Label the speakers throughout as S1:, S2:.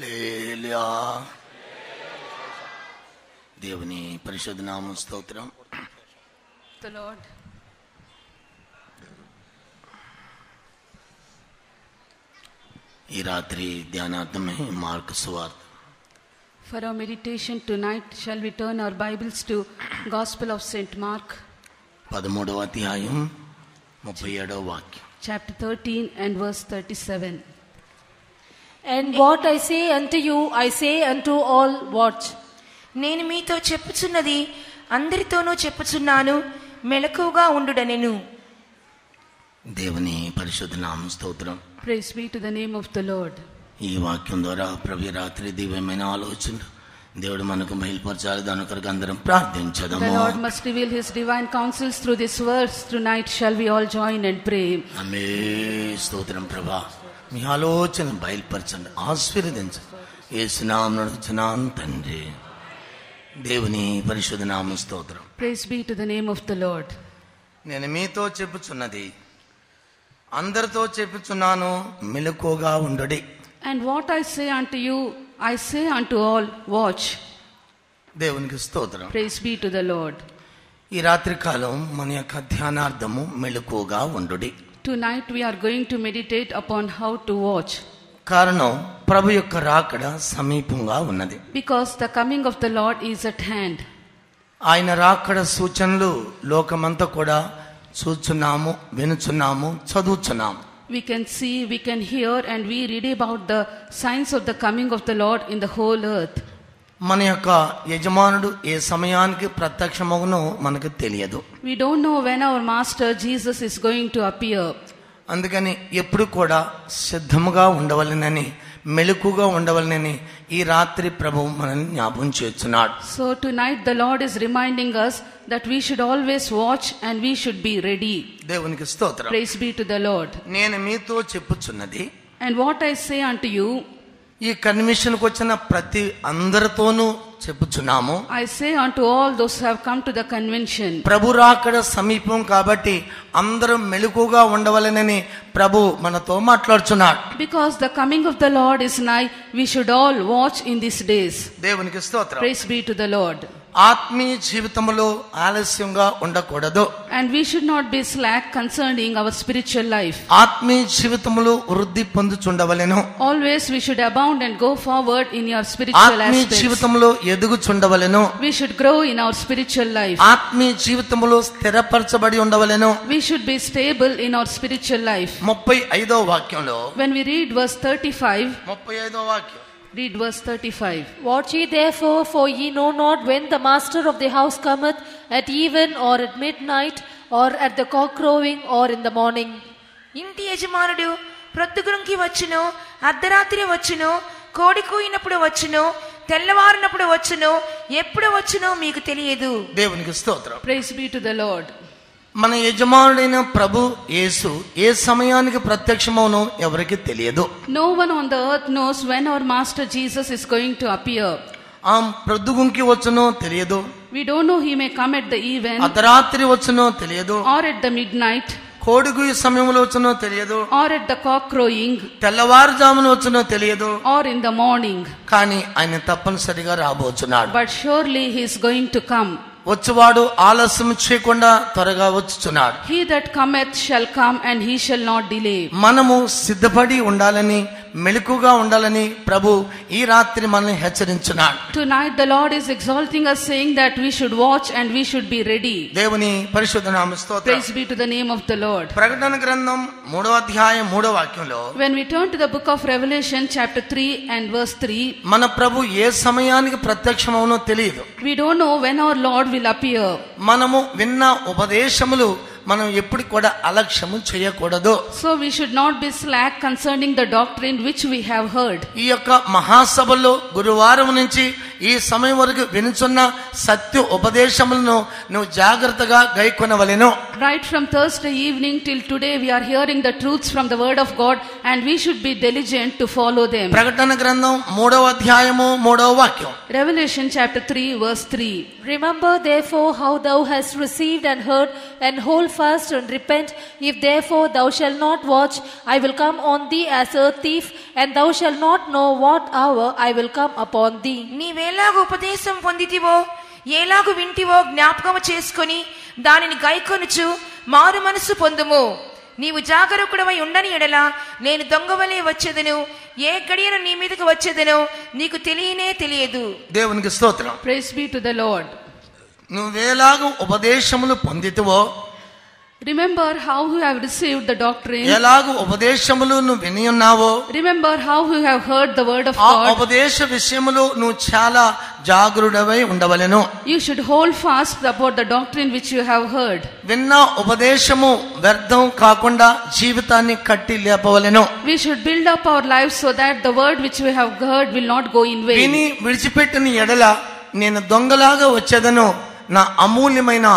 S1: హల్లెలూయా. దేవుని పరిశుద్ధ నామం స్తోత్రం.
S2: The Lord.
S1: ఈ రాత్రి ధ్యానార్థమే మార్కు సువార్త.
S2: For our meditation tonight, shall we turn our Bibles to Gospel of St. Mark,
S1: 13వ అధ్యాయం 37వ వాక్యం.
S2: chapter 13 and verse 37.
S3: And what I say unto you, I say unto all, watch.
S4: నేను మీతో చెప్పుచున్నది అందరితోనూ చెప్పుచున్నాను, మెలకువగా ఉండుడనెను.
S1: దేవుని పరిశుద్ధ నామం స్తోత్రం.
S2: Praise be to the name of the Lord.
S1: ఈ వాక్యం ద్వారా ప్రభు రాత్రి దివ్యమైన ఆలోచనలు దేవుడు మనకు బయలుపరచాలి. దాని కొరకు అందరం ప్రార్థించదాము.
S2: The Lord must reveal His divine counsels through this verse. Tonight shall we all join and pray.
S1: ఆమేన్. స్తోత్రం ప్రభా, మీ ఆలోచన బయలుపరచండి, ఆశీర్వదించండి. యేసు నామమున అడుగుచున్నాను తండ్రి. దేవుని పరిశుద్ధ నామం స్తోత్రం.
S2: Praise be to the name of the Lord.
S1: నేను మీతో చెప్పుచున్నది అందరితో చెప్పుచున్నాను, మెలకువగా ఉండుడి.
S2: And what I say unto you, I say unto all, watch.
S1: దేవునికి స్తోత్రం.
S2: Praise be to the Lord.
S1: ఈ రాత్రి కాలం మన యొక్క ధ్యానార్థము మెలకువగా ఉండుడి.
S2: Tonight we are going to meditate upon how to watch.
S1: కారణం ప్రభు యొక్క రాకడ సమీపంగా ఉన్నది.
S2: Because the coming of the Lord is at hand.
S1: ఆయన రాకడ సూచనలు లోకమంతా కూడా చూచున్నాము, వినుచున్నాము, చదువుచున్నాము.
S2: We can see, we can hear, and we read about the signs of the coming of the Lord in the whole earth.
S1: మన యొక్క యజమానుడు ఏ సమయానికి ప్రత్యక్షమగునో మనకు తెలియదు.
S2: We don't know when our Master Jesus is going to appear.
S1: అందుకని ఎప్పుడు కూడా సిద్ధముగా ఉండవలెనని, మెలకుగా ఉండవలెనని ఈ రాత్రి ప్రభు మనల్ని జ్ఞాపకం చేస్తున్నాడు.
S2: So tonight the Lord is reminding us that we should always watch and we should be ready.
S1: దేవునికి స్తోత్రం.
S2: Praise be to the Lord.
S1: నేను మీతో చెప్పుచున్నది,
S2: And what I say unto you,
S1: ఈ కన్వెన్షన్కి వచ్చిన ప్రతి అందరితోనూ చెప్పుచున్నాము.
S2: I say unto all those who have come to the convention.
S1: ప్రభు రాకడ సమీపం కాబట్టి అందరం మెలకుగా ఉండవలెనని ప్రభు మనతో మాట్లాడుచున్నాడు.
S2: Because the coming of the Lord is nigh, we should all watch in these days.
S1: దేవునికి స్తోత్రం.
S2: Praise be to the Lord.
S1: ఆత్మీయ జీవితంలో ఆలస్యంగా ఉండకూడదు.
S2: And we should not be slack concerning our spiritual life.
S1: ఆత్మీయ జీవితంలో వృద్ధి పొందుచుండవలెను.
S2: Always we should abound and go forward in your spiritual
S1: ఆత్మీయ
S2: aspects.
S1: జీవితంలో ఎదుగుచుండవలెను.
S2: We should grow in our spiritual life.
S1: ఆత్మీయ జీవితంలో స్థిరపరచబడి ఉండవలెను.
S2: We should be stable in our spiritual life.
S1: 35వ వాక్యంలో,
S2: When we read verse 35,
S1: 35వ వాక్యం,
S2: read verse 35.
S3: Watch ye therefore, for ye know not when the master of the house cometh, at even or at midnight, or at the cock crowing, or in the morning.
S4: ఇంటి యజమానుడు ప్రొద్దుగుంకి వచ్చును, అర్ధరాత్రి వచ్చును, కోడి కూయినప్పుడు వచ్చును, తెల్లవారినప్పుడు వచ్చును, ఎప్పుడు వచ్చునో మీకు తెలియదు.
S1: దేవునికి స్తోత్రం.
S2: Praise be to the Lord.
S1: మన యజమానుడైన ప్రభు యేసు ఏ సమయానికి ప్రత్యక్షమవునో ఎవరికి తెలియదు.
S2: No one on the earth knows when our Master Jesus is going to appear.
S1: ప్రొద్దుగుంకి వచ్చునో తెలియదు,
S2: We don't know he may come at the even
S1: అర్ధరాత్రి వచ్చునో తెలియదు,
S2: or at the midnight
S1: కోడిగు సమయంలో వచ్చునో తెలియదు,
S2: or at the cock crowing
S1: తెల్లవారుజామున వచ్చునో తెలియదు.
S2: or in the morning.
S1: కానీ ఆయన తప్పనిసరిగా రాబోచున్నాడు.
S2: But surely he is going to come.
S1: వచ్చువాడు ఆలస్యం చేయకుండా త్వరగా వచ్చుచున్నాడు.
S2: He that cometh shall come and he shall not delay.
S1: మనము సిద్ధపడి ఉండాలని, మెలకుగా ఉండాలని ప్రభు ఈ రాత్రి మనల్ని హెచ్చరించున్నాడు.
S2: Tonight the Lord is exalting us, saying that we should watch and we should be ready.
S1: దేవుని పరిశుద్ధ నామ స్తోత్రం.
S2: Praise be to the name of the Lord.
S1: ప్రకటన గ్రంథం 3వ అధ్యాయం 3వ వాక్యంలో,
S2: When we turn to the book of Revelation chapter 3 and verse 3,
S1: మన ప్రభు ఏ సమయానికి ప్రత్యక్షమవునో తెలియదు.
S2: we don't know when our Lord will appear.
S1: మనము విన్న ఉపదేశములు మనం ఎప్పుడు కూడా అలక్ష్యము చేయకూడదు.
S2: So we should not be slack concerning the doctrine which we have heard.
S1: ఈ యొక్క మహాసభలో గురువారం నుంచి ఈ సమయం వరకు వినుచున్న సత్య ఉపదేశములను నువ్వు జాగ్రత్తగా గైకొనవలెను.
S2: right from Thursday evening till today we are hearing the truths from the word of God, and we should be diligent to follow them.
S1: ప్రకటన గ్రంథం 3వ అధ్యాయము 3వ వాక్యం.
S2: Revelation chapter 3 verse 3.
S3: Remember therefore how thou hast received and heard, and hold fast and repent. If therefore thou shalt not watch, I will come on thee as a thief, and thou shalt not know what hour I will come upon thee.
S4: నీవేలాగు ఉపదేశం పొందితివో ఏలాగు వింటివో జ్ఞాపకము చేసుకొని దానిని గైకొనుచు మారు మనసు పొందుము. నీవు జాగరూకుడవై ఉండని ఎడల నేను దొంగవలే వచ్చేదను, ఏ గడియను నీ మీదకి వచ్చేదనో నీకు తెలియనే తెలియదు.
S1: దేవునికి స్తోత్రం.
S2: Praise be to the Lord.
S1: నువ్వేలాగు ఉపదేశములు పొందితివో,
S2: Remember how you have received the doctrine.
S1: ఎలాగు ఉపదేశములు నువ్వు విని ఉన్నావో,
S2: Remember how you have heard the word of
S1: ఆ
S2: God.
S1: ఉపదేశ విషయములో నువ్వు చాలా జాగరూడవై ఉండవలెను.
S2: You should hold fast about the doctrine which you have heard.
S1: విన్న ఉపదేశము వ్యర్థం కాకుండా జీవితాన్ని కట్టి లేపవలెను.
S2: We should build up our lives so that the word which we have heard will not go in vain.
S1: విని విడిచిపెట్టిన ఎడల నేను దొంగలాగా వచ్చేదను, నా అమూల్యమైన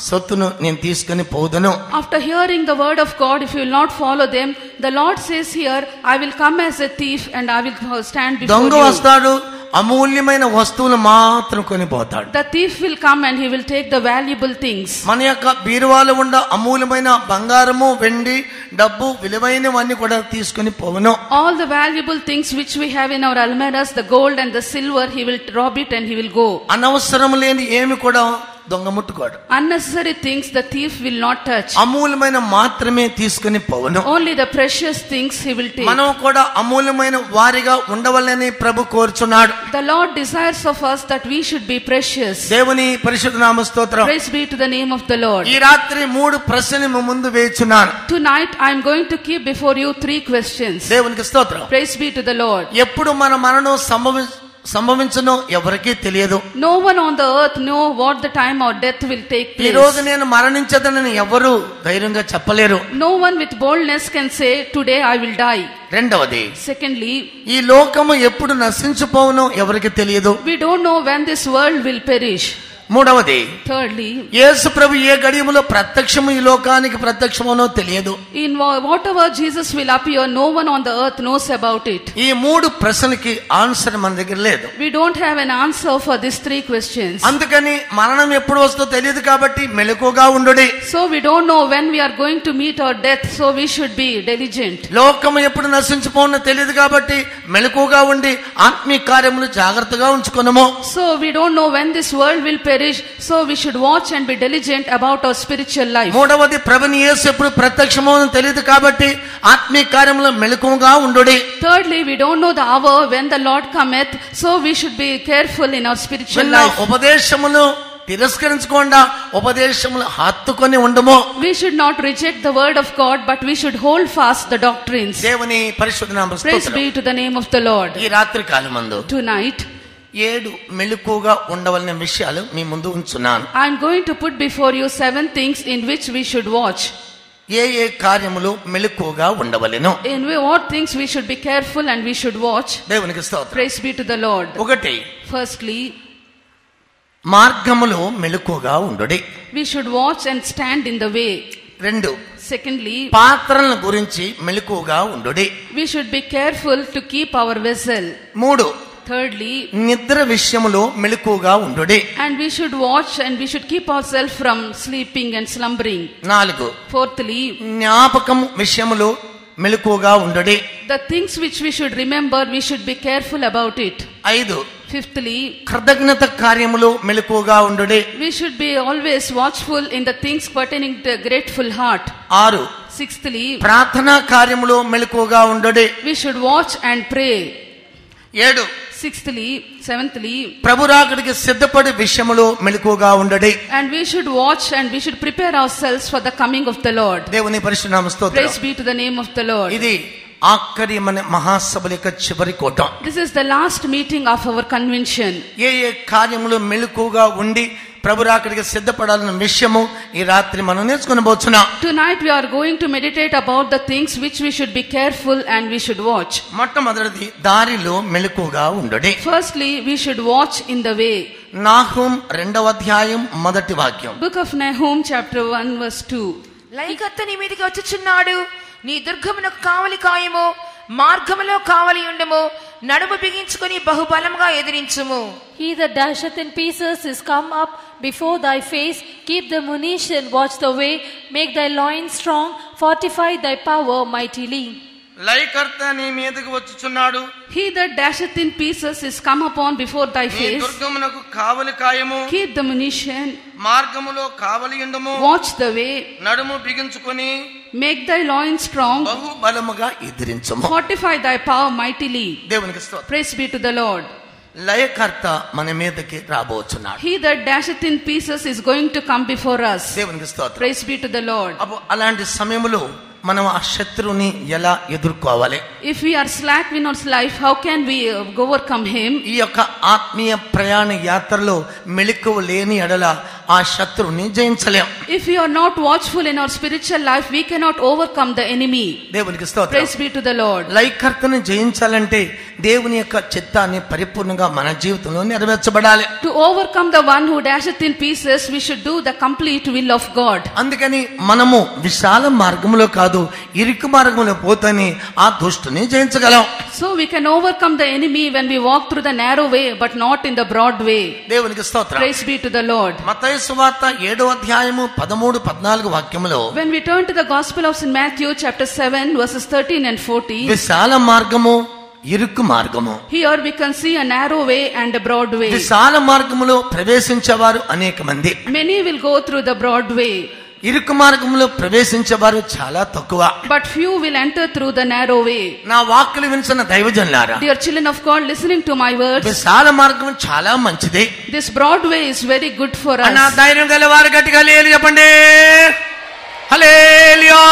S1: సొత్తును నేను తీసుకుని పోదును.
S2: After hearing the word of God, if you will not follow them, the Lord says here, I will come as a thief and I will stand before
S1: దొంగ
S2: you.
S1: వస్తాడు, అమూల్యమైన వస్తువులు మాత్రం కొనిపోతాడు.
S2: The thief will come and he will take the valuable things.
S1: మన యొక్క బీరువాలో ఉన్న అమూల్యమైన బంగారము, వెండి, డబ్బు, విలువైనవన్నీ కూడా తీసుకుని పోవును.
S2: All the valuable things which we have in our almirahs, the gold and the silver, he will rob it and he will go.
S1: అనవసరం లేని ఏమి కూడా దొంగ ముట్టుకోడు.
S2: Unnecessary things the thief will not touch.
S1: అమూల్యమైన మాత్రమే తీసుకుని పోవును.
S2: Only the precious things he will take.
S1: మనం కూడా అమూల్యమైన వారిగా ఉండవాలని ప్రభు కోరుచున్నాడు.
S2: The Lord desires of us that we should be precious.
S1: దేవుని పరిశుద్ధ నామ స్తోత్రం.
S2: Praise be to the name of the Lord.
S1: ఈ రాత్రి 3 ప్రశ్నలు మీ ముందు వేచున్నాను.
S2: Tonight I am going to keep before you 3 questions.
S1: దేవునికి స్తోత్రం.
S2: Praise be to the Lord.
S1: ఎప్పుడు మన మరణం సంభవించనో ఎవరికీ తెలియదు.
S2: No one on the earth know what the time or death will take
S1: ఈ
S2: place.
S1: రోజు నేను మరణించదనని ఎవరు ధైర్యంగా చెప్పలేరు.
S2: No one with boldness can say today I will die.
S1: రెండవది,
S2: Secondly,
S1: ఈ లోకము ఎప్పుడు నశించిపోవునో ఎవరికి తెలియదు.
S2: we don't know when this world will perish.
S1: మూడవది,
S2: Thirdly,
S1: యేసు ప్రభు ఏ గడియములో ప్రత్యక్షము ఈ లోకానికి ప్రత్యక్షమనో తెలియదు.
S2: in whatever Jesus will appear, no one on the earth knows about it.
S1: ఈ 3 ప్రశ్నలకి ఆన్సర్ మన దగ్గర లేదు.
S2: We don't have an answer for these 3 questions.
S1: అందుకని మరణం ఎప్పుడు వస్తుందో తెలియదు కాబట్టి మెలకుగా ఉండుడి.
S2: So we don't know when we are going to meet our death, so we should be diligent.
S1: లోకము ఎప్పుడు నశించిపోనో తెలియదు కాబట్టి మెలకుగా ఉండి ఆత్మీయ కార్యములు జాగ్రత్తగా ఉంచుకొనుము.
S2: So we don't know when this world will perish, so we should watch and be diligent about our spiritual life.
S1: మూడవది, ప్రభుని యేసు ఎప్పుడు ప్రత్యక్షమవునో తెలియదు కాబట్టి ఆత్మీయ కార్యములు మెలకుగా ఉండుడి.
S2: Thirdly, we don't know the hour when the Lord cometh, so we should be careful in our spiritual life.
S1: ఉపదేశములు తిరస్కరించకుండా ఉపదేశములు హత్తుకొని ఉండము.
S2: We should not reject the word of God, but we should hold fast the doctrines.
S1: దేవుని పరిశుద్ధ నామ
S2: Praise
S1: స్తోత్రం.
S2: be to the name of the Lord.
S1: ఈ రాత్రి కాలమందు
S2: Tonight,
S1: 7 మెలకుగా ఉండవలసిన విషయాలు మీ ముందు ఉంచున్నాను.
S2: I am going to put before you 7 things in which we should watch.
S1: ఏ కార్యములు మెలకుగా ఉండవలెను.
S2: In what things we should be careful and we should watch.
S1: దేవునికి స్తోత్రం.
S2: Praise be to the Lord.
S1: 1,
S2: Firstly,
S1: మార్గములో మెలకుగా ఉండుడి.
S2: we should watch and stand in the way.
S1: 2,
S2: Secondly,
S1: పాత్రల గురించి మెలకుగా ఉండుడి.
S2: we should be careful to keep our vessel.
S1: 3,
S2: Thirdly,
S1: నిద్ర విషయములో మెలకుగా ఉండుడి.
S2: and we should watch and we should keep ourselves from sleeping and slumbering.
S1: 4,
S2: Fourthly,
S1: జ్ఞాపకం విషయములో మెలకుగా ఉండుడి.
S2: the things which we should remember, we should be careful about it.
S1: 5,
S2: Fifthly,
S1: కృతజ్ఞత కార్యములో మెలకుగా ఉండుడి.
S2: we should be always watchful in the things pertaining to a grateful heart.
S1: 6,
S2: Sixthly,
S1: ప్రార్థనా కార్యములో మెలకుగా ఉండుడి.
S2: we should watch and pray.
S1: 7,
S2: Sixthly, seventhly,
S1: ప్రభు రాకడికి సిద్ధపడే విషయములో మెలకుగా ఉండుడి.
S2: and we should watch and we should prepare ourselves for the coming of the Lord.
S1: దేవుని పరిశుద్ధ నామ స్తోత్రం.
S2: Praise be to the name of the Lord.
S1: ఇది ఆఖరి మన మహాసభల యొక్క చివరి కూటం.
S2: This is the last meeting of our convention.
S1: ఏ కార్యములు మెలకుగా ఉండి ప్రభు రాకడికి సిద్ధపడాలన్న విషయము ఈ రాత్రి మనం నేర్చుకొనబోతున్నాం.
S2: Tonight we are going to meditate about the things which we should be careful and we should watch.
S1: మొట్టమొదటిది దారిలో మెలకుగా ఉండుడి.
S2: Firstly, we should watch in the way.
S1: నాహూం 2వ అధ్యాయం 1వ వాక్యం.
S2: Book of Nahum chapter 1 verse 2.
S4: లయకర్త నీ మీదకి వచ్చుచున్నాడు, నీ దుర్గమునకు కావలి కాయము, మార్గములో కావలి ఉండము, నడుము బిగించుకొని బహుబలముగా ఎదిరించుము.
S3: He that dasheth in pieces is come up before thy face. Keep the munition, watch the way, make thy loins strong, fortify thy power mightily.
S1: లయకర్త నీ మీదకి వచ్చుచున్నాడు,
S2: He that dasheth in pieces is come upon before thy
S1: నీ
S2: face.
S1: దుర్గమునకు Kavali కాయము,
S2: Keep the munition,
S1: మార్గములో కావలి ఉండము,
S2: watch the way,
S1: నడుము బిగించుకొని
S2: make thy loins strong,
S1: బహు బలముగా ఎదిరించము.
S2: fortify thy power mightily.
S1: దేవునికి స్తోత్రం.
S2: Praise be to the Lord.
S1: లయకర్త మన మీదకి రాబోచున్నాడు.
S2: He that dasheth in pieces is going to come before us.
S1: దేవునికి స్తోత్రం.
S2: Praise be to the Lord.
S1: అప్పుడు అలాంటి సమయంలో మనం ఆ శత్రువుని ఎలా ఎదుర్కోవాలి?
S2: If we are slack in our life, how can we overcome him?
S1: ఈ యొక్క ఆత్మీయ ప్రయాణ యాత్రలో మెళకువ లేని ఎడల ఆ శత్రువుని జయించలేం.
S2: If we are not watchful in our spiritual life, we cannot overcome the enemy.
S1: దేవునికి స్తోత్రం.
S2: Praise be to the Lord.
S1: లయకర్తని జయించాలంటే దేవుని యొక్క చిత్తాన్ని పరిపూర్ణంగా మన జీవితంలో నెరవేర్చబడాలి.
S2: To overcome the one who dasheth in pieces, we should do the complete will of God.
S1: అందుకని మనము విశాల మార్గంలో కాదు, ఇరుకు మార్గంలో పోతని ఆ దుష్టుని జయించగలం.
S2: So we can overcome the enemy when we walk through the narrow way, but not in the broad way.
S1: దేవునికి స్తోత్రం.
S2: Praise be to the Lord.
S1: మత్తయి సువార్త 7వ అధ్యాయము 13-14 వాక్యములో
S2: When we turn to the Gospel of St. Matthew chapter 7 verses 13 and 14,
S1: విశాల మార్గము, ఇరుకు మార్గము.
S2: here we can see a narrow way and a broad way.
S1: విశాల మార్గములో ప్రవేశించేవారు అనేక మంది,
S2: Many will go through the broad way,
S1: ఇరుకు మార్గంలో ప్రవేశించేవారు చాలా తక్కువ.
S2: but few will enter through the narrow way.
S1: నా వాక్కులు వినిచిన దైవజనులారా,
S2: Dear children of God, listening to my words,
S1: విశాల మార్గం చాలా మంచిది.
S2: this broad way is very good for
S1: అన్నా
S2: us.
S1: ధైర్యం గల వారు గట్టిగా హల్లెలూయా చెప్పండి. హల్లెలూయా.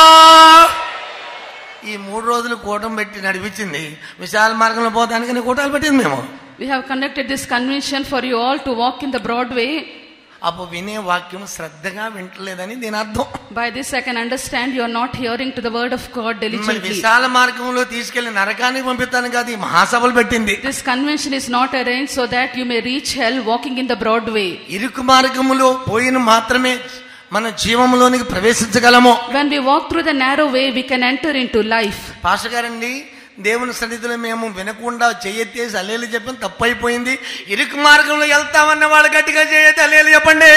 S1: ఈ 3 రోజులు కూటం పెట్టి నడిపించింది విశాల మార్గంలో పోతానికి కూటాలు పెట్టింది మేము.
S2: We have conducted this convention for you all to walk in the broad way.
S1: అప్పుడు వినే వాక్యం శ్రద్ధగా వింటలేదని దీని అర్థం.
S2: By this I can understand you are not hearing to the word of God
S1: మిమ్మల్ని
S2: diligently.
S1: విశాల మార్గంలో తీసుకెళ్లి నరకానికి పంపిస్తాను కాదు, ఈ మహాసభలు పెట్టింది.
S2: This convention is not arranged so that you may reach hell walking in the broad way.
S1: ఇరుకు మార్గములో పోయిన మాత్రమే మన జీవంలోనికి ప్రవేశించగలము.
S2: When we walk through the narrow way, we can enter into life.
S1: Pastor గారండి, దేవుని సన్నిధిలో మేము వినకుండా చేయెత్తేసి హల్లెలూయా చెప్పని తప్పైపోయింది. ఇరుకు మార్గంలో వెళ్తామన్న వాళ్ళు గట్టిగా చేయెత్తి హల్లెలూయా చెప్పండి.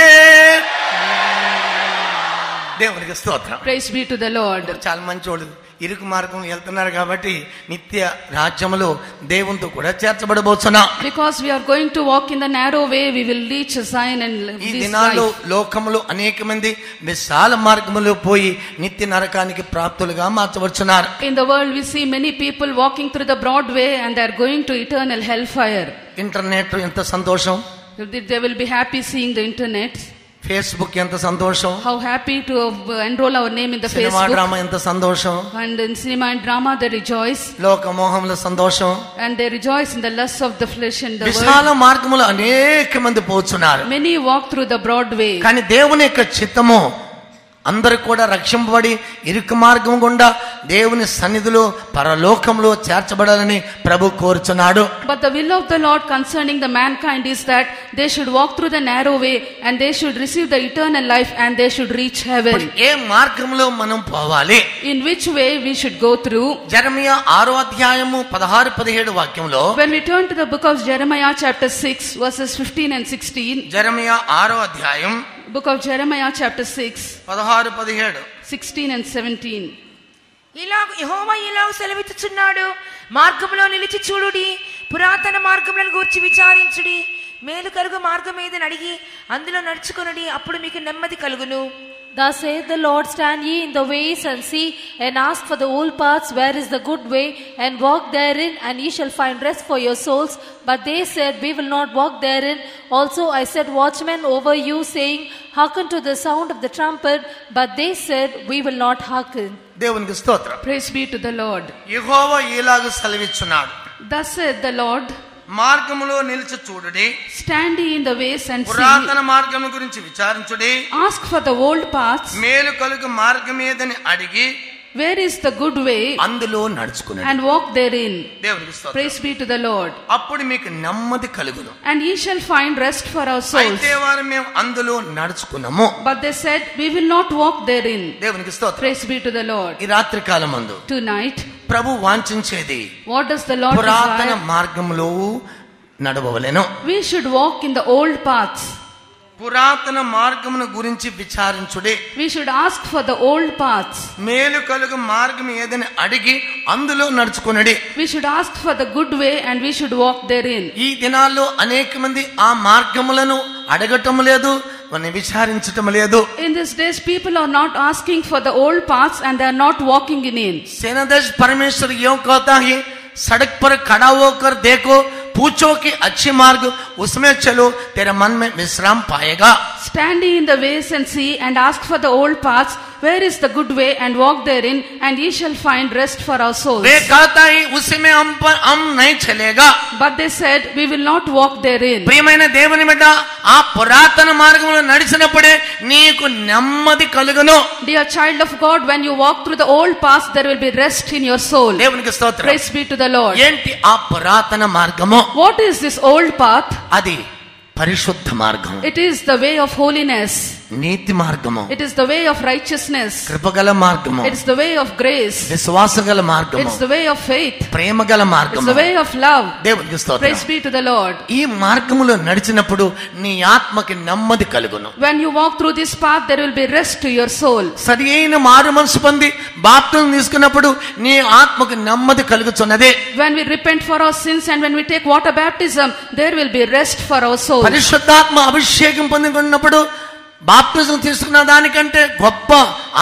S1: దేవునికి స్తోత్రం.
S2: Praise be to the Lord.
S1: చాలా మంచోడు ఇరుకు మార్గం వెళ్తున్నారు కాబట్టి నిత్య రాజ్యములో దేవునితో కూడా చేర్చబడబోతున్నా.
S2: Because we are going to walk in the narrow way, we will reach Zion and live
S1: ఈ
S2: this
S1: దినాల్లో
S2: life.
S1: లోకములో అనేక మంది విశాల మార్గములో పోయి నిత్య నరకానికి ప్రాప్తులుగా మార్చబడుచున్నారు.
S2: In the world, we see many people walking through the broad way and they are going to eternal hellfire.
S1: Internet ఎంత సంతోషం,
S2: They will be happy seeing the internet.
S1: Facebook ఎంత సంతోషం,
S2: How happy to enroll our name in the
S1: cinema
S2: Facebook.
S1: Drama ఎంత సంతోషం,
S2: And in cinema and drama they rejoice.
S1: లోకమోహంలో సంతోషం.
S2: And they rejoice in the lusts of the flesh and the
S1: Vishala
S2: world.
S1: మార్గములో అనేక మంది పోతున్నారు.
S2: Many walk through the broad way.
S1: కానీ దేవుని యొక్క చిత్తము అందరూ కూడా రక్షింపబడి ఇరుకు మార్గం గుండా దేవుని సన్నిధిలో పరలోకంలో చేర్చబడాలని ప్రభు కోరుచున్నాడు.
S2: But the will of the Lord concerning the mankind is that they should walk through the narrow way and they should receive the eternal life and they should reach heaven.
S1: ఏ మార్గంలో మనం పోవాలి?
S2: In which way we should go through?
S1: Jeremiah 6వ అధ్యాయము 16-17 వాక్యంలో,
S2: When we turn to the book of Jeremiah chapter 6 verses 15 and 16,
S1: Jeremiah 6వ అధ్యాయం
S2: book of Jeremiah chapter 6
S1: 16-17.
S2: 16 and 17.
S4: యెహోవా ఇలాగ సెలవిచ్చుచున్నాడు, మార్గములో నిలిచి చూడుడి, పురాతన మార్గములను గూర్చి విచారించుడి, మేలు కలుగు మార్గం ఏదని అడిగి అందులో నడుచుకొనుడి, అప్పుడు మీకు నెమ్మది కలుగును.
S3: Thus saith the Lord, stand ye in the ways and see, and ask for the old paths, where is the good way, and walk therein, and ye shall find rest for your souls. But they said, we will not walk therein. Also I set watchmen over you, saying, hearken to the sound of the trumpet. But they said, we will not hearken.
S1: దేవునికి స్తోత్రం.
S2: Praise be to the Lord.
S1: యెహోవా ఇలాగ సెలవిచ్చున్నాడు,
S2: Thus saith the Lord,
S1: మార్గములో నిలిచి చూడుడి,
S2: stand ye in the ways and
S1: పురాతన
S2: see,
S1: మార్గము గురించి విచారించుడి,
S2: ask for the old paths,
S1: మేలు కలుగు మార్గం ఏదని అడిగి
S2: where is the good way,
S1: అందులో నడుచుకునండి.
S2: and walk therein.
S1: దేవునికి స్తోత్రం.
S2: Praise be to the Lord.
S1: అప్పుడు మీకు నెమ్మది కలుగును.
S2: And ye shall find rest for our souls.
S1: అయితే వారు మేము అందులో నడుచుకున్నాము.
S2: But they said, we will not walk therein.
S1: దేవునికి స్తోత్రం.
S2: Praise be to the Lord.
S1: ఈ రాత్రి కాలమందు
S2: Tonight,
S1: Prabhu వాంఛించేది
S2: what does the Lord
S1: పురాతన
S2: desire?
S1: మార్గంలో నడవవలెను.
S2: We should walk in the old paths.
S1: పురాతన మార్గమును గురించి విచారించుడి.
S2: We should ask for the old paths.
S1: మేలు కలుగు మార్గం ఏదని అడిగి అందులో నడుచుకునడి.
S2: We should ask for the good way and we should walk therein.
S1: ఈ దినాల్లో అనేక మంది ఆ మార్గములను అడగటం లేదు, వారిని విచారించటం లేదు.
S2: In these days, people are not asking for the old paths and they are not walking in it.
S1: सेनाधीश परमेश्वर यूं कहता है, सड़क पर खड़ा होकर देखो, पूछो कि अच्छी मार्ग उसमें चलो, तेरे मन में विश्राम पाएगा.
S2: Standing in the ways and see and ask for the old paths, where is the good way, and walk therein, and ye shall find rest for our souls.
S1: वे कहता है उसमें हम नहीं चलेगा.
S2: But they said, we will not walk therein.
S1: ప్రియమైన దేవుని బిడ్డ, ఆ పురాతన మార్గంలో నడిచినప్పుడే నీకు నెమ్మది కలుగును.
S2: Dear child of God, when you walk through the old paths, there will be rest in your soul.
S1: దేవునికి స్తోత్రం.
S2: Praise be to the Lord.
S1: ఏంటి ఆ పురాతన మార్గము?
S2: What is this old path?
S1: అది పరిశుద్ధ మార్గం.
S2: It is the way of holiness.
S1: నీతి మార్గము.
S2: It is the way of righteousness.
S1: కృపగల మార్గము.
S2: It is the way of grace.
S1: విశ్వాసగల మార్గము.
S2: It's the way of faith.
S1: ప్రేమగల
S2: It's
S1: మార్గము.
S2: the way of love.
S1: దేవునికి స్తోత్రం.
S2: Praise be to the Lord.
S1: ఈ మార్గములో నడిచినప్పుడు నీ ఆత్మకి నెమ్మది కలుగును.
S2: When you walk through this path, there will be rest to your soul.
S1: సరి అయిన మారు మనసు పొంది బాప్తిసం తీసుకున్నప్పుడు నీ ఆత్మకి నెమ్మది కలుగుతున్నది.
S2: When we repent for our sins and when we take water baptism, there will be rest for our soul.
S1: పరిశుద్ధాత్మ అభిషేకం పొందుకున్నప్పుడు బాప్తిసం తీసుకున్న దానికంటే గొప్ప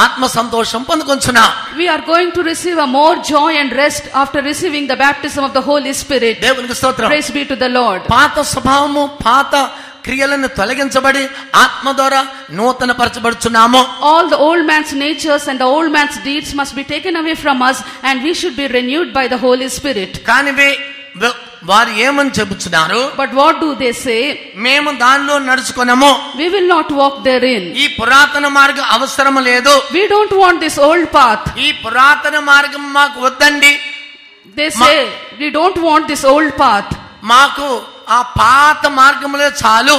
S1: ఆత్మ సంతోషం పొందుకొంచునా.
S2: We are going to receive a more joy and rest after receiving the baptism of the Holy Spirit.
S1: దేవునికి స్తోత్రం.
S2: Praise be to the Lord.
S1: పాత స్వభావము, పాత క్రియలను తొలగించబడి ఆత్మ ద్వారా నూతన పరచబడుచున్నాము.
S2: All the old man's natures and the old man's deeds must be taken away from us, and we should be renewed by the Holy Spirit.
S1: కానీ వారు ఏమని చెబుతున్నారు?
S2: But what do they say?
S1: మేము దానిలో నడుచుకున్నాము,
S2: We will not walk therein.
S1: ఈ పురాతన మార్గం అవసరం లేదు,
S2: We don't want this old path.
S1: ఈ పురాతన మార్గం మాకు వద్దండి.
S2: They say, we don't want this old path.
S1: మాకు ఆ పాత మార్గములే చాలు.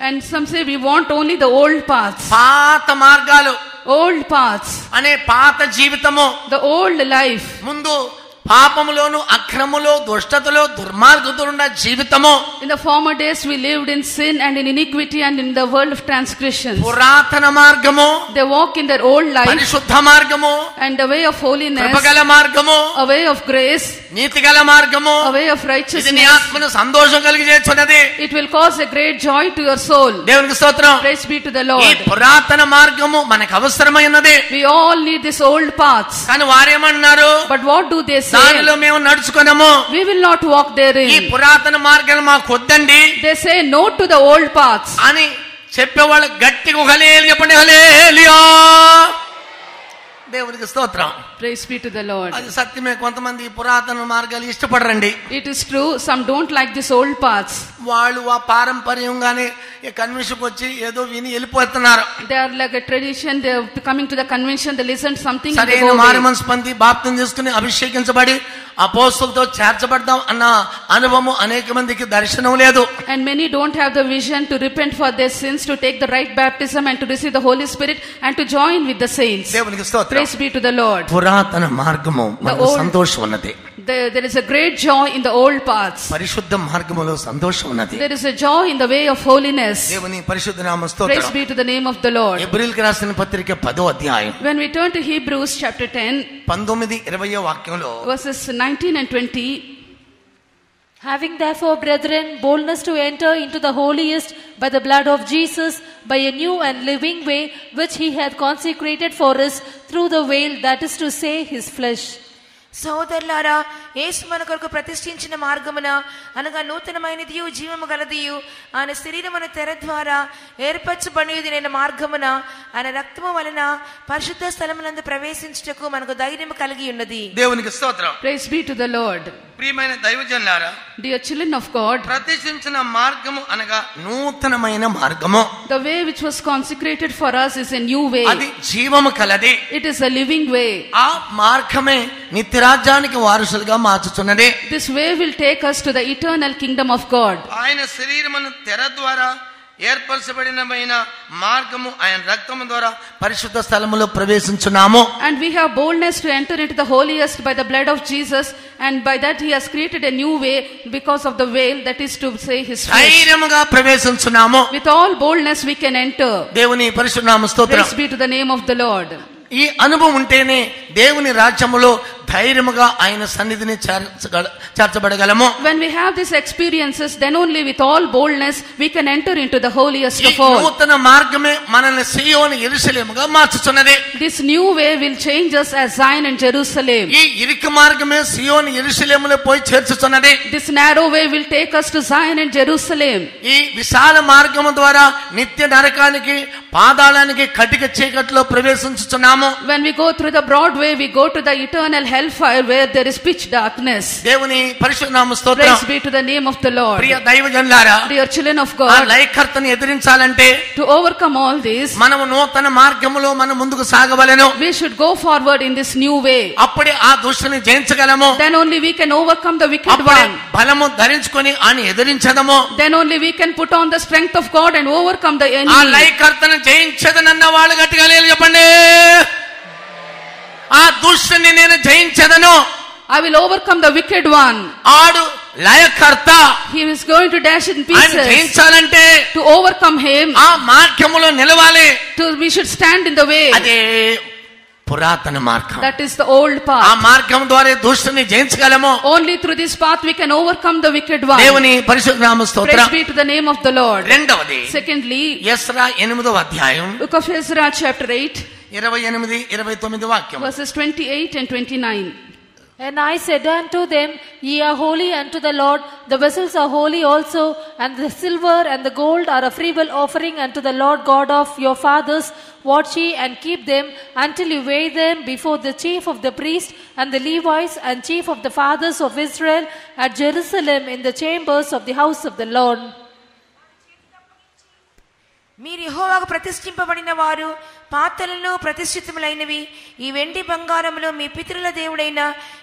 S2: And some say, we want only the old paths.
S1: పాత మార్గాలు
S2: Old paths.
S1: అనే పాత జీవితము,
S2: The old life.
S1: ముందు పాపములోను అక్రములో దుష్టతలో దుర్మార్గతులున్న జీవితము.
S2: In the former days we lived in sin and in iniquity and in the world of transgressions.
S1: పురాతన మార్గము,
S2: They walk in their old life
S1: పరిశుద్ధ మార్గము,
S2: and the way of holiness,
S1: కృపగల మార్గము,
S2: a way of grace,
S1: నీతిగల మార్గము.
S2: a way of
S1: ఇది నీ
S2: righteousness.
S1: ఆత్మను సంతోషం కలిగించేది.
S2: It will cause a great joy to your soul.
S1: దేవునికి స్తోత్రం.
S2: Praise be to the
S1: ఈ
S2: Lord.
S1: పురాతన మార్గము మనకు అవసరమైనది.
S2: We all need this old paths.
S1: కానీ వారేమన్నారు?
S2: But what do they say?
S1: దానిలో మేము నడుచుకున్నాము,
S2: We will not walk
S1: ఈ
S2: therein.
S1: పురాతన మార్గాలు మాకు వద్దండి
S2: They say no to the old paths.
S1: అని చెప్పేవాళ్ళు గట్టిగా హల్లెలూయా చెప్పండి. హల్లెలూయా. దేవునికి స్తోత్రం.
S2: Praise be to the Lord.
S1: అది సత్యమే. కొంతమంది ఈ పురాతన మార్గాలు ఇష్టపడరండి.
S2: It is true, some don't like this old paths.
S1: వాళ్ళు ఆ పారంపర్యంగానే ఈ కన్వెన్షన్ వచ్చి ఏదో విని వెళ్ళిపోతున్నారు.
S2: They are like a tradition, they are coming to the convention, they listen something and they
S1: సరైన
S2: go
S1: మారు
S2: away.
S1: మనసు పొంది బాప్తిసం తీసుకుని అభిషేకించబడి అపోస్తలులతో చేర్చబడదాం అన్న అనుభవం అనేక మందికి దర్శనం లేదు.
S2: And many don't have the vision to repent for their sins, to take the right baptism and to receive the Holy Spirit and to join with the saints.
S1: దేవునికి స్తోత్రం.
S2: Praise be to the Lord.
S1: పురాతన మార్గము మనకు సంతోషం ఉన్నది.
S2: There is a great joy in the old paths.
S1: పరిశుద్ధ మార్గములో సంతోషం ఉన్నది.
S2: There is a joy in the way of holiness.
S1: దేవుని పరిశుద్ధ నామ
S2: Praise
S1: స్తోత్రం.
S2: be to the name of the Lord.
S1: హెబ్రీయులకు రాసిన పత్రిక 10వ అధ్యాయం
S2: When we turn to Hebrews chapter 10,
S1: 19-20 వాక్యంలో
S2: verses 19 and 20,
S3: Having therefore, brethren, boldness to enter into the holiest by the blood of Jesus, by a new and living way, which he hath consecrated for us through the veil, that is to say, his flesh.
S4: సోదరులారా, యేసు మన కొరకు ప్రతిష్ఠించిన మార్గమున అనగా నూతనమైనదియు జీవము గలదియు ఆయన శరీరమున తెర ద్వారా ఏర్పరచబడిన మార్గమున ఆయన రక్తము వలన పరిశుద్ధ స్థలమునందు ప్రవేశించుటకు మనకు ధైర్యం కలిగి ఉన్నది.
S1: దేవునికి స్తోత్రం.
S2: praise be to the Lord.
S1: ప్రియమైన దైవజనులారా,
S2: Dear children of God,
S1: ప్రతిష్ఠించిన మార్గము అనగా నూతనమైన మార్గము.
S2: the way which was consecrated for us is a new way.
S1: అది జీవము కలది.
S2: It is a living way.
S1: ఆ మార్గమే నిత్యరాజ్యానికి వారసులుగా మార్చుచున్నది.
S2: This way will take us to the eternal kingdom of God.
S1: ఆయన శరీరమును తెర ద్వారా ఏర్పరచబడినమైన మార్గము, ఆయన రక్తము ద్వారా పరిశుద్ధ స్థలములో ప్రవేశించున్నాము.
S2: And we have boldness to enter into the holiest by the blood of Jesus, and by that he has created a new way because of the veil, that is to say his flesh.
S1: ధైర్యముగా ప్రవేశించున్నాము.
S2: With all boldness we can enter.
S1: దేవుని పరిశుద్ధ నామ స్తోత్రం.
S2: Praise be to the name of the Lord.
S1: ఈ అనుభవం ఉంటేనే దేవుని రాజ్యములో ధైర్యముగా ఆయన సన్నిధిని చేర్చబడగలము.
S2: When we have these experiences, then only with all boldness we can enter into the holiest of all.
S1: నూతన మార్గమే మనల్ని సియోను యెరూషలేముగా మార్చుచున్నది.
S2: This new way will change us as Zion and Jerusalem.
S1: ఈ ఇరుకు మార్గమే సియోను యెరూషలేములో పోయి చేర్చుచున్నది.
S2: This narrow way will take us to Zion and Jerusalem.
S1: ఈ విశాల మార్గము ద్వారా నిత్య నరకానికి, పాతాళానికి, కటిక చీకట్లో ప్రవేశించుచున్నాము.
S2: When we go through the broad way, we go to the eternal hellfire where there is pitch darkness.
S1: దేవుని పరిశుద్ధ నామ స్తోత్రం.
S2: Praise be to the name of the Lord.
S1: Priya దైవజనులారా,
S2: Dear children of
S1: ఆ
S2: God,
S1: లయకర్తను ఎదిరించాలంటే
S2: to overcome all this,
S1: మనము నూతన మార్గములో మనం ముందుకు సాగవలెను.
S2: we should go forward in this new way.
S1: అప్పుడే ఆ దుష్టుని జయించగలము.
S2: Then only we can overcome the wicked
S1: అప్పుడే
S2: one.
S1: బలము ధరించుకొని ఆయన ఎదిరించదము.
S2: Then only we can put on the strength of God and overcome the
S1: ఆ
S2: enemy.
S1: లయకర్తను జయించదనన్న వాళ్ళు గట్టిగా లేలు చెప్పండి. ఆ దుష్టుని నేను జయించదను.
S2: I will overcome the wicked one.
S1: ఆడు లయకర్త.
S2: He is going to dash in
S1: ఆయన
S2: pieces.
S1: జయించాలంటే
S2: To overcome him,
S1: ఆ మార్గములో నిలవాలి.
S2: we should stand in the way.
S1: అదే పురాతన మార్గం.
S2: That is the old
S1: ఆ
S2: path.
S1: మార్గం ద్వారా దుష్టుని జయించగలము.
S2: Only through this path we can overcome the wicked one.
S1: దేవుని పరిశుద్ధ నామ స్తోత్రం.
S2: Praise be to the name of the Lord.
S1: రెండవది
S2: Secondly,
S1: యెస్రా 8వ అధ్యాయం
S2: Book of Ezra chapter 8,
S1: 28, 29 వాక్యం.
S2: verses 28 and 29.
S3: And I said unto them, Ye are holy unto the Lord, the vessels are holy also, and the silver and the gold are a freewill offering unto the Lord God of your fathers. Watch ye and keep them until you weigh them before the chief of the priests and the Levites and chief of the fathers of Israel at Jerusalem in the chambers of the house of the Lord.
S4: మీరు యెహోవాకు ప్రతిష్ఠింపబడిన వారు, పాత్రలలో ప్రతిష్ఠితములైనవి ఈ వెండి బంగారములో మీ పితరుల దేవుడైన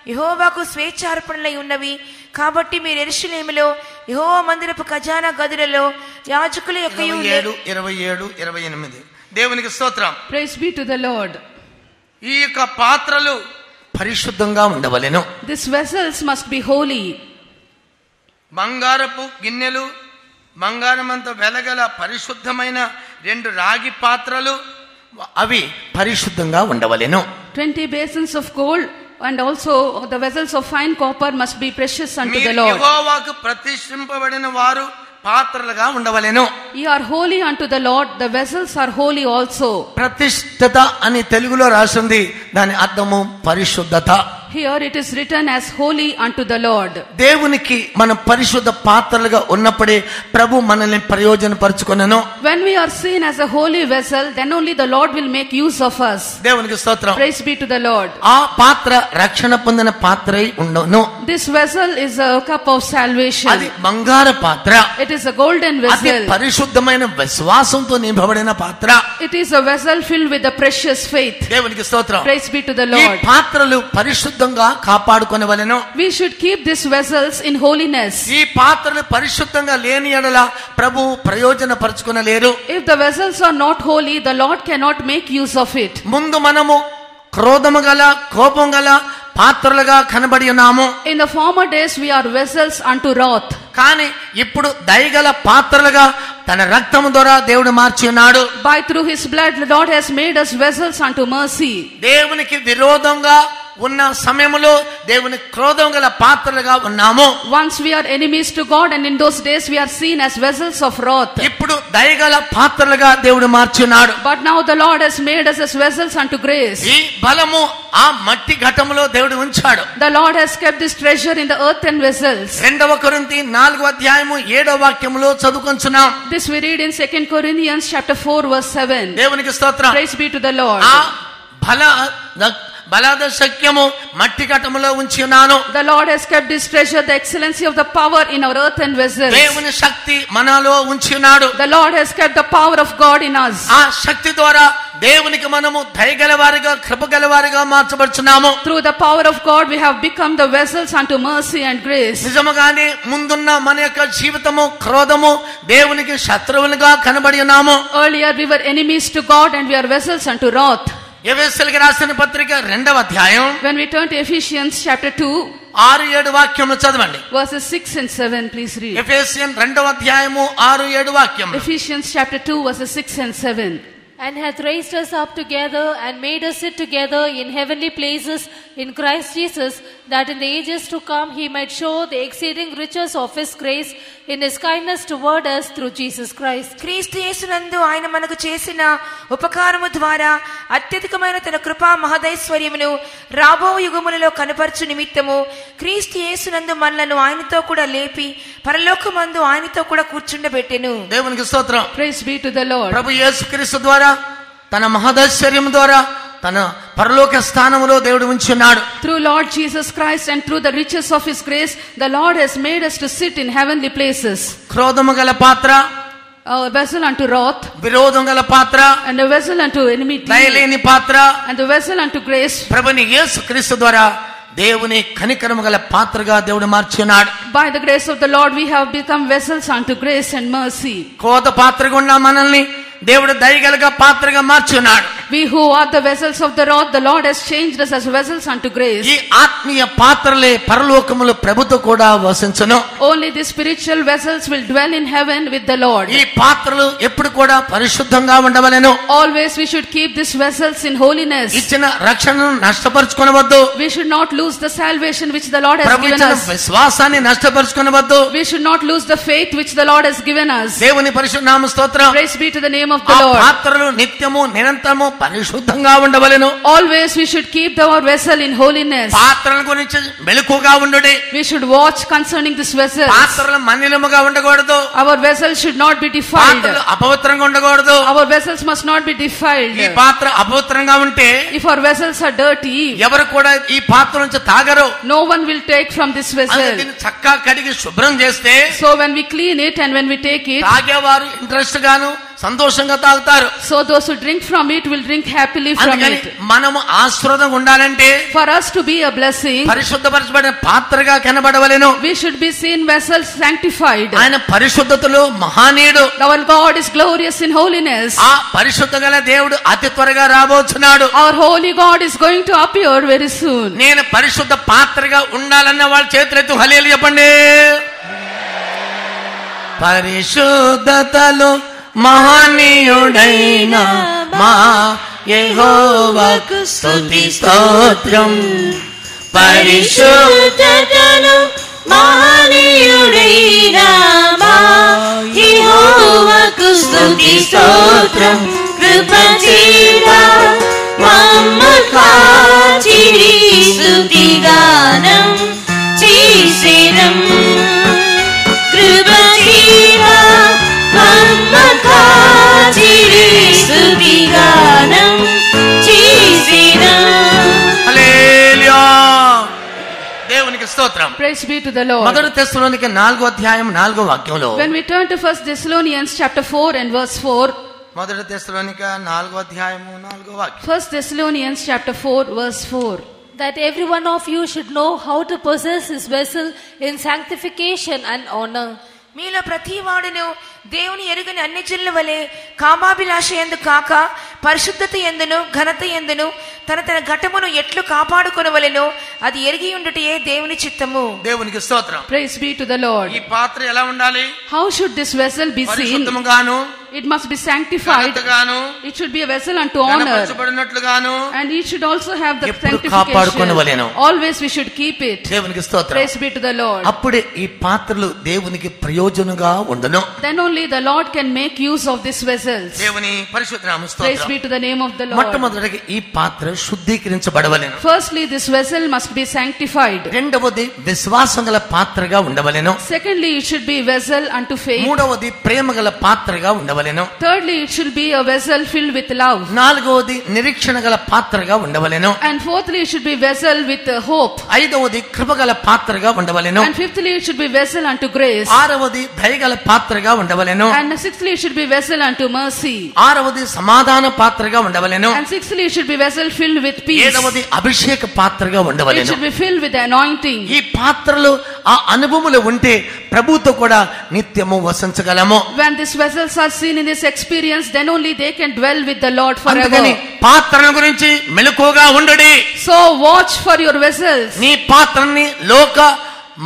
S4: యెహోవాకు స్వేచ్ఛార్పణలై ఉన్నవి. కాబట్టి మీరు యెరూషలేములో యెహోవా మందిరపు ఖజానా గదులలో యాజకుల యొక్క
S1: 27, 27, 28. దేవునికి స్తోత్రం.
S2: Praise be to the Lord.
S1: ఈ యొక్క పాత్రలు పరిశుద్ధంగా ఉండవలెను.
S2: These vessels must be holy.
S1: బంగారపు గిన్నెలు, బంగారమంత వెలగల పరిశుద్ధమైన 2 రాగి పాత్రలు, అవి పరిశుద్ధంగా ఉండవలెను.
S2: 20 basins of gold and also the vessels of fine copper must be precious unto the
S1: మీరు
S2: Lord.
S1: యెహోవాకు ప్రతిష్ఠింపబడిన వారు పాత్రలుగా ఉండవలెను.
S2: Ye are holy unto the Lord, the vessels are holy also.
S1: ప్రతిష్ఠిత అని తెలుగులో రాసింది, దాని అర్థము పరిశుద్ధత.
S2: Here it is written as holy unto the Lord.
S1: దేవునికి మనం పరిశుద్ధ పాత్రలుగా ఉన్నప్పుడే ప్రభు మనల్ని ప్రయోజనపరచుకొనెను.
S2: When we are seen as a holy vessel, then only the Lord will make use of us.
S1: దేవునికి స్తోత్రం.
S2: Praise be to the Lord.
S1: ఆ పాత్ర రక్షణ పొందిన పాత్రై ఉండను.
S2: This vessel is a cup of salvation.
S1: అది బంగారు పాత్ర.
S2: It is a golden
S1: అది
S2: vessel.
S1: పరిశుద్ధమైన విశ్వాసంతో నింపబడిన పాత్ర.
S2: It is a vessel filled with the precious faith.
S1: దేవునికి స్తోత్రం.
S2: Praise be to the
S1: ఈ
S2: Lord.
S1: పాత్రలు పరిశుద్ధంగా కాపాడుకొనవలెను.
S2: We should keep these vessels in holiness.
S1: ఈ పాత్రలు పరిశుద్ధంగా లేని యెడల ప్రభు ప్రయోజనపరచుకొనలేరు.
S2: If the vessels are not holy, the Lord cannot make use of it.
S1: ముందు మనము క్రోధము గల, కోపం గల పాత్రలుగా కనబడి ఉన్నాము.
S2: In the former days we are vessels unto wrath.
S1: కానీ ఇప్పుడు దయగల పాత్రలుగా తన రక్తము ద్వారా దేవుడు మార్చి ఉన్నాడు.
S2: By through his blood the Lord has made us vessels unto mercy.
S1: దేవునికి విరోధంగా ఉన్న సమయంలో దేవుని క్రోధం గల పాత్రలుగా ఉన్నాము.
S2: Once we are enemies to God, and in those days we are seen as vessels of wrath.
S1: ఇప్పుడు దయగల పాత్రలుగా దేవుడు మార్చున్నాడు.
S2: But now the Lord has made us as vessels unto grace.
S1: ఈ బలము ఆ మట్టి ఘటములో దేవుడు ఉంచాడు.
S2: The Lord has kept this treasure in the earthen vessels.
S1: 2 కొరింథీ 4వ అధ్యాయము 7వ వాక్యములో చదువుకొంచున్నాం.
S2: This we read in 2 Corinthians chapter 4 verse 7.
S1: దేవునికి స్తోత్రం.
S2: Praise be to the Lord.
S1: ఆ బల బలాద శక్యము మట్టి కటములో ఉంచి ఉన్నాను.
S2: The Lord has kept this treasure, the excellency of the power in our earthen vessels.
S1: దేవుని శక్తి మనలో ఉంచి ఉన్నాడు.
S2: The Lord has kept the power of God in us.
S1: ఆ శక్తి ద్వారా దేవునికి మనము దయగలవారిగా కృపగలవారిగా మార్చబడుచున్నాము.
S2: Through the power of God we have become the vessels unto mercy and grace.
S1: నిజముగానే ముందున్న మన యొక్క జీవితము క్రోధము దేవునికి శత్రువులుగా కనబడి ఉన్నాము.
S2: Earlier we were enemies to God and we are vessels unto wrath.
S1: ఎఫెసీయులకు రాసిన పత్రిక 2వ అధ్యాయం
S2: When we turn to Ephesians chapter 2
S1: 6-7 వాక్యములు చదవండి.
S2: verses 6 and 7, please read.
S1: ఎఫెసీయులు 2వ అధ్యాయము 6-7 వాక్యములు.
S2: Ephesians chapter 2 verses 6 and 7.
S3: And hath raised us up together and made us sit together in heavenly places in Christ Jesus, that in the ages to come he might show the exceeding riches of his grace in his kindness toward us through Jesus Christ.
S4: క్రీస్తు యేసునందు ఆయన మనకు చేసిన ఉపకారము ద్వారా అత్యధికమైన తన కృపా మహదైశ్వర్యమును రాబో యుగములలో కనపరచు నిమిత్తము క్రీస్తు యేసునందు మనలను ఆయనతో కూడా లేపి పరలోకమందు ఆయనతో కూడా కూర్చుండబెట్టెను.
S1: దేవునికి స్తోత్రం.
S2: Praise be to the Lord.
S1: ప్రభు యేసుక్రీస్తు ద్వారా తన మహదైశ్వర్యం ద్వారా తన పరలోక స్థానములో దేవుడు ఉంచున్నాడు.
S2: Through Lord Jesus Christ and through the riches of his grace, the Lord has made us to sit in heavenly places.
S1: క్రోధము గల పాత్ర,
S2: A vessel unto wrath,
S1: విరోధం గల పాత్ర,
S2: and a vessel unto enmity,
S1: దయలేని పాత్ర,
S2: and a vessel unto grace.
S1: ప్రభుని యేసుక్రీస్తు ద్వారా దేవుని కనికరము గల పాత్రగా దేవుడు మార్చున్నాడు.
S2: By the grace of the Lord we have become vessels unto grace and mercy.
S1: క్రోధ పాత్రగా ఉన్న మనల్ని దేవుడు దయగలగా పాత్రగా మార్చున్నాడు.
S2: We who are the vessels of the wrath, the Lord has changed us as vessels unto grace.
S1: ఈ ఆత్మీయ పాత్రలే పరలోకములో ప్రభుతో కూడా వసించును.
S2: Only the spiritual vessels will dwell in heaven with the Lord.
S1: ఈ పాత్రలు ఎప్పుడు కూడా పరిశుద్ధంగా ఉండవలెను.
S2: Always we should keep these vessels in holiness.
S1: ఇచ్చిన రక్షణను నష్టపరుచుకొనవద్దు.
S2: We should not lose the salvation which the Lord has
S1: Prabhu
S2: given
S1: ఇచ్చిన
S2: us.
S1: విశ్వాసాన్ని నష్టపరుచుకొనవద్దు.
S2: We should not lose the faith which the Lord has given us.
S1: దేవుని పరిశుద్ధ నామ స్తోత్రం.
S2: Praise be to the name of
S1: ఆ
S2: the Lord.
S1: పాత్రలు నిత్యము నిరంతరము పరిశుద్ధంగా ఉండవలెను.
S2: Always we should keep our vessel in holiness.
S1: పాత్రల గురించి మెలకుగా ఉండుడి.
S2: We should watch concerning this vessel.
S1: పాత్రలు మలినముగా ఉండకూడదు.
S2: Our vessels should not be defiled.
S1: పాత్రలు అపవిత్రంగా ఉండకూడదు.
S2: Our vessels must not be defiled.
S1: ఈ పాత్ర అపవిత్రంగా ఉంటే
S2: If our vessels are dirty,
S1: ఎవరు కూడా ఈ పాత్ర నుంచి తాగరు.
S2: no one will take from this vessel.
S1: దీన్ని చక్కగా కడిగి శుభ్రం చేస్తే
S2: So when we clean it and when we take it,
S1: తాగేవారు ఇంట్రెస్ట్ గాను సంతోషంగా తాగుతారు.
S2: so those who drink from it will drink happily from
S1: అందుకని
S2: it.
S1: మనము ఆశీర్వాదంగా ఉండాలంటే
S2: For us to be a blessing,
S1: పరిశుద్ధపరచబడిన పాత్రగా కనబడవలెను.
S2: we should be seen vessels sanctified.
S1: ఆయన పరిశుద్ధతలో మహానీయుడు.
S2: Our God is glorious in holiness.
S1: ఆ పరిశుద్ధ గల దేవుడు అతి త్వరగా రాబోతున్నాడు.
S2: Our holy God is going to appear very soon.
S1: నేను పరిశుద్ధ పాత్రగా ఉండాలన్న వాళ్ళ చేతులెత్తు హల్లెలూయా చెప్పండి. పరిశుద్ధతలో మహనీయుడైన మా యెహోవాకు స్తుతి స్తోత్రం.
S5: పరిశుద్ధతలో మహనీయుడైన మా యెహోవాకు స్తుతి స్తోత్రం. కృపచేత మమ్ము కాచిరి స్తుతిగానం చేసేదం. కృపచేత మమ్ము కాచిరి స్తుతిగానం చేసేదం.
S1: హల్లెలూయా దేవునికి స్తోత్రం.
S2: Praise be to the Lord.
S1: మొదటి తెస్సలోనిక 4వ అధ్యాయం 4వ వాక్యంలో
S2: When we turn to 1 Thessalonians chapter 4 and verse 4,
S1: మొదటి తెస్సలోనిక 4వ అధ్యాయము 4వ వాక్యం.
S2: 1 Thessalonians chapter 4 verse 4.
S3: That every one of you should know how to possess his vessel in sanctification and honor.
S4: మీలో ప్రతి వాడును దేవుని ఎరుగని అన్ని జనుల వలె కామాభిలాష యందు కాక పరిశుద్ధత యందును ఘనత యందును తన తన ఘటమును ఎట్లు కాపాడుకొనవలెనో అది ఎరిగి ఉండుటయే దేవుని చిత్తము.
S1: దేవునికి స్తోత్రం.
S2: Praise be to the Lord.
S1: ఈ పాత్ర ఎలా ఉండాలి?
S2: How should this vessel be seen?
S1: పరిశుద్ధముగాను
S2: It must be sanctified.
S1: ఘనతగాను
S2: It should be a vessel unto honor.
S1: కనపరచబడినట్లుగాను
S2: And it should also have the
S1: ఎప్పుడు
S2: sanctification.
S1: కాపాడుకొనవలెను.
S2: Always we should keep it.
S1: దేవునికి స్తోత్రం.
S2: Praise be to the Lord.
S1: అప్పుడే ఈ పాత్రలు దేవునికి ప్రయోజనంగా ఉండును.
S2: Then only only the Lord can make use of these vessels.
S1: దేవుని పరిశుద్ధ నామ
S2: Praise
S1: స్తోత్రం.
S2: be to the name of the Lord.
S1: మొట్టమొదటిగా ఈ పాత్ర శుద్ధీకరించబడవలెను.
S2: Firstly, this vessel must be sanctified.
S1: రెండవది విశ్వాసం గల పాత్రగా ఉండవలెను.
S2: Secondly, it should be vessel unto faith.
S1: మూడవది ప్రేమ గల పాత్రగా ఉండవలెను.
S2: Thirdly, it should be a vessel filled with love.
S1: నాలుగవది నిరీక్షణ గల పాత్రగా ఉండవలెను.
S2: And fourthly, it should be vessel with hope.
S1: ఐదవది కృపగల పాత్రగా ఉండవలెను.
S2: And fifthly, it should be vessel unto grace.
S1: ఆరవది దయగల పాత్రగా ఉండవలెను.
S2: And sixthly, it should be vessel unto mercy.
S1: ఆరవది సమాధాన పాత్రగా ఉండవలెను.
S2: And sixthly, it should be vessel filled with peace.
S1: ఏడవది అభిషేక పాత్రగా
S2: It
S1: ఉండవలెను.
S2: should be filled with the anointing.
S1: ఈ పాత్రలు ఆ అనుభవములు ఉంటే ప్రభుతో కూడా నిత్యము వసించగలము.
S2: When these vessels are seen in this experience, then only they can dwell with the Lord
S1: అందుకని
S2: forever.
S1: పాత్రల గురించి మెలకువగా ఉండడి.
S2: So watch for your vessels.
S1: నీ పాత్రని లోక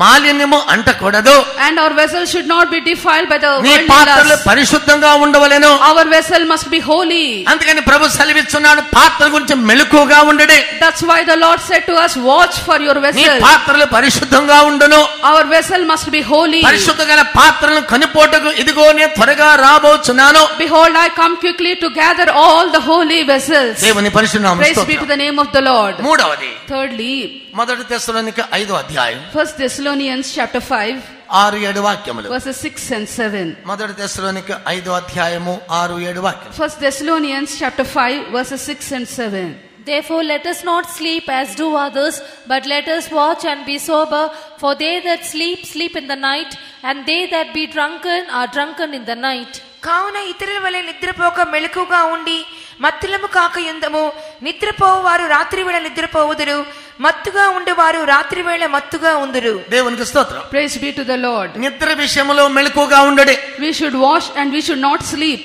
S1: మాలిన్యము అంటకూడదు.
S2: And our vessels should not be defiled by the
S1: నీ
S2: worldly
S1: పాత్రలు
S2: lust.
S1: పరిశుద్ధంగా ఉండవలెను.
S2: Our vessel must be holy.
S1: అందుకని ప్రభు సెలవిస్తున్నాడు, పాత్ర గురించి మెలకువగా ఉండడి.
S2: That's why the Lord said to us, watch for your
S1: నీ
S2: vessel.
S1: పాత్రలు పరిశుద్ధంగా ఉండును.
S2: Our vessel must be holy.
S1: పరిశుద్ధ గల పాత్రలను కనిపోటకు ఇదిగో నేను త్వరగా రాబోచున్నాను.
S2: Behold, I come quickly to gather all the holy vessels.
S1: దేవుని పరిశుద్ధ నామమున
S2: Praise be to
S1: స్తోత్రం.
S2: the name of the Lord.
S1: మూడవది
S2: Thirdly,
S1: మొదటి తెస్సలోనిక 5వ అధ్యాయం
S2: 1 Thessalonians chapter 5,
S1: 6-7 వాక్యములు.
S2: verses 6 and 7.
S1: మొదటి తెస్సలోనిక 5వ అధ్యాయము 6-7 వాక్యం.
S2: 1 Thessalonians chapter 5, verses 6 and 7.
S3: Therefore let us not sleep as do others, but let us watch and be sober. For they that sleep, sleep in the night, and they that be drunken are drunken in the night.
S4: కావున ఇతరుల వలె నిద్రపోక మెలకుగా ఉండి మత్తులము కాక యుందము. నిద్రపోవారు రాత్రి వేళ నిద్రపోవుదురు, మత్తుగా ఉండేవారు రాత్రి వేళ మత్తుగా ఉందురు.
S1: దేవునికి స్తోత్రం.
S2: Praise be to the Lord.
S1: నిద్ర విషయంలో మెలకువగా ఉండడి.
S2: We should watch and we should not sleep.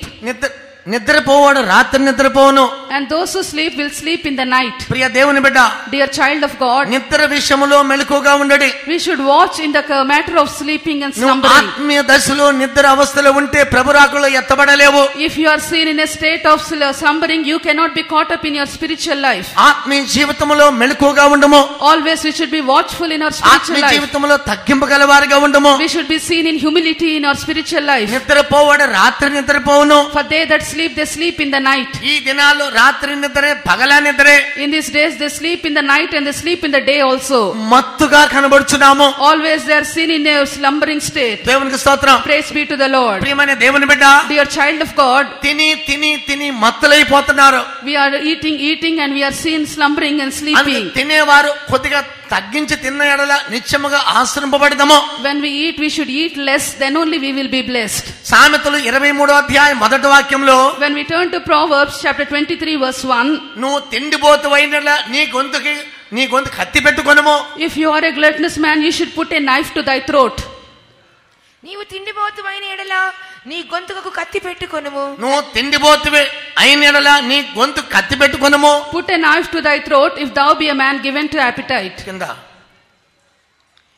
S1: నిద్రపోవాడు రాత్రి నిద్రపోవును.
S2: And those who sleep will sleep in the night.
S1: ప్రియ దేవుని బిడ్డ,
S2: Dear child of God,
S1: నిద్ర విషయంలో మెలకువగా ఉండడి.
S2: we should watch in the matter of sleeping and
S1: నువ్వు
S2: slumbering.
S1: ఆత్మీయ దశలో నిద్ర అవస్థలో ఉంటే ప్రభు రాకడలో ఎత్తబడలేవు.
S2: If you are seen in a state of slumbering, you cannot be caught up in your spiritual life.
S1: ఆత్మీయ జీవితంలో మెలకువగా ఉండము.
S2: Always we should be watchful in our spiritual
S1: ఆత్మీయ
S2: life.
S1: జీవితంలో తగ్గింపగల వారిగా ఉండము.
S2: We should be seen in humility in our spiritual life.
S1: నిద్రపోవాడు రాత్రి నిద్రపోవును.
S2: For they that sleep, they sleep in the night.
S1: ఈ దినాల్లో రాత్రి నిద్రే పగల నిద్రే.
S2: In these days, they sleep in the night and they sleep in the day also.
S1: మత్తుగా కనబడుచున్నాము.
S2: Always they are seen in a slumbering state.
S1: దేవునికి స్తోత్రం.
S2: Praise be to the Lord.
S1: ప్రియమైన దేవుని బిడ్డ,
S2: Dear child of God,
S1: తిని తిని తిని మత్తులైపోతున్నారు.
S2: we are eating and we are seen slumbering and sleeping.
S1: తినేవారు కొద్దిగా తగ్గించి తిన్న ఎడల నిత్యముగా ఆశ్రయింపబడదము.
S2: When we eat, we should eat less, then only we will be blessed.
S1: సామెతలు 23వ అధ్యాయం మొదటి వాక్యంలో,
S2: When we turn to Proverbs chapter 23 verse 1,
S1: నువ్వు తిండిపోతువైన నీ గొంతు కత్తి పెట్టుకొనుము.
S2: if you are a gluttonous man, you should put a knife to thy throat.
S4: నీవు తిండిపోతువైన ఎడల నీ గొంతుకు కత్తి పెట్టుకొనుము.
S1: నువ్వు తిండిపోతువే అయిన ఎడల నీ గొంతు కత్తి పెట్టుకొనుము.
S2: Put a knife to thy throat if thou be a man given to appetite.
S1: కింద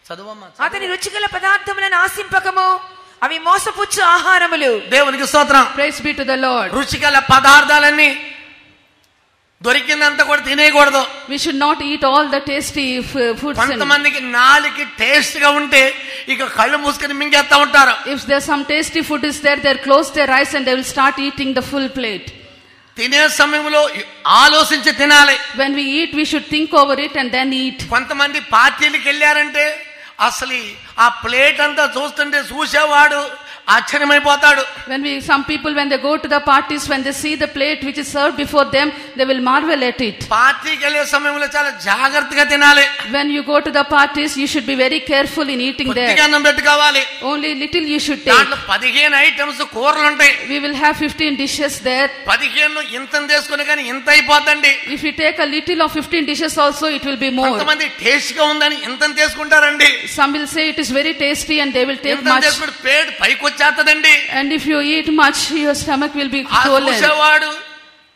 S1: చదువమ్మా.
S4: అతని రుచిగల పదార్థములను ఆశింపకము, అవి మోసపుచ్చు ఆహారములు.
S1: దేవునికి స్తోత్రం.
S2: Praise be to the Lord.
S1: రుచిగల పదార్థాలన్నీ దొరికినంత కూడా తినేయకూడదు.
S2: We should not eat all the tasty foods.
S1: కొంతమందికి నాలుగు టేస్ట్ గా ఉంటే ఇక కళ్ళు మూసుకొని మింగేస్తా ఉంటారు.
S2: If there's some tasty food is there, they'll close their eyes and they will start eating the full plate.
S1: తినే సమయంలో ఆలోచించి తినాలి.
S2: When we eat, we should think over it and then eat.
S1: కొంతమంది పార్టీలకు వెళ్ళారంటే అసలు ఆ ప్లేట్ అంతా చూస్తుంటే చూసేవాడు ఆశ్చర్యమైపోతాడు.
S2: Some people when they go to the parties, when they see the plate which is served before them, they will marvel at it.
S1: పార్టీకి వెళ్ళే సమయంలో చాలా జాగ్రత్తగా తినాలి.
S2: When you go to the parties, you should be very careful in eating there.
S1: కొద్దిగా అన్నం పెట్టుకోవాలి.
S2: Only little you should take.
S1: దాంట్లో 15 ఐటమ్స్ కూరలు ఉంటాయి.
S2: We will have 15 dishes there.
S1: 15 ఇంత తీసుకుని కానీ ఇంత అయిపోతండి.
S2: If you take a little of 15 dishes also, it will be more.
S1: కొంతమంది టేస్ట్ గా ఉందని ఇంత తీసుకుంటారండి.
S2: Some will say it is very tasty and they will take
S1: ఇంత
S2: much.
S1: తీసుకుంటే పేట్ పైకి వచ్చేస్తదండి.
S2: And if you eat much, your stomach will be swollen.
S1: చూసేవాడు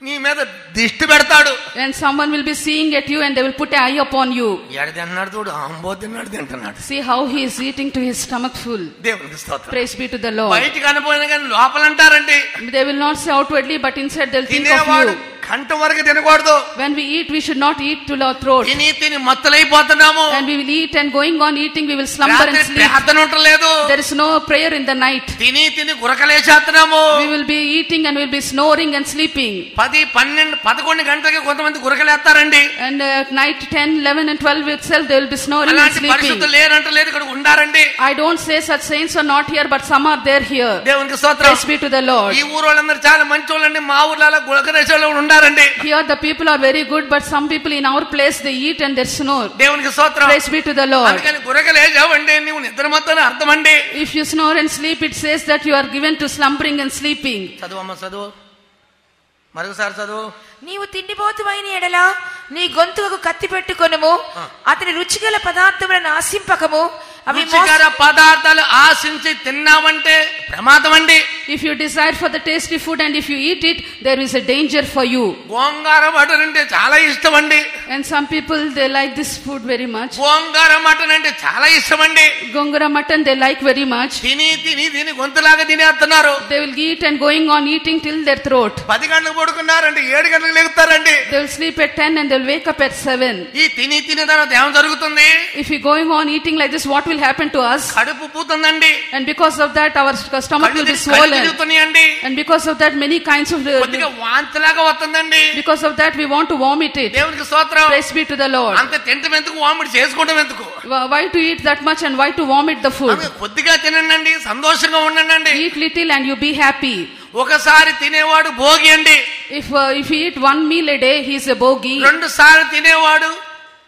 S1: నీ మీద దిష్టి పెడతాడు.
S2: And someone will be seeing at you and they will put an eye upon you.
S1: ఎడది అన్నాడు చూడు, అంబో తిన్నాడు తింటున్నాడు.
S2: See how he is eating to his stomach full.
S1: దేవునికి స్తోత్రం.
S2: Praise be to the Lord.
S1: బయటికి కనపోయినా కానీ లోపల అంటారండి.
S2: They will not say outwardly, but inside they will think of
S1: తినేవాడు
S2: you.
S1: కంఠం వరకు తినకూడదు.
S2: When we eat, we should not eat to our throat.
S1: తిని మత్తులైపోతున్నాము.
S2: And we will eat and going on eating, we will slumber and sleep.
S1: ప్రార్థన ఉండలేదు.
S2: There is no prayer in the night.
S1: తిని గురకలేసేస్తున్నాము.
S2: We will be eating and we will be snoring and sleeping.
S1: 10, 12, 11 గంటలకి కొంతమంది గురకలేస్తారండి.
S2: And at night 10, 11 and 12 itself they will be snoring and
S1: అలాంటి
S2: sleeping.
S1: పరిస్థితులు లేరంటలేదు, ఇక్కడ ఉండారండి.
S2: I don't say such saints are not here, but some are there here.
S1: దేవునికి స్తోత్రం.
S2: Praise be to the Lord.
S1: ఈ ఊరు వాళ్ళందరూ చాలా మంచి వాళ్ళండి. మా ఊర్లో గురకలేసేవాళ్ళు ఉండారండి.
S2: Here the people are very good, but some people in our place they eat and they snore.
S1: దేవునికి స్తోత్రం.
S2: Praise be to the Lord.
S1: అందుకని గురకలేసావండి నువ్వు నిద్రమత్తని అర్థమండి.
S2: If you snore and sleep, it says that you are given to slumbering and sleeping.
S1: చదువమ్మ చదువు, మరొకసారి చదువు.
S4: నీవు తిండిపోతువైన ఎడల నీ గొంతుకు కత్తి పెట్టుకొనుము, అతని రుచిగల పదార్థములను ఆశింపకము. అవి
S1: రుచికర పదార్థాలు ఆశించి తిన్నామంటే ప్రమాదం అండి.
S2: If you desire for the tasty food and if you eat it, there is a danger for you.
S1: Gongura mutton అంటే చాలా ఇష్టం అండి.
S2: And some people they like this food very much.
S1: Gongura mutton అంటే చాలా ఇష్టం అండి.
S2: Gongura mutton they like very much.
S1: తిని గొంతులాగా తినేస్తున్నారు.
S2: They will eat and going on eating till their throat.
S1: 10 గంటలకు పడుకున్నారంటే 7 గంటలకు లేగుతారండి.
S2: They will sleep at 10 and they will wake up at 7.
S1: ఈ తిని తర్వాత ఏం జరుగుతుంది?
S2: If we going on eating like this, what will happen to us?
S1: కడుపు పూతుందండి.
S2: And because of that our stomach will be swollen. And because of that many kinds of
S1: కొద్దిగా వాంతిలాగా వస్తుందండి.
S2: because of that we want to vomit it.
S1: దేవునికి స్తోత్రం.
S2: Praise be to the Lord.
S1: అంత తింటం ఎందుకు, vomit చేసుకోవడం ఎందుకు?
S2: Why to eat that much and why to vomit the food?
S1: కొద్దిగా తినండి, సంతోషంగా ఉండండి.
S2: Eat little and you be happy.
S1: ఒకసారి తినేవాడు భోగి అండి.
S2: If you eat one meal a day, he is a bogi.
S1: 2 సార్లు తినేవాడు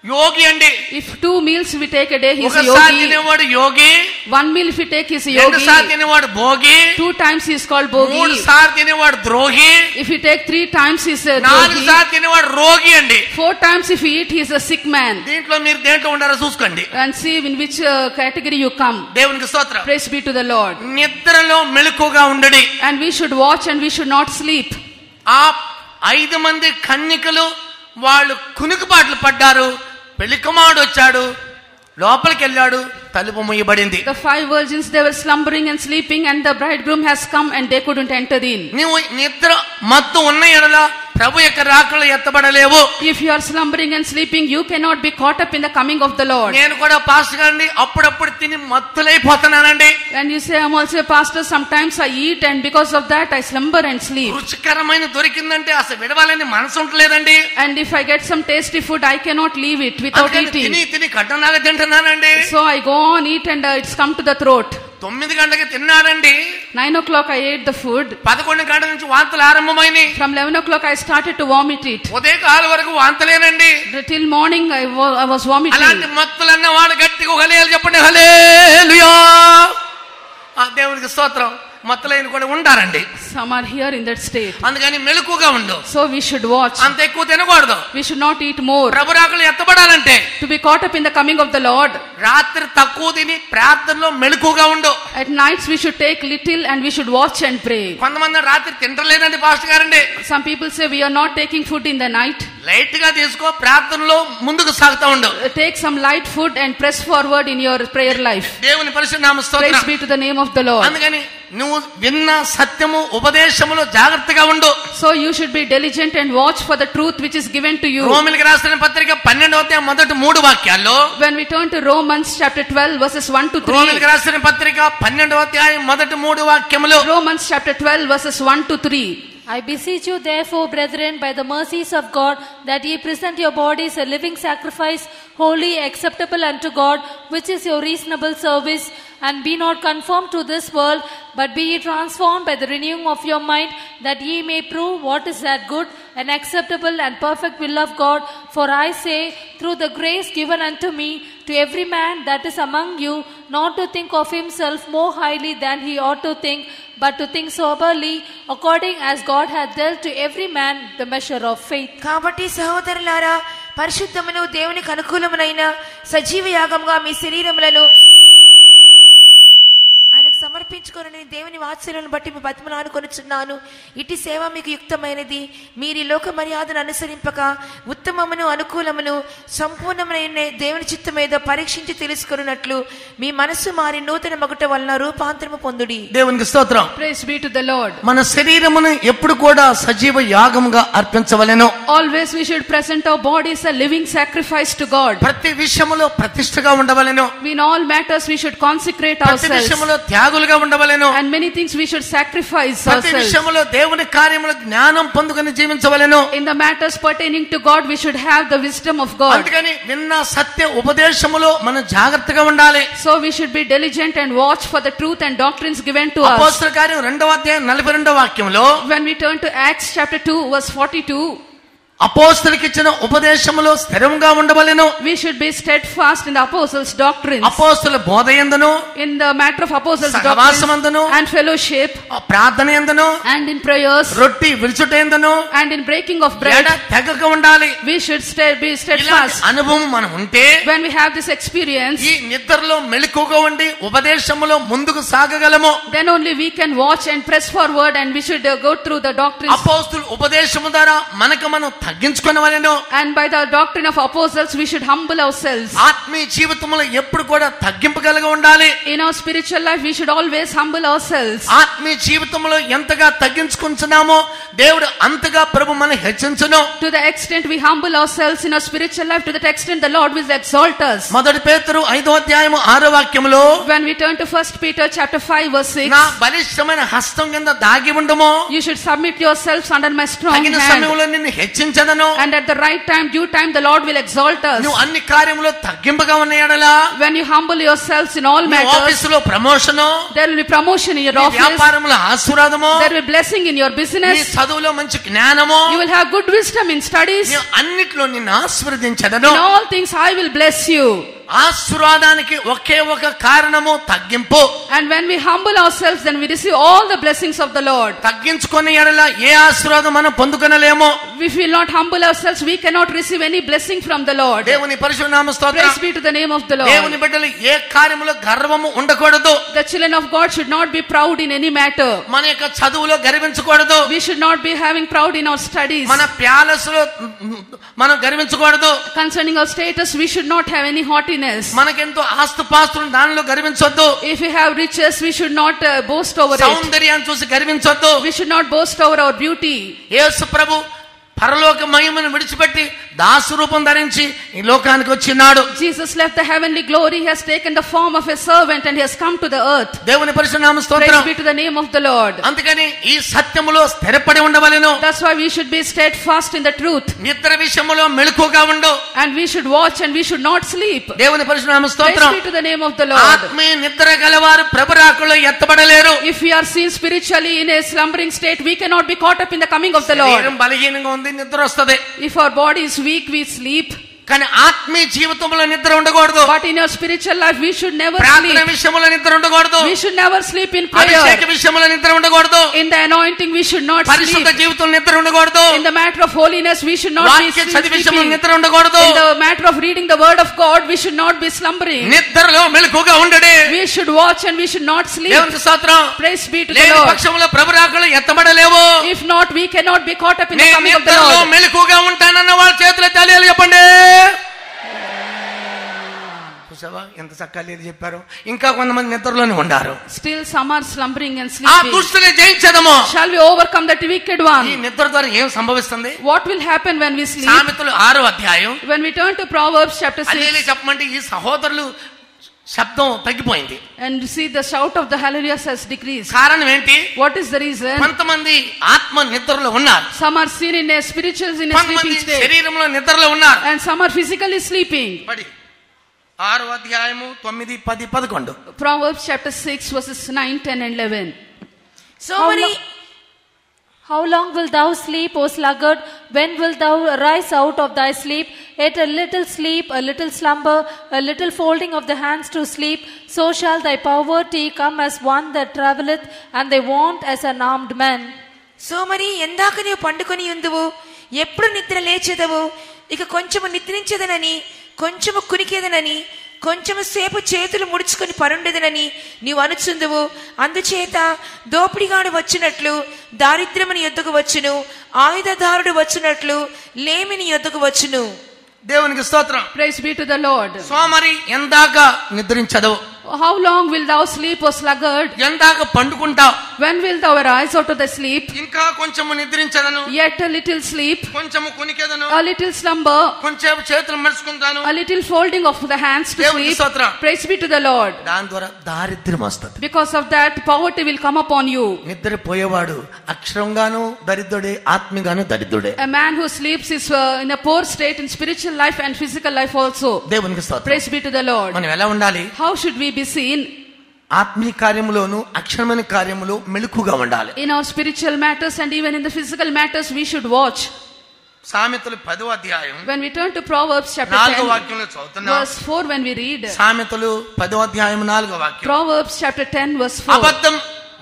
S1: యోగి అండి.
S2: If 2 meals we take a day, he is a
S1: ఒకసారి
S2: yogi.
S1: తినేవాడు యోగి.
S2: 1 meal if we take, he is a
S1: 2
S2: yogi.
S1: సార్లు తినేవాడు Bhogi.
S2: 2 times he is called bogi.
S1: 3 సార్లు తినేవాడు ద్రోహి.
S2: If you take 3 times, he is a
S1: 4
S2: drogi.
S1: సార్లు తినేవాడు రోగి అండి.
S2: 4 times if you eat, he is a sick man.
S1: దీంట్లో మీరు దేంట్లో ఉండారో చూసుకోండి.
S2: And see in which category you come.
S1: దేవునికి స్తోత్రం.
S2: Praise be to the Lord.
S1: నిద్రలో మెలకుగా ఉండండి.
S2: And we should watch and we should not sleep.
S1: ఆ 5 మంది కన్యకలు వాళ్ళు కునుకుపాట్లు పడ్డారు. పెళ్లి కుమారుడు వచ్చాడు, లోపలికి వెళ్ళాడు, తలుపు మూయబడింది.
S2: The 5 virgins they were slumbering and sleeping and the bridegroom has come and they couldn't enter in.
S1: నీవు నిద్ర మత్తు ఉన్న ఎడల ప్రభు యొక్క రాకడలో ఎత్తబడలేవు.
S2: If you are slumbering and sleeping, you cannot be caught up in the coming of the Lord.
S1: నేను కూడా pastor గారిని అప్పుడప్పుడు తిని మత్తులైపోతున్నానండి.
S2: And you say I'm also a pastor, sometimes I eat and because of that I slumber and sleep.
S1: రుచికరమైన దొరికిందంటే అసలు విడవాలని మనసు ఉంటలేదండి.
S2: And if I get some tasty food, I cannot leave it without eating.
S1: తిని కట్టనాగా తింటున్నానండి.
S2: So I go on eat and it's come to the throat.
S1: 9 గంటలకి తిన్నాడండి.
S2: 9 o'clock I ate the food.
S1: 11 గంటల నుంచి వాంతులు ఆరంభమైనాయి.
S2: From 11 o'clock I started to vomit it.
S1: ఉదయకాల వరకు వాంతలేనండి.
S2: Till morning I was vomiting.
S1: అలాంటి మత్తులన్న వాడు గట్టిగా హల్లెలూయా చెప్పండి. హల్లెలూయా. దేవునికి స్తోత్రం. మత్తులైన కూడా ఉంటారండి.
S2: Some are here in that state.
S1: అందుకని మెలకుగా ఉండు.
S2: So we should watch.
S1: అంత ఎక్కువ తినకూడదు.
S2: We should not eat more.
S1: ప్రభు రాకడలో ఎత్తబడాలంటే
S2: To be caught up in the coming of the Lord,
S1: రాత్రి తక్కువ తిని ప్రార్థనలో మెలకుగా ఉండు.
S2: at nights we should take little and we should watch and pray.
S1: కొంతమంది రాత్రి తింటలేదండి పాస్టర్ గారండి.
S2: Some people say we are not taking food in the night.
S1: Light గా తీసుకో, ప్రార్థనలో ముందుకు సాగుతా ఉండు.
S2: Take some light food and press forward in your prayer life.
S1: దేవుని పరిశుద్ధ నామ స్తోత్రం.
S2: Praise be to the name of the Lord.
S1: అందుకని నువ్వు విన్న సత్యము ఉపదేశములో జాగ్రత్తగా ఉండు.
S2: So you should be diligent and watch for the truth which is given to you.
S1: రోమీయులకు రాసిన పత్రిక 12వ అధ్యాయం మొదటి 3 వాక్యాల్లో,
S2: When we turn to Romans chapter 12 verses 1 to 3.
S1: రోమీయులకు రాసిన పత్రిక 12వ అధ్యాయం మొదటి 3 వాక్యములు,
S2: Romans chapter 12 verses 1 to 3.
S3: I beseech you therefore, brethren, by the mercies of God, that ye present your bodies a living sacrifice, holy, acceptable unto God, which is your reasonable service. And be not conformed to this world, but be ye transformed by the renewing of your mind, that ye may prove what is that good and acceptable and perfect will of God. For I say, through the grace given unto me, to every man that is among you, not to think of himself more highly than he ought to think, but to think soberly, according as God hath dealt to every man the measure of faith.
S4: కాబట్టి సహోదరులారా, పరిశుద్ధమును దేవునికి అనుకూలమునైన సజీవ యాగముగా మీ శరీరములను ఆయనకు సమర్పించుకొనుడి. సమర్పించుకోనని దేవుని వాత్సల్యను బట్టి మీ బతిమలాను కొనుచున్నాను. ఇటు సేవ మీకు యుక్తమైనది. మీరు ఈ లోక మర్యాదను అనుసరింపక ఉత్తమమును అనుకూలమును సంపూర్ణమైన దేవుని చిత్తమేదో పరీక్షించి తెలుసుకున్నట్లు మీ మనస్సు మారి నూతన మగుట వలన రూపాంతరము పొందుడి.
S1: దేవునికి స్తోత్రం.
S2: Praise be to the Lord.
S1: మన శరీరమును ఎప్పుడు కూడా సజీవ యాగముగా అర్పించవలెను.
S2: Always we should present our bodies a living sacrifice to God.
S1: ప్రతి విషయములో ప్రతిష్టగా ఉండవలెను.
S2: In all matters we should consecrate
S1: ప్రతి
S2: ourselves.
S1: విషయములో త్యాగులుగా ఉండవలెను.
S2: And many things we should sacrifice
S1: ప్రతి
S2: ourselves.
S1: విషయములో దేవుని కార్యముల జ్ఞానం పొందుకొని జీవించవలెను.
S2: In the matters pertaining to God we should have the wisdom of God.
S1: అందుకని విన్న సత్య ఉపదేశములో మనం జాగ్రత్తగా ఉండాలి.
S2: So we should be diligent and watch for the truth and doctrines given to us.
S1: అపోస్తల కార్యం 2వ అధ్యాయం 42వ వాక్యంలో
S2: When we turn to Acts chapter 2 verse 42,
S1: అపోస్తలులకు ఇచ్చిన ఉపదేశములో స్థిరంగా ఉండవలెను.
S2: we should be steadfast in the apostles' doctrines.
S1: అపోస్తల బోధయందును
S2: In the matter of apostles'
S1: సహవాసమందును
S2: doctrines and fellowship
S1: ప్రార్థన యందును
S2: and in prayers
S1: రొట్టి విరుచుటయందును
S2: and in breaking of bread,
S1: తెగక ఉండాలి.
S2: we should be
S1: ఇలాంటి
S2: steadfast.
S1: అనుభవం మనం ఉంటే
S2: When we have this experience,
S1: ఈ నిద్రలో మెలకువగా ఉండి ఉపదేశములో ముందుకు సాగగలము.
S2: then only we can watch and press forward, and we should go through the doctrines.
S1: అపోస్తుల ఉపదేశము ద్వారా మనకు మనం తగ్గించుకొనవలెను.
S2: And by the doctrine of apostles we should humble ourselves.
S1: ఆత్మీయ జీవితంలో ఎప్పుడు కూడా తగ్గింపగలిగి ఉండాలి.
S2: In our spiritual life we should always humble ourselves.
S1: ఆత్మీయ జీవితంలో ఎంతగా తగ్గించుకుంటున్నామో దేవుడు అంతగా ప్రభు మనం హెచ్చించును.
S2: To the extent we humble ourselves in our spiritual life, to that extent the Lord will exalt us.
S1: మొదటి పేతురు 5వ అధ్యాయము 6వ వాక్యములో
S2: When we turn to 1 Peter chapter 5 verse 6,
S1: నా బలిష్టమైన హస్తం కింద దాగి ఉండుము.
S2: you should submit yourselves under my strong
S1: తగిన
S2: hand,
S1: సమయంలో నిన్ను హెచ్చించదను.
S2: and at the right time, due time, the Lord will exalt us.
S1: నువ్వు అన్ని కార్యములో తగ్గింపుగా ఉన్న యెడల
S2: When you humble yourselves in all
S1: నీ
S2: matters,
S1: ఆఫీసులో promotion,
S2: there will be promotion in your
S1: నీ
S2: office,
S1: వ్యాపారములో ఆశీర్వాదము,
S2: there will be blessing in your
S1: నీ
S2: business,
S1: చదువులో మంచి జ్ఞానము,
S2: you will have good wisdom in studies.
S1: నీ అన్నిట్లో నిన్ను ఆశీర్వదించదను.
S2: In all things I will bless you.
S1: ఆశీర్వాదానికి ఒకే ఒక కారణము తగ్గింపు.
S2: And when we humble ourselves, then we receive all the blessings of the Lord.
S1: తగ్గించుకొని యెడల ఏ ఆశీర్వాదం మనం పొందుకొనలేము.
S2: If we will not humble ourselves, we cannot receive any blessing from the Lord.
S1: దేవుని పరిశుద్ధ నామ స్తోత్రం.
S2: Praise be to the name of the Lord.
S1: దేవుని బిడ్డలు ఏ కార్యములో గర్వము ఉండకూడదు.
S2: The children of God should not be proud in any matter.
S1: మన యొక్క చదువులో గర్వించకూడదు.
S2: We should not be having proud in our studies.
S1: మన ప్యాలెస్లో మనం గర్వించకూడదు.
S2: Concerning our status, we should not have any haughtiness.
S1: మనకెంతో ఆస్తుపాస్తులు దానిలో గర్వించొద్దు.
S2: If we have riches, we should not boast over it.
S1: సౌందర్యాన్ని చూసి గర్వించొద్దు.
S2: We should not boast over our beauty.
S1: యేసు ప్రభు పరలోక మహిమను విడిచిపెట్టి దాసు రూపం ధరించి ఈ లోకానికి వచ్చినాడు.
S2: Jesus left the heavenly glory, he has taken the form of a servant, and he has come to the earth.
S1: దేవుని పరిశుద్ధ నామ
S2: Praise
S1: స్తోత్రం.
S2: be to the name of the Lord.
S1: అందుకని ఈ సత్యములో స్థిరపడి ఉండవలెను.
S2: That's why we should be steadfast in the truth,
S1: నిద్ర విషయములో మెలకువగా ఉండు.
S2: and we should watch and we should not sleep.
S1: దేవుని పరిశుద్ధ నామ
S2: Praise
S1: స్తోత్రం.
S2: be to the name of the Lord.
S1: ఆత్మీయ నిద్ర గలవారు ప్రభు రాకడలో ఎత్తబడలేరు.
S2: If we are seen spiritually in a slumbering state, we cannot be caught up in the coming of the Lord.
S1: శరీరం బలహీనంగా ఉంది, నిద్ర వస్తది.
S2: If our body is weak, we sleep.
S1: కానీ ఆత్మీయ జీవితంలో నిద్ర ఉండకూడదు.
S2: But in your spiritual life, we should never
S1: ప్రార్థన
S2: sleep.
S1: విషయంలో నిద్ర ఉండకూడదు.
S2: We should never sleep in
S1: అభిషేక
S2: prayer.
S1: విషయంలో నిద్ర ఉండకూడదు.
S2: In the anointing, we should not
S1: పరిశుద్ధ
S2: sleep.
S1: జీవితంలో నిద్ర ఉండకూడదు.
S2: In the matter of holiness, we should not be
S1: వాక్య చదివి విషయంలో
S2: sleeping.
S1: నిద్ర ఉండకూడదు.
S2: In the matter of reading the word of God, we should not be slumbering.
S1: నిద్రలో మెలకువగా ఉండడే.
S2: We should watch and we should not sleep.
S1: దేవునికి స్తోత్రం.
S2: Praise be to the
S1: లేని
S2: Lord.
S1: పక్షంలో ప్రభు రాకడలో ఎత్తబడలేవు.
S2: If not, we cannot be caught up in the
S1: నేను
S2: coming of the
S1: నిద్రలో
S2: Lord.
S1: మెలకువగా ఉంటానన్న వాళ్ళ చేతులు తెలియాలి చెప్పండి. చూసావా ఎంత చక్కగా చెప్పారు. ఇంకా కొంతమంది నిద్రలోనే ఉండారు.
S2: Still some are slumbering and
S1: ఆ
S2: sleeping.
S1: దుష్టుని జయించదము.
S2: Shall we overcome that wicked
S1: ఈ
S2: one?
S1: నిద్ర ద్వారా ఏం సంభవిస్తుంది?
S2: What will happen when we sleep?
S1: సామెతలు 6వ అధ్యాయం
S2: When we turn to Proverbs chapter 6
S1: alleluia చెప్పమంటే ఈ సహోదరులు శబ్దం తగ్గిపోయింది.
S2: and see the shout of the hallelujahs has decreased.
S1: కారణం ఏంటి?
S2: What is the reason?
S1: కొంతమంది ఆత్మ నిద్రలో ఉన్నారు.
S2: Some are seen in a spiritual, in a
S1: కొంతమంది
S2: sleeping state,
S1: శరీరంలో నిద్రలో ఉన్నారు.
S2: and some are physically sleeping.
S1: పడి 6వ అధ్యాయము 9, 10, 11.
S2: Proverbs chapter 6 verses 9, 10 and 11.
S4: So many.
S3: How long wilt thou sleep, O sluggard? When wilt thou arise out of thy sleep? Yet a little sleep, a little slumber, a little folding of the hands to sleep, so shall thy poverty come as one that travelleth, and thy want as an armed man.
S4: సోమరి ఎందాక నీవు పండుకొని ఉందువు, ఎప్పుడు నిద్ర లేచెదవు? ఇక కొంచెము నిద్రించదనని, కొంచెము కునికేదనని, కొంచెము సేపు చేతులు ముడుచుకొని పరుండెదనని నీవు అనుచుందువు. అందుచేత దోపిడిగాడు వచ్చినట్లు దారిద్ర్యముని యొద్దకు వచ్చును, ఆయుధదారుడు వచ్చినట్లు లేమిని యొద్దకు వచ్చును.
S1: దేవునికి స్తోత్రం.
S2: Praise be to the Lord.
S1: సోమరి ఎందాక నిద్రించదు?
S2: How long will thou sleep, O sluggard?
S1: ఎందాక పండుకుంటావు?
S2: When will thou arise out of the sleep?
S1: ఇంకా కొంచెము నిద్రించదను,
S2: Yet a little sleep,
S1: కొంచెము కునికెదను,
S2: a little slumber,
S1: కొంచెం చేతులు మడుచుకుంటాను.
S2: a little folding of the hands to
S1: దేవునికి
S2: sleep.
S1: స్తోత్రం.
S2: Praise be to the Lord.
S1: దాని ద్వారా దారిద్ర్యం వస్తుంది.
S2: Because of that, poverty will come upon you.
S1: నిద్రపోయేవాడు అక్షరంగాను దరిద్రుడే, ఆత్మీయంగాను దరిద్రుడే.
S2: A man who sleeps is in a poor state in spiritual life and physical life also.
S1: దేవునికి స్తోత్రం.
S2: Praise be to the Lord.
S1: మనం ఎలా ఉండాలి?
S2: How should we be seen?
S1: ఆత్మీయ కార్యములోను అక్షరమైన కార్యములో మెలకుగా ఉండాలి.
S2: In our spiritual matters and even in the physical matters, we should watch.
S1: సామెతలు 10వ అధ్యాయం
S2: When we turn to Proverbs chapter
S1: 4వ
S2: 10,
S1: వాక్యంలో చదువుతున్నాం.
S2: verse 4, when we read
S1: సామెతలు 10వ అధ్యాయం 4వ వాక్యం.
S2: Proverbs chapter 10, verse 4.
S1: అబద్ధం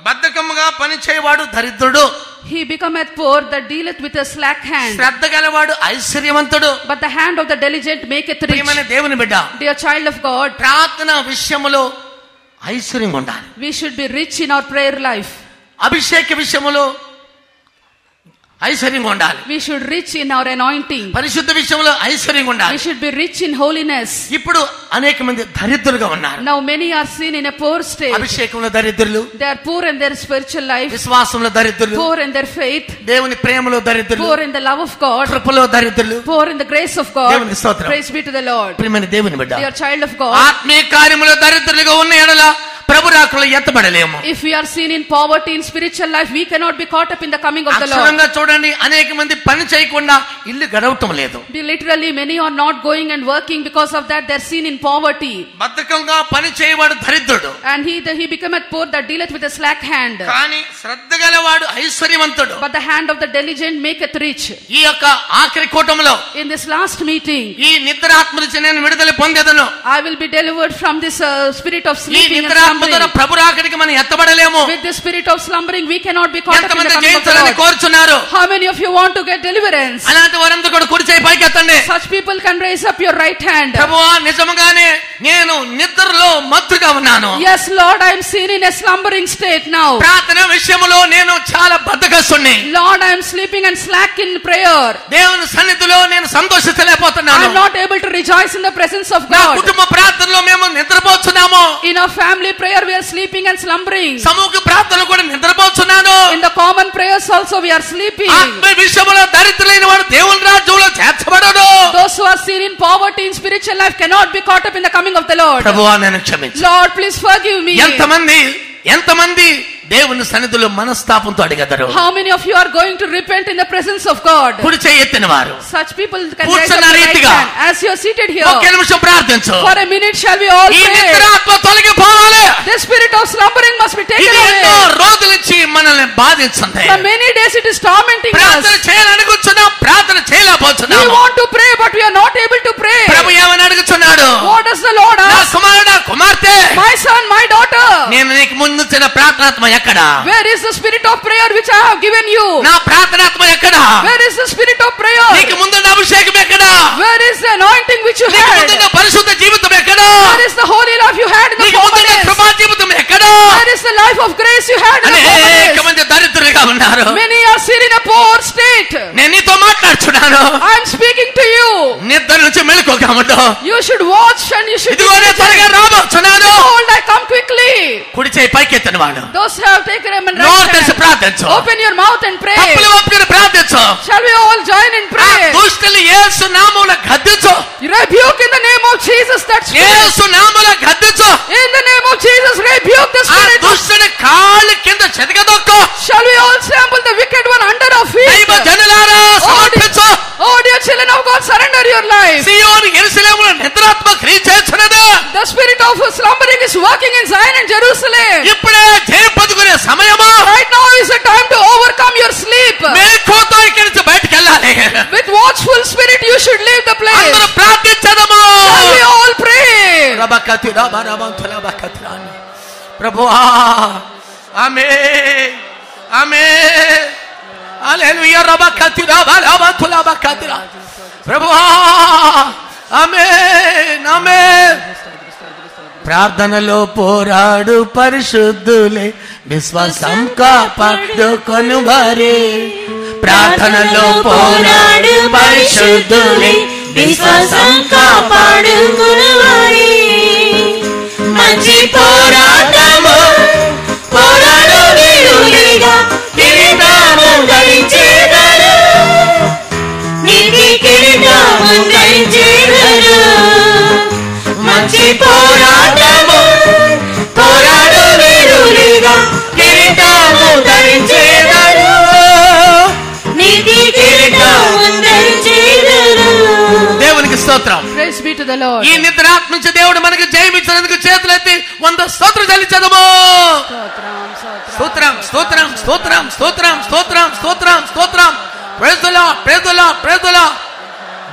S1: బద్ధకముగా పని చేయవాడు దరిద్రుడు,
S2: He becometh poor that dealeth with a slack hand,
S1: శ్రద్ధ గలవాడు ఐశ్వర్యవంతుడు.
S2: but the hand of the diligent maketh rich.
S1: ప్రియమైన దేవుని బిడ్డ,
S2: Dear child of God,
S1: ప్రార్థన విషయములో ఐశ్వర్యం ఉండాలి.
S2: we should be rich in our prayer life.
S1: అభిషేక విషయములో ఐశ్వర్యంగా ఉండాలి.
S2: We should rich in our anointing.
S1: పరిశుద్ధ విషయంలో ఐశ్వర్యంగా
S2: We
S1: ఉండాలి.
S2: should be rich in holiness.
S1: ఇప్పుడు అనేక మంది దరిద్రులుగా ఉన్నారు.
S2: Now many are seen in a poor state.
S1: అభిషేకంలో దరిద్రులు,
S2: They are poor in their spiritual life,
S1: విశ్వాసంలో దరిద్రులు,
S2: poor in their faith,
S1: దేవుని ప్రేమలో దరిద్రులు,
S2: poor in the love of God,
S1: కృపలో దరిద్రులు.
S2: poor in the grace of God.
S1: దేవునికి స్తోత్రం.
S2: Praise be to the Lord.
S1: ప్రియమైన దేవుని బిడ్డ,
S2: Dear child of God,
S1: ఆత్మీయ కార్యములో దరిద్రులుగా ఉన్న ఎడల ప్రభు రాకడలో ఎత్తబడలేము.
S2: if we are seen in poverty in spiritual life, we cannot be caught up in the coming of the Lord.
S1: అక్షరంగా చూడండి, అనేక మంది పని చేయకుండా ఇల్లు గడవటం లేదు.
S2: Literally, many are not going and working. Because of that, they are seen in poverty.
S1: బద్ధకంగా పని చేయవాడు దరిద్రుడు,
S2: And he becometh poor that dealeth with a slack hand.
S1: కానీ శ్రద్ధ గలవాడు ఐశ్వర్యవంతుడు.
S2: But the hand of the diligent maketh rich.
S1: ఈ యొక్క ఆఖరి కూటములో
S2: In this last meeting,
S1: ఈ నిద్రాత్మ నుంచి నేను విడుదల పొందేదను.
S2: I will be delivered from this spirit of
S1: ఈ
S2: sleeping and
S1: నిద్రాత్మ ద్వారా
S2: slumbering.
S1: ప్రభు రాకడికి మనం ఎత్తబడలేము.
S2: With the spirit of slumbering, we cannot be caught up in the
S1: ఎంతమంది
S2: coming of the
S1: జయించాలని
S2: Lord.
S1: కోరుచున్నారు?
S2: How many of you want to get deliverance?
S1: అలాంటి వారంతా కూడా కుడి చేయి పైకి ఎత్తండి.
S2: Such people can raise up your right hand.
S1: ప్రభువా, నిజముగానే నేను నిద్రలో మత్తుగా ఉన్నాను.
S2: Yes, Lord, I am seen in a slumbering state now.
S1: ప్రార్థన విషయంలో నేను చాలా బద్ధకస్తుణ్ణి.
S2: Lord, I am sleeping and slack in prayer.
S1: దేవుని సన్నిధిలో నేను
S2: I
S1: సంతోషించలేకపోతున్నాను.
S2: am not able to rejoice in the presence of
S1: నా
S2: God.
S1: కుటుంబ ప్రార్థనలో మేము నిద్రపోతున్నాము.
S2: In our family prayer, we are sleeping and slumbering.
S1: సమూహ ప్రార్థనలో కూడా నిద్రపోతున్నాను.
S2: In the common prayers also, we are sleeping.
S1: ఆత్మ విషయంలో దరిద్రులైన వాడు దేవుని రాజ్యంలో చేర్చబడడు.
S2: Those who are seen in poverty in spiritual life cannot be caught up in the coming of the Lord.
S1: ప్రభువా, నేను క్షమించు.
S2: Lord, please forgive me.
S1: ఎంతమంది దేవుని సన్నిధిలో మనస్తాపంతో అడిగెదరు?
S2: How many of you are going to repent in the presence of God?
S1: కుడి చేయి ఎత్తిన వారు
S2: Such people can raise up
S1: కూర్చున్న
S2: the right
S1: రీతిగా
S2: hand. As you are seated here,
S1: ఒక్క నిమిషం ప్రార్థించు.
S2: for a minute shall we all
S1: ఈ
S2: pray.
S1: నిద్రాత్మ తొలగిపోవాలి.
S2: The spirit of slumbering must be taken
S1: ఇది ఎన్నో
S2: away.
S1: రోజుల నుంచి మనల్ని బాధించింది.
S2: For many days it is tormenting
S1: ప్రార్థన
S2: us.
S1: చేయాలనుకుంటున్నాం, ప్రార్థన
S2: We
S1: చేయలేకపోతున్నాము.
S2: want to pray, but we are not able to pray.
S1: ప్రభు ఏమని అడుగుతున్నాడు?
S2: What does the Lord
S1: నా
S2: ask?
S1: కుమారుడా, కుమార్తె,
S2: My son, my daughter,
S1: నేను నీకు ముందు ఇచ్చిన ప్రార్థనాత్మ ఎక్కడ?
S2: where is the spirit of prayer which I have given you?
S1: నా ప్రార్థనాత్మ ఎక్కడ?
S2: Where is the spirit of prayer?
S1: నీకు ముందున్న అభిషేకం ఎక్కడ?
S2: Where is the anointing which you
S1: నీకు
S2: had?
S1: ముందున్న పరిశుద్ధ జీవితం ఎక్కడ?
S2: Where is the holy life you had in the
S1: నీకు
S2: former
S1: ముందున్న
S2: days?
S1: కృపా జీవితం ఎక్కడ?
S2: Where is the life of grace you had in the former
S1: అనేక
S2: days?
S1: మంది దరిద్రులుగా ఉన్నారు.
S2: Many are seen in a poor state.
S1: నేను నీతో మాట్లాడుతున్నాను.
S2: I am speaking to you.
S1: నిద్ర నుంచి మెలకువగా ఉండు.
S2: You should watch and you should
S1: ఇదిగో నేను త్వరగా రాబోతున్నాను.
S2: behold, I come quickly.
S1: కుడి చేయి పైకెత్తిన వాడు
S2: Those who have taken him and
S1: నోరు
S2: right
S1: తెరిచి
S2: hand,
S1: ప్రార్థించు.
S2: open your mouth and pray.
S1: తప్పులు ఒప్పుకొని ప్రార్థించు.
S2: Shall we all join in
S1: ఆ
S2: prayer?
S1: దుష్టులు యేసు నామములో గద్దించు.
S2: Rebuke in the name of Jesus that spirit.
S1: యేసు నామములో గద్దించు.
S2: In the name of Jesus, rebuke the
S1: ఆ
S2: spirit.
S1: దుష్టుని కాళ్ళు కింద చెదగదొక్కు.
S2: Shall we all trample the wicked one under our feet?
S1: దైవ జనులారా సమర్పించు.
S2: Oh dear children of God, surrender your life.
S1: సియోను యెరూషలేములో నిద్రాత్మ క్రియ చేస్తున్నది.
S2: The spirit of slumbering is working in Zion and Jerusalem.
S1: ఇప్పుడే జయం పొందుకునే సమయము.
S2: Right now is the time to overcome your sleep.
S1: మెలకువతో ఇక్కడి నుంచి బయటికి వెళ్ళాలి.
S2: With watchful spirit you should leave the place.
S1: అందరూ ప్రార్థించదము.
S2: Shall we all pray?
S1: ప్రభువా, ఆమేన్ ఆమేన్ హల్లెలూయా. రబకతిరా బలబతులా బకతిరా. ప్రభువా, ఆమేన్ ఆమేన్. ప్రార్థనలో పోరాడు పరిశుద్ధులే, విశ్వాసం కాపాడుకొను వారే. ప్రార్థనలో పోరాడు పరిశుద్ధులే,
S5: విశ్వాసం కాపాడుకున్నవారే. మంచి పోరాటము పోరాడు వీరులుగా కిరీటము ధరించెదరు, నీతి కిరీటము ధరించెదరు. మంచి పోరాటము పోరాడు వీరులుగా కిరీటము ధరించెదరు, నీతి కిరీటము ధరించెదరు.
S1: దేవునికి స్తోత్రం.
S2: Praise be to the Lord.
S1: ఈ నిద్రాత్మ నుంచి దేవుడు మనకి జయమిచ్చినందుకు చేతులెత్తి 100 స్తోత్రం చెల్లించదము. స్తోత్రం స్తోత్రం స్తోత్రం స్తోత్రం స్తోత్రం స్తోత్రం స్తోత్రం. Praise the lord, praise the lord, praise the lord.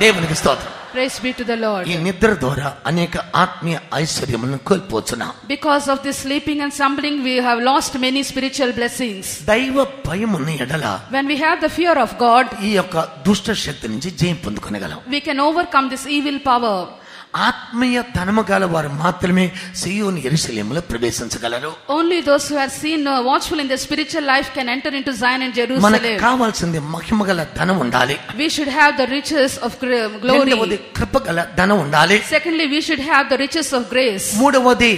S1: దేవునికి స్తోత్రం.
S2: Praise be to the Lord.
S1: ఈ నిద్ర ద్వారా అనేక ఆత్మీయ ఐశ్వర్యములను కోల్పోతున్నాం.
S2: Because of this sleeping and stumbling, we have lost many spiritual blessings.
S1: దైవ భయమున్న ఎడల
S2: When we have the fear of God,
S1: ఈ యొక్క దుష్ట శక్తి నుంచి జయం పొందుకొనగలం.
S2: we can overcome this evil power.
S1: ఆత్మీయ ధనము గల వారు మాత్రమే సీయోను యెరూషలేములో ప్రవేశించగలరు.
S2: Only those who are seen watchful in their spiritual life can enter into Zion and
S1: మనకు
S2: Jerusalem.
S1: కావాల్సింది మహిమ గల ధనం ఉండాలి.
S2: We should have the riches of
S1: రెండవది
S2: glory.
S1: కృప గల ధనం ఉండాలి.
S2: Secondly, we should have the riches of grace.
S1: మూడవది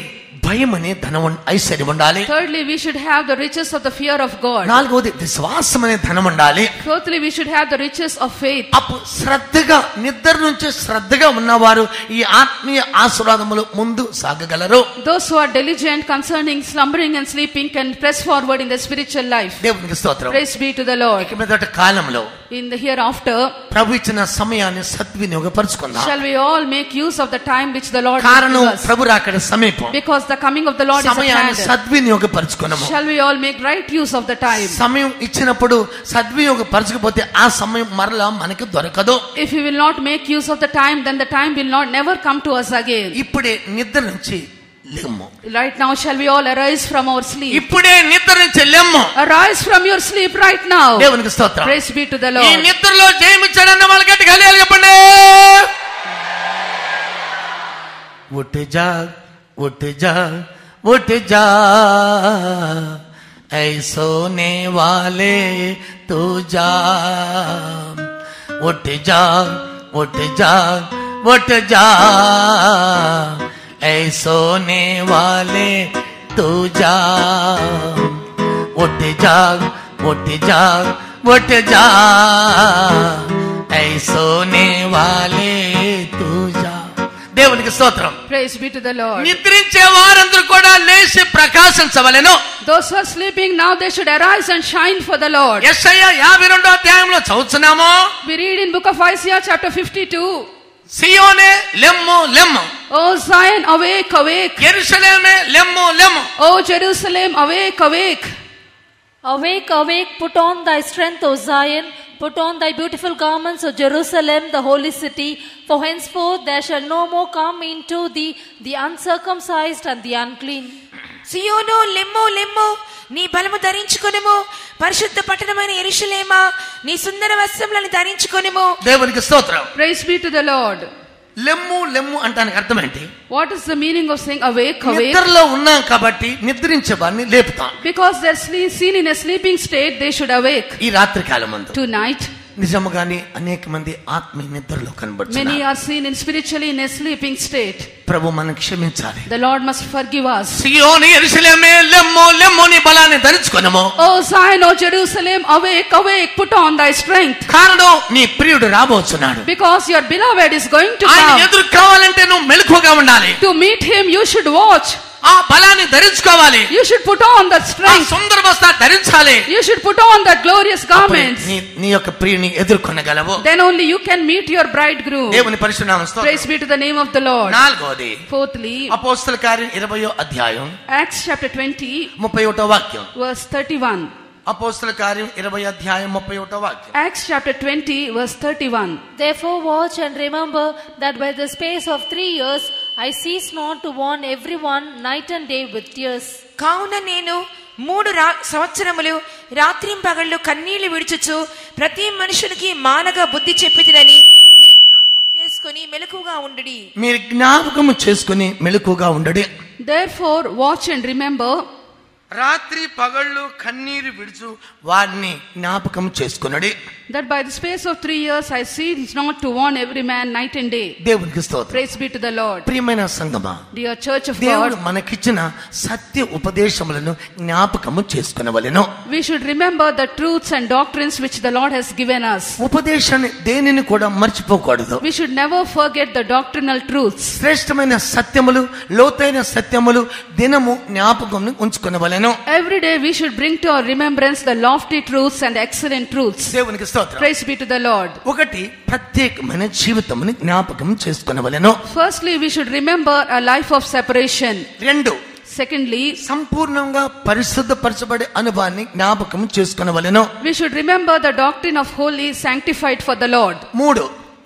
S1: భయం అనే ధనం ఐశ్వర్యం ఉండాలి.
S2: Thirdly, we should have the riches of the fear of God.
S1: నాలుగవది విశ్వాసం అనే ధనం ఉండాలి.
S2: Fourthly, we should have the riches of faith.
S1: అప్పుడు శ్రద్ధగా నిద్ర నుంచి శ్రద్ధగా ఉన్నవారు ఈ ఆత్మీయ ఆశీర్వాదములు ముందు సాగగలరు.
S2: Those who are diligent concerning slumbering and sleeping can press forward in the spiritual life.
S1: దేవునికి స్తోత్రం.
S2: Praise be to the Lord.
S1: ఇక మీదట కాలంలో
S2: In the hereafter,
S1: ప్రభు ఇచ్చిన సమయాన్ని సద్వినియోగపరుచుకుందాం.
S2: shall we all make use of the time which the Lord
S1: కారణం
S2: gives us?
S1: ప్రభు రాకడ సమీపం.
S2: Because the coming of the Lord is at
S1: సమయాన్ని
S2: hand.
S1: సద్వినియోగపరుచుకున్నాము.
S2: Shall we all make right use of the time?
S1: సమయం ఇచ్చినప్పుడు సద్వినియోగపరచకపోతే ఆ సమయం మరలా మనకి దొరకదు.
S2: If we will not make use of the time, then the time will not never come to us again.
S1: ఇప్పుడే నిద్ర నుంచి లెమ్ము.
S2: Right now, shall we all arise from our sleep?
S1: ఇప్పుడే నిద్ర నుంచి లెమ్ము.
S2: Arise from your sleep right now.
S1: దేవునికి స్తోత్రం.
S2: Praise be to the
S1: ఈ
S2: Lord.
S1: నిద్రలో జయమిచ్చాడన్న వాళ్ళకి గట్టిగా హల్లెలూయా చెప్పండి. ఉఠ్ జా ఉఠ్ జా उठ जा ऐ सोने वाले तू जा, उठ जा उठ जा उठ जा ऐ सोने वाले तू जा, उठ जा उठ जा उठ जा ऐ सोने वाले तू जा. దేవునికి స్తోత్రం.
S2: Praise be to the Lord.
S1: నిద్రించే వారందరూ కూడా లేచి ప్రకాశించవలెను.
S2: Those who are sleeping now, they should arise and shine for the Lord.
S1: యెషయా 52వ అధ్యాయంలో చదువుతున్నాము.
S2: We read in book of Isaiah chapter 52.
S1: సియోనే లెమ్ము లెమ్ము,
S2: O Zion, awake, awake.
S1: యెరూషలేమే లెమ్ము లెమ్ము.
S2: O Jerusalem, awake, awake.
S3: Awake, awake, put on thy strength, O Zion. Put on thy beautiful garments, O Jerusalem, the holy city. For henceforth there shall no more come into thee the uncircumcised and the unclean.
S4: సియోను లెమ్ము లెమ్ము, నీ బలము ధరించుకొనుము. పరిశుద్ధ పట్టణమైన యెరూషలేమా, నీ సుందర వస్త్రములను ధరించుకొనుము.
S1: దేవునికి స్తోత్రం.
S2: Praise be to the Lord.
S1: లెమ్ము లెమ్ము అంటానికి అర్థం ఏంటి?
S2: What is the meaning of saying awake, awake?
S1: నిద్రలో ఉన్నాం కాబట్టి నిద్రించే వారిని లేపుతాం.
S2: Because they're seen in a sleeping state, they should awake.
S1: ఈ రాత్రి కాలం అందు
S2: Tonight,
S1: నిజముగానే అనేక మంది ఆత్మీయ నిద్రలో
S2: many
S1: కనబడుతున్నారు.
S2: are seen in spiritually in a sleeping state.
S1: ప్రభు మనం క్షమించాలి.
S2: The Lord must forgive us.
S1: సియోను యెరూషలేమే లెమ్ము లెమ్ము, నీ బలాన్ని ధరించుకొనుము.
S2: O Zion, O Jerusalem, awake, awake, put on thy strength.
S1: కారణం నీ ప్రియుడు రాబోతున్నాడు.
S2: Because your beloved is going to
S1: ఆయన
S2: come.
S1: ఎదురు కావాలంటే నువ్వు మెలకువగా ఉండాలి.
S2: To meet him, you should watch.
S1: ఆ బలాన్ని ధరించుకోవాలి.
S2: You should put on that
S1: ఆ
S2: strength.
S1: సుందర వస్త్రాన్ని ధరించాలి.
S2: You should put on that glorious garments.
S1: నీ యొక్క ప్రియుని ఎదుర్కొనగలవు.
S2: Then only you can meet your bridegroom.
S1: దేవుని పరిశుద్ధ నామమున స్తోత్రం.
S2: Praise be to the name of the Lord.
S1: నాలుగోది
S2: Fourthly,
S1: అపోస్తల కార్యం 20వ అధ్యాయం
S2: Acts chapter 20,
S1: 31వ వాక్యం.
S2: verse 31.
S1: అపోస్తల కార్యం 20వ అధ్యాయం 31వ వాక్యం.
S2: Acts chapter 20, verse 31.
S3: Therefore watch and remember that by the space of 3 years I cease not to warn everyone night and day with tears.
S4: కావున నేను 3 సంవత్సరములు రాత్రింపగళ్ళు కన్నీళ్లు విడుచుచు ప్రతి మనుషునికి మానగా బుద్ధి చెప్పితినని మీరు జ్ఞాపకం చేసుకుని మెలకుగా ఉండుడి.
S1: మీరు జ్ఞాపకము చేసుకుని మెలకుగా ఉండడి.
S2: Therefore watch and remember.
S1: రాత్రి పగళ్ళు కన్నీరు విడుచు వారిని జ్ఞాపకం చేసుకున్నది.
S2: That by the space of 3 years I cease not to warn every man night and day.
S1: దేవునికి స్తోత్రం.
S2: Praise be to the Lord.
S1: ప్రియమైన సంగమా,
S2: Dear church of
S1: దేవుడు
S2: God,
S1: మనకిచ్చిన సత్య ఉపదేశములను జ్ఞాపకము చేసుకునవలెను.
S2: we should remember the truths and doctrines which the Lord has given us.
S1: ఉపదేశాన్ని దేనిని కూడా మర్చిపోకూడదు.
S2: We should never forget the doctrinal truths.
S1: శ్రేష్టమైన సత్యములు, లోతైన సత్యములు దినము జ్ఞాపకం ఉంచుకునవలెను.
S2: Every day we should bring to our remembrance the lofty truths and excellent truths.
S1: దేవునికి స్తోత్రం.
S2: Praise be to the Lord.
S1: ఒకటి, ప్రత్యేకమైన జీవితముని జ్ఞాపకం చేసుకునవలెను.
S2: Firstly, we should remember a life of separation.
S1: రెండు,
S2: Secondly,
S1: సంపూర్ణంగా పరిశుద్ధపరచబడే అనుభవాన్ని జ్ఞాపకం చేసుకునవలెను.
S2: we should remember the doctrine of holy, sanctified for the Lord.
S1: మూడు,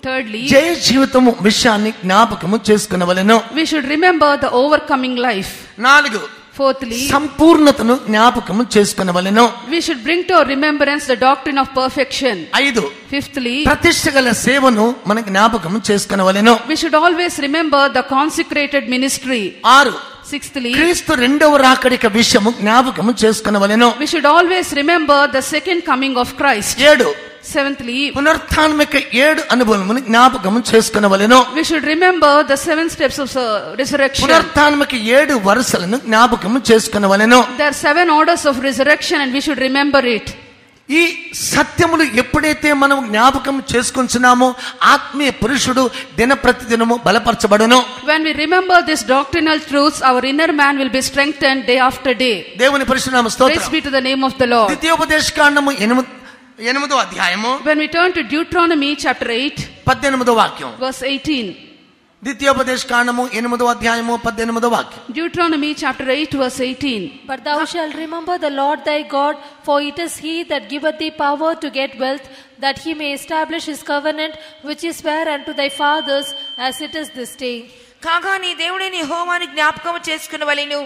S2: Thirdly,
S1: జయ జీవితము విషయాన్ని జ్ఞాపకము చేసుకునవలెను.
S2: we should remember the overcoming life.
S1: నాలుగు,
S2: Fourthly,
S1: సంపూర్ణతను జ్ఞాపకము చేసుకునవలెను.
S2: we should bring to our remembrance the doctrine of perfection.
S1: ఐదు,
S2: Fifthly,
S1: ప్రతిష్ఠ గల సేవను మన జ్ఞాపకము చేసుకునవలెను.
S2: we should always remember the consecrated ministry.
S1: ఆరు,
S2: Sixthly,
S1: క్రీస్తు రెండవ రాకడిక విషయము జ్ఞాపకము చేసుకునవలెను.
S2: we should always remember the second coming of Christ.
S1: ఏడు,
S2: Seventhly,
S1: పునరుత్థానమిక 7 అనుభవమును జ్ఞాపకము చేసుకునవలెను.
S2: we should remember the 7 steps of resurrection.
S1: పునరుత్థానమిక 7 వరుసలను జ్ఞాపకము చేసుకునవలెను.
S2: There are 7 orders of resurrection and we should remember it.
S1: ఈ సత్యములు ఎప్పుడైతే మనం జ్ఞాపకం చేసుకుంటున్నామో ఆత్మీయ పురుషుడు దినప్రతిదినము బలపరచబడును.
S2: When we remember these doctrinal truths, our inner man will be strengthened day after day.
S1: దేవుని పరిశుద్ధ నామ
S2: Praise
S1: స్తోత్రం.
S2: be to the name of the Lord.
S1: ద్వితీయోపదేశకాండము 8వ అధ్యాయము
S2: When we turn to Deuteronomy chapter 8,
S1: 18వ వాక్యం.
S2: verse 18.
S1: ద్వితీయోపదేశకాండము 8వ అధ్యాయము 18వ వాక్యం.
S2: Deuteronomy chapter 8, verse 18.
S3: But thou shalt remember the Lord thy God, for it is he that giveth thee power to get wealth, that he may establish his covenant, which he sware unto thy fathers, as it is this day.
S4: కాగా నీ దేవుడైన యెహోవాను జ్ఞాపకం చేసుకునవలెను.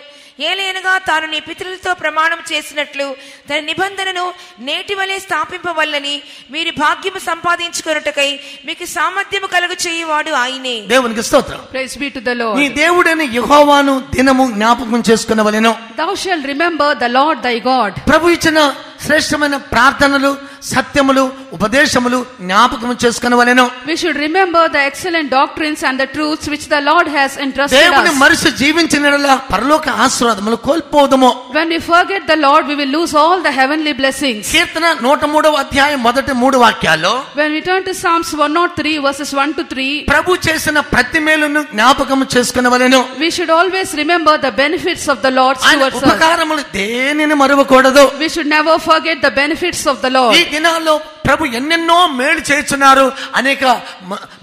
S4: ఏలయనగా తాను నీ పితరులతో ప్రమాణం చేసినట్లు తన నిబంధనను నేటి వలె స్థాపింపవల్లని మీరు భాగ్యము సంపాదించుకొనుటకై మీకు సామర్థ్యము కలుగు చేయువాడు ఆయనే.
S1: దేవునికి స్తోత్రం.
S2: Praise be to the Lord.
S1: నీ దేవుడైన యెహోవాను దినము జ్ఞాపకం చేసుకునవలెను.
S2: Thou shalt remember the Lord thy God.
S1: ప్రభు ఇచ్చిన శ్రేష్టమైన ప్రార్థనలు, సత్యములు, ఉపదేశములు జ్ఞాపకం చేసుకునవలెను.
S2: We should remember the excellent doctrines and the truths which the Lord has entrusted
S1: దేవుని
S2: us.
S1: మరిచి జీవించిన యెడల పరలోక ఆశీర్వాదములు కోల్పోదుము.
S2: When we forget the Lord, we will lose all the heavenly blessings.
S1: కీర్తన 103వ అధ్యాయం మొదటి 3 వాక్యాల్లో
S2: When we turn to Psalms 103 verses 1 to 3,
S1: ప్రభు చేసిన ప్రతి మేలును జ్ఞాపకం చేసుకునవలెను.
S2: we should always remember the benefits of the Lord
S1: ఆయన
S2: towards us.
S1: ఉపకారములు దేనిని మరువకూడదు.
S2: We should never forget the benefits of the Lord.
S1: ఈ దినాల్లో ప్రభు ఎన్నెన్నో మేలు చేస్తున్నారు, అనేక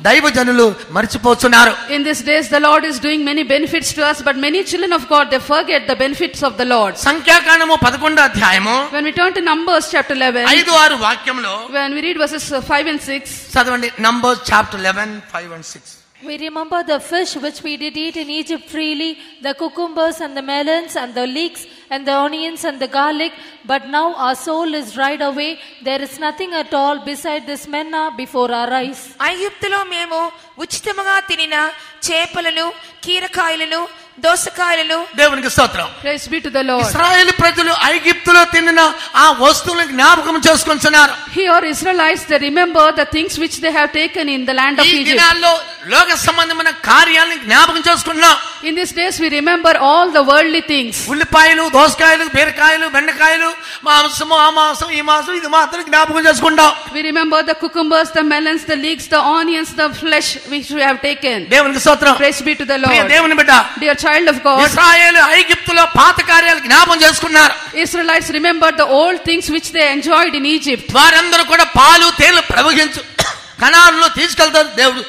S1: దైవజనులు మర్చిపోతున్నారు.
S2: In these days the Lord is doing many benefits to us, but many children of God, they forget the benefits of the Lord.
S1: సంఖ్యాకాండము 11వ అధ్యాయము
S2: When we turn to Numbers chapter 11,
S1: 5-6 వాక్యంలో
S2: when we read verses 5 and 6,
S1: చదవండి. Numbers chapter 11 5 and 6.
S3: We remember the fish which we did eat in Egypt freely, the cucumbers and the melons and the leeks and the onions and the garlic, but now our soul is dried away. There is nothing at all beside this manna before our eyes.
S4: ఐగుప్తులో మేము ఉచితముగా తినిన చేపలను, కీరకాయలను, దోసకాయలను.
S1: దేవునికి స్తోత్రం.
S2: praise be to the Lord.
S1: ఇశ్రాయేలు ప్రజలు ఐగుప్తులో తిన్న ఆ వస్తువులను జ్ఞాపకం చేసుకుంటున్నారు.
S2: Here Israelites, they remember the things which they have taken in the land of
S1: ఈ
S2: Egypt.
S1: దినాల్లో లోక సంబంధమైన కార్యాలను జ్ఞాపకం చేసుకుంటున్నాం.
S2: In these days we remember all the worldly things.
S1: ఉల్లిపాయలు, దోసకాయలు, బీరకాయలు, బెండకాయలు, మాంసము, ఆ మాంసం, ఈ మాంసం, ఇది మాత్రం జ్ఞాపకం చేసుకుంటాం.
S2: We remember the cucumbers, the melons, the leeks, the onions, the flesh which we have taken.
S1: దేవునికి స్తోత్రం.
S2: Praise be to the
S1: Priya
S2: Lord.
S1: దేవుని బిడ్డ,
S2: Dear child of God,
S1: ఇశ్రాయేలు ఐగుప్తులో పాత కార్యాలు జ్ఞాపకం చేసుకున్నారు.
S2: Israelites remembered the old things which they enjoyed in Egypt.
S1: వారందరూ కూడా పాలు తేనెలు ప్రవహించు కనానులో తీసుకెళ్తారు. దేవుడు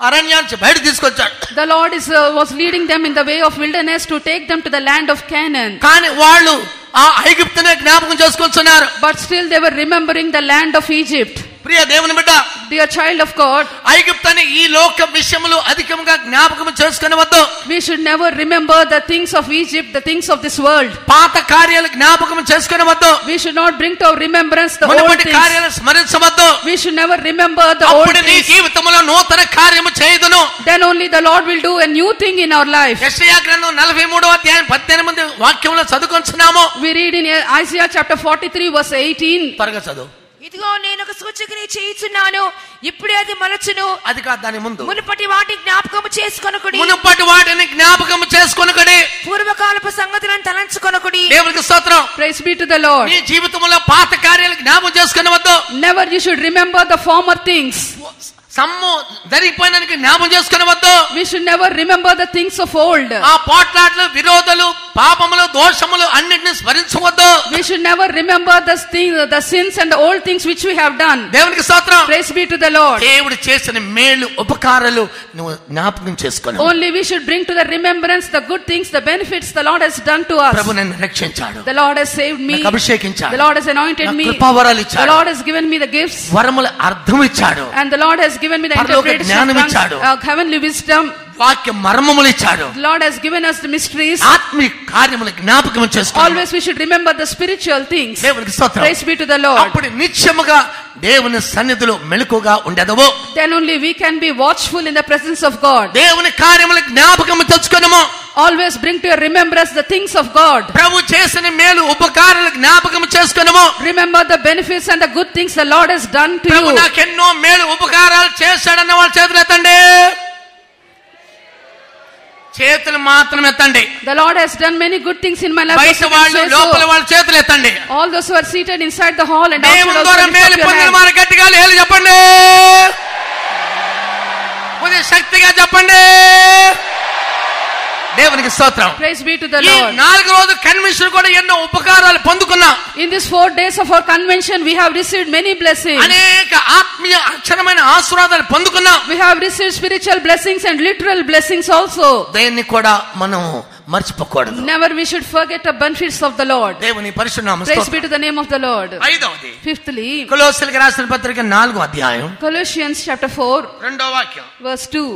S1: అరణ్యాన్ని బయట తీసుకొచ్చాడు.
S2: The Lord was leading them in the way of wilderness to take them to the land of Canaan.
S1: కానీ వాళ్ళు ఆ ఐగుప్తునే జ్ఞాపకం చేసుకుంటున్నారు.
S2: But still they were remembering the land of Egypt.
S1: ప్రియ దేవుని బిడ్డ,
S2: Dear child of God,
S1: ఐగుప్తని ఈ లోక విషయములు అధికంగా జ్ఞాపకం చేసుకొనవద్దు.
S2: we should never remember the things of Egypt, the things of this world.
S1: పాత కార్యాలు జ్ఞాపకం చేసుకొనవద్దు.
S2: We should not bring to our remembrance the old
S1: మునుపటి
S2: things.
S1: కార్యాలను స్మరించవద్దు.
S2: We should never remember the old
S1: అప్పుడు నీ
S2: things.
S1: జీవితంలో నూతన కార్యము చేయుదును.
S2: Then only the Lord will do a new thing in our life.
S1: యెషయా గ్రంథం 43వ అధ్యాయం 18 వాక్యంలో చదువుకొంచున్నాము.
S2: We read in Isaiah chapter 43 verse 18.
S1: త్వరగా చదువు.
S4: ఇదిగో నేను ఒక సూచకని చేయుచున్నాను, ఇప్పుడే అది మలచును.
S1: అది కాదు, దాని ముందు
S4: మునుపటి వాటి జ్ఞాపకము చేసుకొనకుడి,
S1: మునుపటి వాటిని జ్ఞాపకం చేసుకొనకుడి,
S4: పూర్వకాలపు సంగతులను తలంచుకొనకుడి.
S1: దేవునికి స్తోత్రం.
S2: Praise be to the Lord.
S1: నీ జీవితంలో పాత కార్యాలు జ్ఞాపకం చేసుకొనవద్దు.
S2: Never you should remember the former things.
S1: సమ్ము జరిగిపోయినానికి జ్ఞాపకం చేసుకొనవద్దు.
S2: We should never remember the things of old.
S1: ఆ పోట్లాట్లు, విరోధాలు, పాపములు, దోషములు అన్నిటిని స్మరించవద్దు.
S2: We should never remember the sins and the old things which we have done.
S1: దేవునికి స్తోత్రం.
S2: Praise be to the Lord.
S1: దేవుడు చేసిన మేలు ఉపకారాలు నువ్వు జ్ఞాపకం చేసుకోవాలి.
S2: Only we should bring to the remembrance the good things, the benefits the Lord has done to us.
S1: ప్రభు నన్ను రక్షించాడు,
S2: The Lord has saved me.
S1: నాకు అభిషేకించాడు,
S2: The Lord has anointed me.
S1: కృపావరాలు
S2: The
S1: ఇచ్చాడు,
S2: Lord has given me the gifts.
S1: వరముల అర్థం ఇచ్చాడు,
S2: And the Lord has given me the
S1: పరలోక
S2: interpretation
S1: జ్ఞానం
S2: of tongues,
S1: ఇచ్చాడు,
S2: heavenly wisdom.
S1: వాక్య మర్మములు ఇచ్చాడు.
S2: The Lord has given us the mysteries.
S1: ఆత్మీయ కార్యములు జ్ఞాపకం చేసుకోవాలి.
S2: Always we should remember the spiritual things.
S1: దేవునికి స్తోత్రం.
S2: Praise be to the Lord.
S1: అప్పుడు నిత్యముగా దేవుని సన్నిధిలో మెలకుగా ఉండెదవు.
S2: Then only we can be watchful in the presence of God.
S1: దేవుని కార్యములు జ్ఞాపకం తెచ్చుకొనుము.
S2: Always bring to your remembrance the things of God.
S1: ప్రభు చేసిన మేలు ఉపకారాలు జ్ఞాపకం చేసుకొనుము.
S2: Remember the benefits and the good things the Lord has done to
S1: Prabhu
S2: you.
S1: నాకెన్నో మేలు ఉపకారాలు చేశాడన్న వాళ్ళ చేతులు ఎత్తండి. చేతులు మాత్రం ఎత్తండి.
S2: The Lord has done many good things in my life.
S1: బయట వాళ్ళు, లోపల వాళ్ళ చేతులు ఎత్తండి.
S2: All those who are seated inside the hall and
S1: దేవుని
S2: outside
S1: ద్వారా
S2: also
S1: మేలు
S2: lift up your
S1: పొందిన
S2: hand.
S1: వారు గట్టిగా లేలు చెప్పండి. కొద్దిగా శక్తిగా చెప్పండి. దేవునికి స్తోత్రం.
S2: Praise be to the
S1: ఈ
S2: Lord.
S1: 4 రోజుల కన్వెన్షన్ కూడా ఎన్నో ఉపకారాలు పొందుకున్నాం.
S2: In these 4 days of our convention, we have received many blessings.
S1: అనేక ఆత్మీయ అక్షరమైన ఆశీర్వాదాలు పొందుకున్నాం.
S2: We have received spiritual blessings and literal blessings also.
S1: దేన్ని కూడా మనం మర్చిపోకూడదు.
S2: Never we should forget the benefits of the Lord.
S1: దేవుని పరిశుద్ధ నామమున
S2: Praise
S1: స్తోత్రం.
S2: be to the name of the Lord.
S1: ఐదవది
S2: Fifthly,
S1: కొలొస్సీయులకు రాసిన పత్రిక 4వ అధ్యాయం
S2: Colossians chapter 4,
S1: 2వ వాక్యం.
S2: verse 2.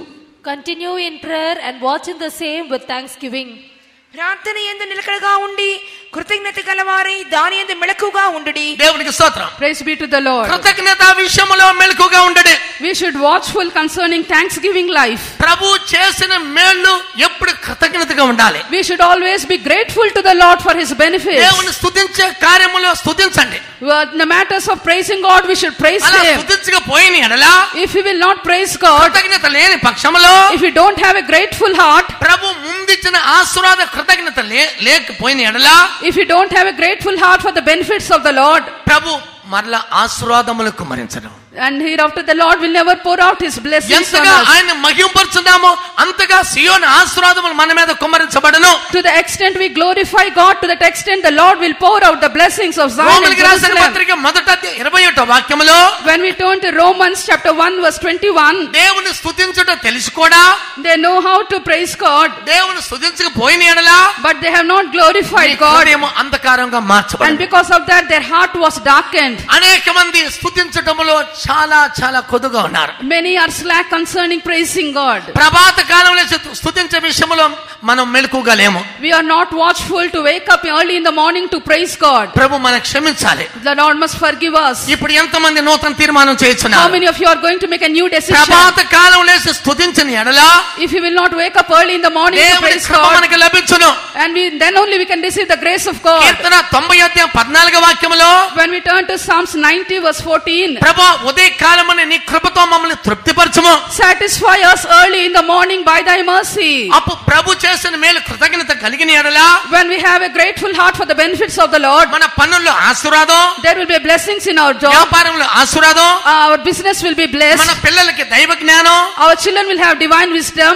S3: Continue in prayer and watch in the same with thanksgiving.
S4: ప్రార్థన యందు నిలకడగా ఉండి కృతజ్ఞత గలవారై దాని యందు మెలకుగా ఉండుడి.
S1: దేవునికి స్తోత్రం.
S2: Praise be to the Lord.
S1: కృతజ్ఞత విషయములో మెలకుగా ఉండడే.
S2: We should watchful concerning thanksgiving life.
S1: ప్రభు చేసిన మేళ్ళు ఎప్పుడు కృతజ్ఞతగా ఉండాలి.
S2: We should always be grateful to the Lord for his benefits.
S1: దేవుని స్తుతించే కార్యములో స్తుతించండి.
S2: In the matters of praising God, we should praise
S1: అలా
S2: him.
S1: స్తుతించకపోయిన ఎడల,
S2: If we will not praise God,
S1: కృతజ్ఞత లేని పక్షములో,
S2: if we don't have a grateful heart,
S1: ప్రభు ముందిచ్చిన ఆశీర్వాద కృతజ్ఞత లేకపోయిన ఎడల,
S2: if we don't have a grateful heart for the benefits of the Lord,
S1: ప్రభు మరలా ఆశీర్వాదములకు కుమ్మరించడం.
S2: and hereafter the Lord will never pour out his blessings on
S1: ఎంతగా
S2: us.
S1: ఆయన మహింపరుచున్నామో అంతగా సియోను ఆశీర్వాదములు మన మీద కుమ్మరించబడను.
S2: To the extent we glorify God, to that extent the Lord will pour out the blessings of Zion and
S1: రోమీయులకు రాసిన
S2: Jerusalem.
S1: పత్రిక 1వ వాక్యములో,
S2: When we turn to Romans chapter 1 verse 21,
S1: దేవుని స్తుతించుట తెలుసు కూడా,
S2: they know how to praise God,
S1: దేవుని స్తుతించకపోయిన ఎడల
S2: but they have not glorified God,
S1: హృదయము అంధకారంగా
S2: and
S1: మార్చబడింది.
S2: because of that their heart was darkened.
S1: అనేక మంది స్తుతించటములో చాలా కొద్దుగా ఉన్నారు.
S2: Many are slack concerning praising God.
S1: ప్రభాత కాలంలో స్తుతించే విషయంలో మనం మెలకుగా లేము.
S2: We are not watchful to wake up early in the morning to praise God.
S1: ప్రభు మనకు క్షమించాలి.
S2: The Lord must forgive us.
S1: ఇప్పుడు ఎంతమంది నూతన తీర్మానం
S2: How
S1: చేస్తున్నారు?
S2: many of you are going to make a new decision?
S1: ప్రభాత కాలంలో స్తుతించిన ఎడల
S2: If you will not wake up early in the morning to
S1: దేవుని
S2: praise
S1: కృప
S2: God,
S1: మనకు లభించును.
S2: and then only we can receive the grace of God.
S1: కీర్తన 90 అధ్యాయం 14వ వాక్యములో,
S2: When we turn to Psalms 90 verse 14,
S1: ప్రభు ఉదయ కాలమున నీ కృపతో మమ్మల్ని తృప్తిపరచుము.
S2: satisfy us early in the morning by thy mercy.
S1: అప్పుడు ప్రభు చేసిన మేలు కృతజ్ఞత కలిగిన ఎడల,
S2: When we have a grateful heart for the benefits of the Lord,
S1: మన పనుల్లో ఆశీర్వాదం,
S2: there will be blessings in our job,
S1: వ్యాపారంలో ఆశీర్వాదం,
S2: our business will be
S1: మన
S2: blessed,
S1: పిల్లలకి దైవ జ్ఞానం,
S2: our children will have divine wisdom,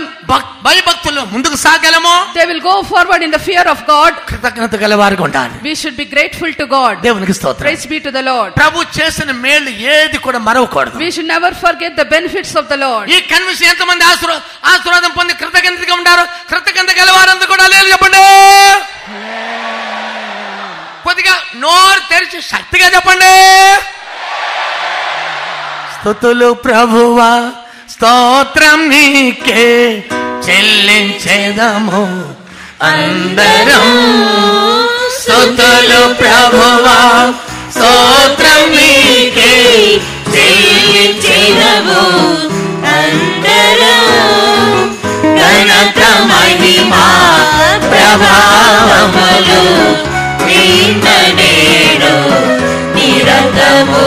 S1: భయభక్తులు ముందుకు సాగలము.
S2: they will go forward in the fear of God.
S1: కృతజ్ఞత గలవారుగా ఉండాలి.
S2: We should be grateful to God.
S1: దేవునికి స్తోత్రం.
S2: Praise be to the Lord.
S1: ప్రభు చేసిన మేలు ఏది కూడా మరవకూడదు.
S2: We should never forget the benefits of the Lord.
S1: ఈ కన్వెన్షన్ ఎంతమంది ఆశీర్వాదం పొంది కృతజ్ఞతగా ఉంటారు? కృతజ్ఞత గలవారంతా కూడా లేలు చెప్పండి. కొద్దిగా నోరు తెరిచి శక్తిగా చెప్పండి. స్తుతులు ప్రభువా, స్తోత్రం నీకే చెల్లించేదము అందరం. స్తుతులు ప్రభువా, స్తోత్రం నీకే చెల్లించేదము అందరం. ఘనత మహిమా ప్రభావములు నిన్న నేడు నిరంతరము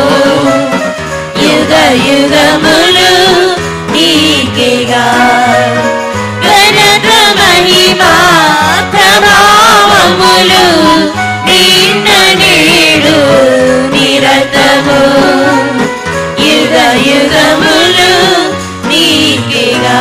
S1: యుగ యుగములు నీకేగా. ఘనత మహిమా ప్రభావములు నిన్న నేడు నిరంతరము యుగ యుగములు నీకేగా.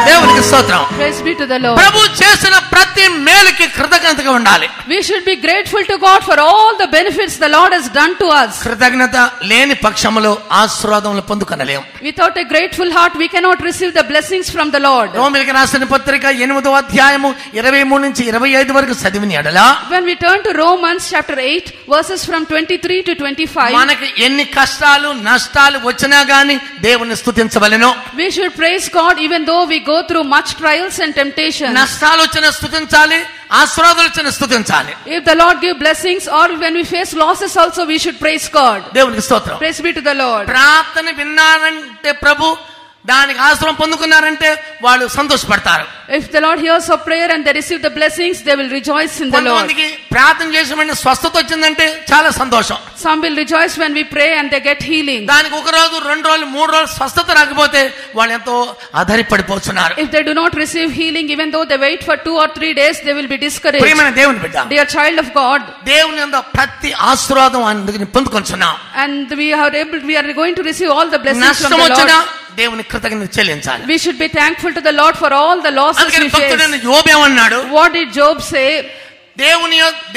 S1: దేవునికి స్తోత్రం.
S2: Praise be to the Lord.
S1: ప్రభు చేసిన ప్రతి మేలుకి కృతజ్ఞతగా ఉండాలి.
S2: We should be grateful to God for all the benefits the Lord has done to us.
S1: కృతజ్ఞత లేని పక్షములో ఆశీర్వాదములు పొందుకొనలేం.
S2: Without a grateful heart we cannot receive the blessings from the Lord.
S1: రోమీయులకు రాసిన పత్రిక 8వ అధ్యాయము 23 నుంచి 25 వరకు చదివిన ఎడల,
S2: When we turn to Romans chapter 8 verses from 23 to 25,
S1: మనకి ఎన్ని కష్టాలు నష్టాలు వచ్చినా గాని దేవుని స్తుతించవలెను.
S2: we should praise God even though we go through much trials and temptations.
S1: నష్టాలు వచ్చినా స్తుతించాలి, ఆశీర్వాదాలు వచ్చినా స్తుతించాలి.
S2: If the Lord give blessings or when we face losses also we should praise God.
S1: దేవునికి స్తోత్రం.
S2: Praise be to the Lord.
S1: ప్రార్థన విన్నారంటే ప్రభు, దానికి ఆశ్రయం పొందుకున్నారంటే వాళ్ళు సంతోషపడతారు.
S2: If the Lord hears our prayer and they receive the blessings, they will rejoice in the Lord.
S1: కొంతమందికి ప్రార్థన చేసిన వెంటనే స్వస్థత వచ్చిందంటే చాలా సంతోషం.
S2: Some will rejoice when we pray and they get healing.
S1: దానికి ఒక రోజు 2 రోజులు 3 రోజులు స్వస్థత రాకపోతే వాళ్ళు ఎంతో ఆధారపడిపోతున్నారు.
S2: If they do not receive healing, even though they wait for 2 or 3 days, they will be discouraged.
S1: ప్రియమైన దేవుని బిడ్డ,
S2: Dear child of God,
S1: దేవుని యందు ప్రతి ఆశీర్వాదం అందుకని పొందుకొంచున్నాం.
S2: and we are going to receive all the blessings from
S1: నష్టం
S2: the
S1: వచ్చినా
S2: Lord.
S1: దేవుని కృతజ్ఞత చెల్లించాలి.
S2: We should be thankful to the Lord for all the losses
S1: అందుకని
S2: we
S1: భక్తుడైన
S2: face.
S1: యోబు ఏమన్నాడు?
S2: What did Job say?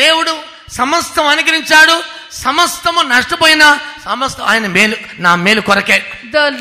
S1: దేవుడు సమస్తం అనుగ్రహించాడు, సమస్తము నష్టపోయినా సమస్తం ఆయన మేలు, నా మేలు కొరకే.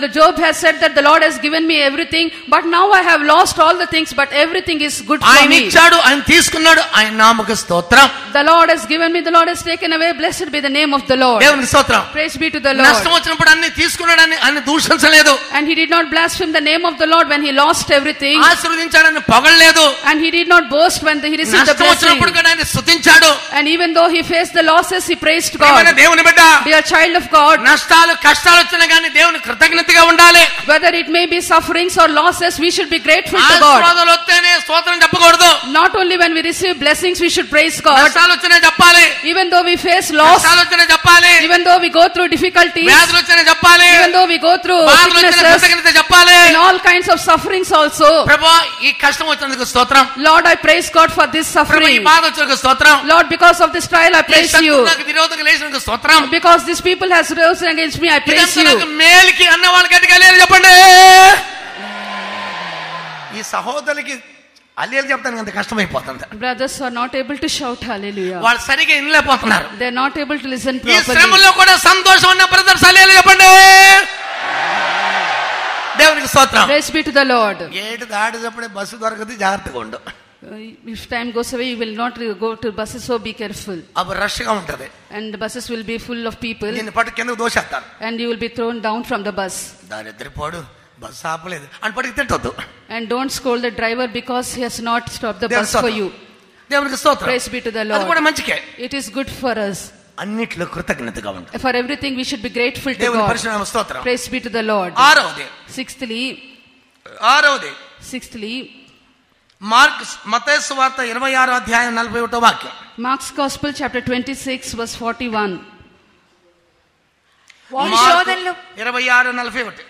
S2: The Job has said that the Lord has given me everything, but now I have lost all the things, but everything is good for
S1: ఆయన
S2: me.
S1: ఇచ్చాడు, ఆయన తీసుకున్నాడు, ఆయన నామకు స్తోత్రం.
S2: The Lord has given me, the Lord has taken away, blessed be the name of the Lord.
S1: దేవునికి స్తోత్రం.
S2: Praise be to the Lord.
S1: నష్టం వచ్చినప్పుడు అన్ని తీసుకున్నాడని ఆయన దూషించలేదు.
S2: And he did not blaspheme the name of the Lord when he lost everything.
S1: ఆశీర్వదించాడని పొగడలేదు.
S2: And he did not boast when he received the
S1: నష్టం
S2: blessing.
S1: వచ్చినప్పుడు కూడా ఆయన స్తుతించాడు.
S2: And even though he faced the losses, he praised
S1: ప్రియమైన
S2: God.
S1: దేవుని బిడ్డ,
S2: Dear child of God,
S1: నష్టాలు కష్టాలు వచ్చినా గానీ దేవుని కృతజ్ఞతగా ఉండాలి.
S2: whether it may be sufferings or losses, we should be grateful to God.
S1: ఆశీర్వాదాలు వస్తేనే స్తోత్రం చెప్పకూడదు.
S2: Not only when we receive blessings, we should praise God.
S1: నష్టాలు వచ్చినా చెప్పాలి,
S2: Even though we face loss,
S1: కష్టాలు వచ్చినా చెప్పాలి,
S2: even though we go through difficulties,
S1: వ్యాధులు వచ్చినా చెప్పాలి,
S2: even though we go through
S1: బాధలు వచ్చినా
S2: sicknesses,
S1: కృతజ్ఞత చెప్పాలి.
S2: in all kinds of sufferings also.
S1: ప్రభువా, ఈ కష్టం వచ్చినందుకు స్తోత్రం.
S2: Lord, I praise God for this
S1: ప్రభు, ఈ
S2: suffering.
S1: బాధ వచ్చినందుకు స్తోత్రం.
S2: Lord, because of this trial, I
S1: ఈ
S2: praise you.
S1: శత్రువు నాకు విరోధంగా లేచినందుకు స్తోత్రం.
S2: Because these people has risen against me, I praise
S1: ఇదంతా నాకు
S2: you.
S1: మేలుకి అన్న వాళ్ళకి గట్టిగా లేరు చెప్పండి. ఈ సహోదరులకి అల్లేలు చెప్తానికి అంత కష్టమైపోతుంది.
S2: Brothers are not able to shout hallelujah.
S1: వాళ్ళు సరిగా వినలేకపోతున్నారు.
S2: They are not able to listen
S1: ఈ
S2: properly.
S1: శ్రమలో కూడా సంతోషం ఉన్న బ్రదర్స్ అల్లేలు చెప్పండి. దేవునికి స్తోత్రం.
S2: Praise be to the Lord.
S1: ఏడు దాటేటప్పుడే బస్సు దొరకదు, జాగ్రత్తగా ఉండు.
S2: If time goes away, you will not go to buses, so be careful.
S1: అప్పుడు రష్ గా ఉంటది.
S2: And the buses will be full of people,
S1: దీన్ని పట్టు కిందకు దోషేస్తారు.
S2: and you will be thrown down from the bus.
S1: దారిద్రపోడు bus ఆపలేదు అని పట్టుకు తిట్టొద్దు.
S2: And don't scold the driver because he has not stopped the
S1: దేవుని
S2: bus for
S1: స్తోత్రం.
S2: you.
S1: దేవునికి స్తోత్రం.
S2: Praise be to the
S1: అది కూడా
S2: Lord.
S1: మంచికే.
S2: It is good for us.
S1: అన్నిట్లో కృతజ్ఞతగా ఉండాలి.
S2: For everything we should be grateful to
S1: దేవుని
S2: God.
S1: పరిశుద్ధ స్తోత్రం.
S2: Praise be to the Lord.
S1: ఆరవది
S2: Sixthly,
S1: మత్తయి సువార్త 26వ అధ్యాయం 41వ వాక్యం.
S2: Mark's Gospel chapter 26 verse 41.
S4: ఈ శోధనలు
S1: 26:41.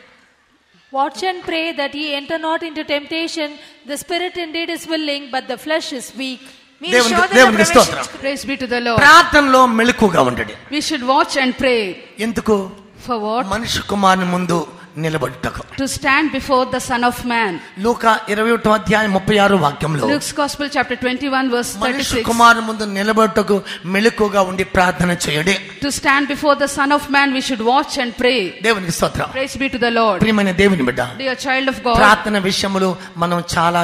S3: Watch and pray that ye enter not into temptation. The spirit indeed is willing, but the flesh is weak.
S4: మీరు
S1: దేవునికి
S4: శోధనలో
S1: స్తోత్రం.
S2: Praise be to the Lord.
S1: ప్రార్థనలో మెలకుగా ఉండండి.
S2: We should watch and pray.
S1: ఎందుకు?
S2: For what?
S1: మనిషి కుమారుని ముందు నిలబడుటకు.
S2: To stand before the Son of Man.
S1: లూకా 21వ అధ్యాయం 36వ వాక్యంలో
S2: Luke's Gospel chapter 21 verse
S1: మనిషి
S2: 36.
S1: కుమారుని ముందు నిలబడుటకు మెలకుగా ఉండి ప్రార్థన చేయండి.
S2: To stand before the Son of Man, we should watch and pray.
S1: దేవునికి స్తోత్రం.
S2: Praise be to the Lord.
S1: ప్రియమైన దేవుని బిడ్డ,
S2: Dear child of God,
S1: ప్రార్థన విషయంలో మనం చాలా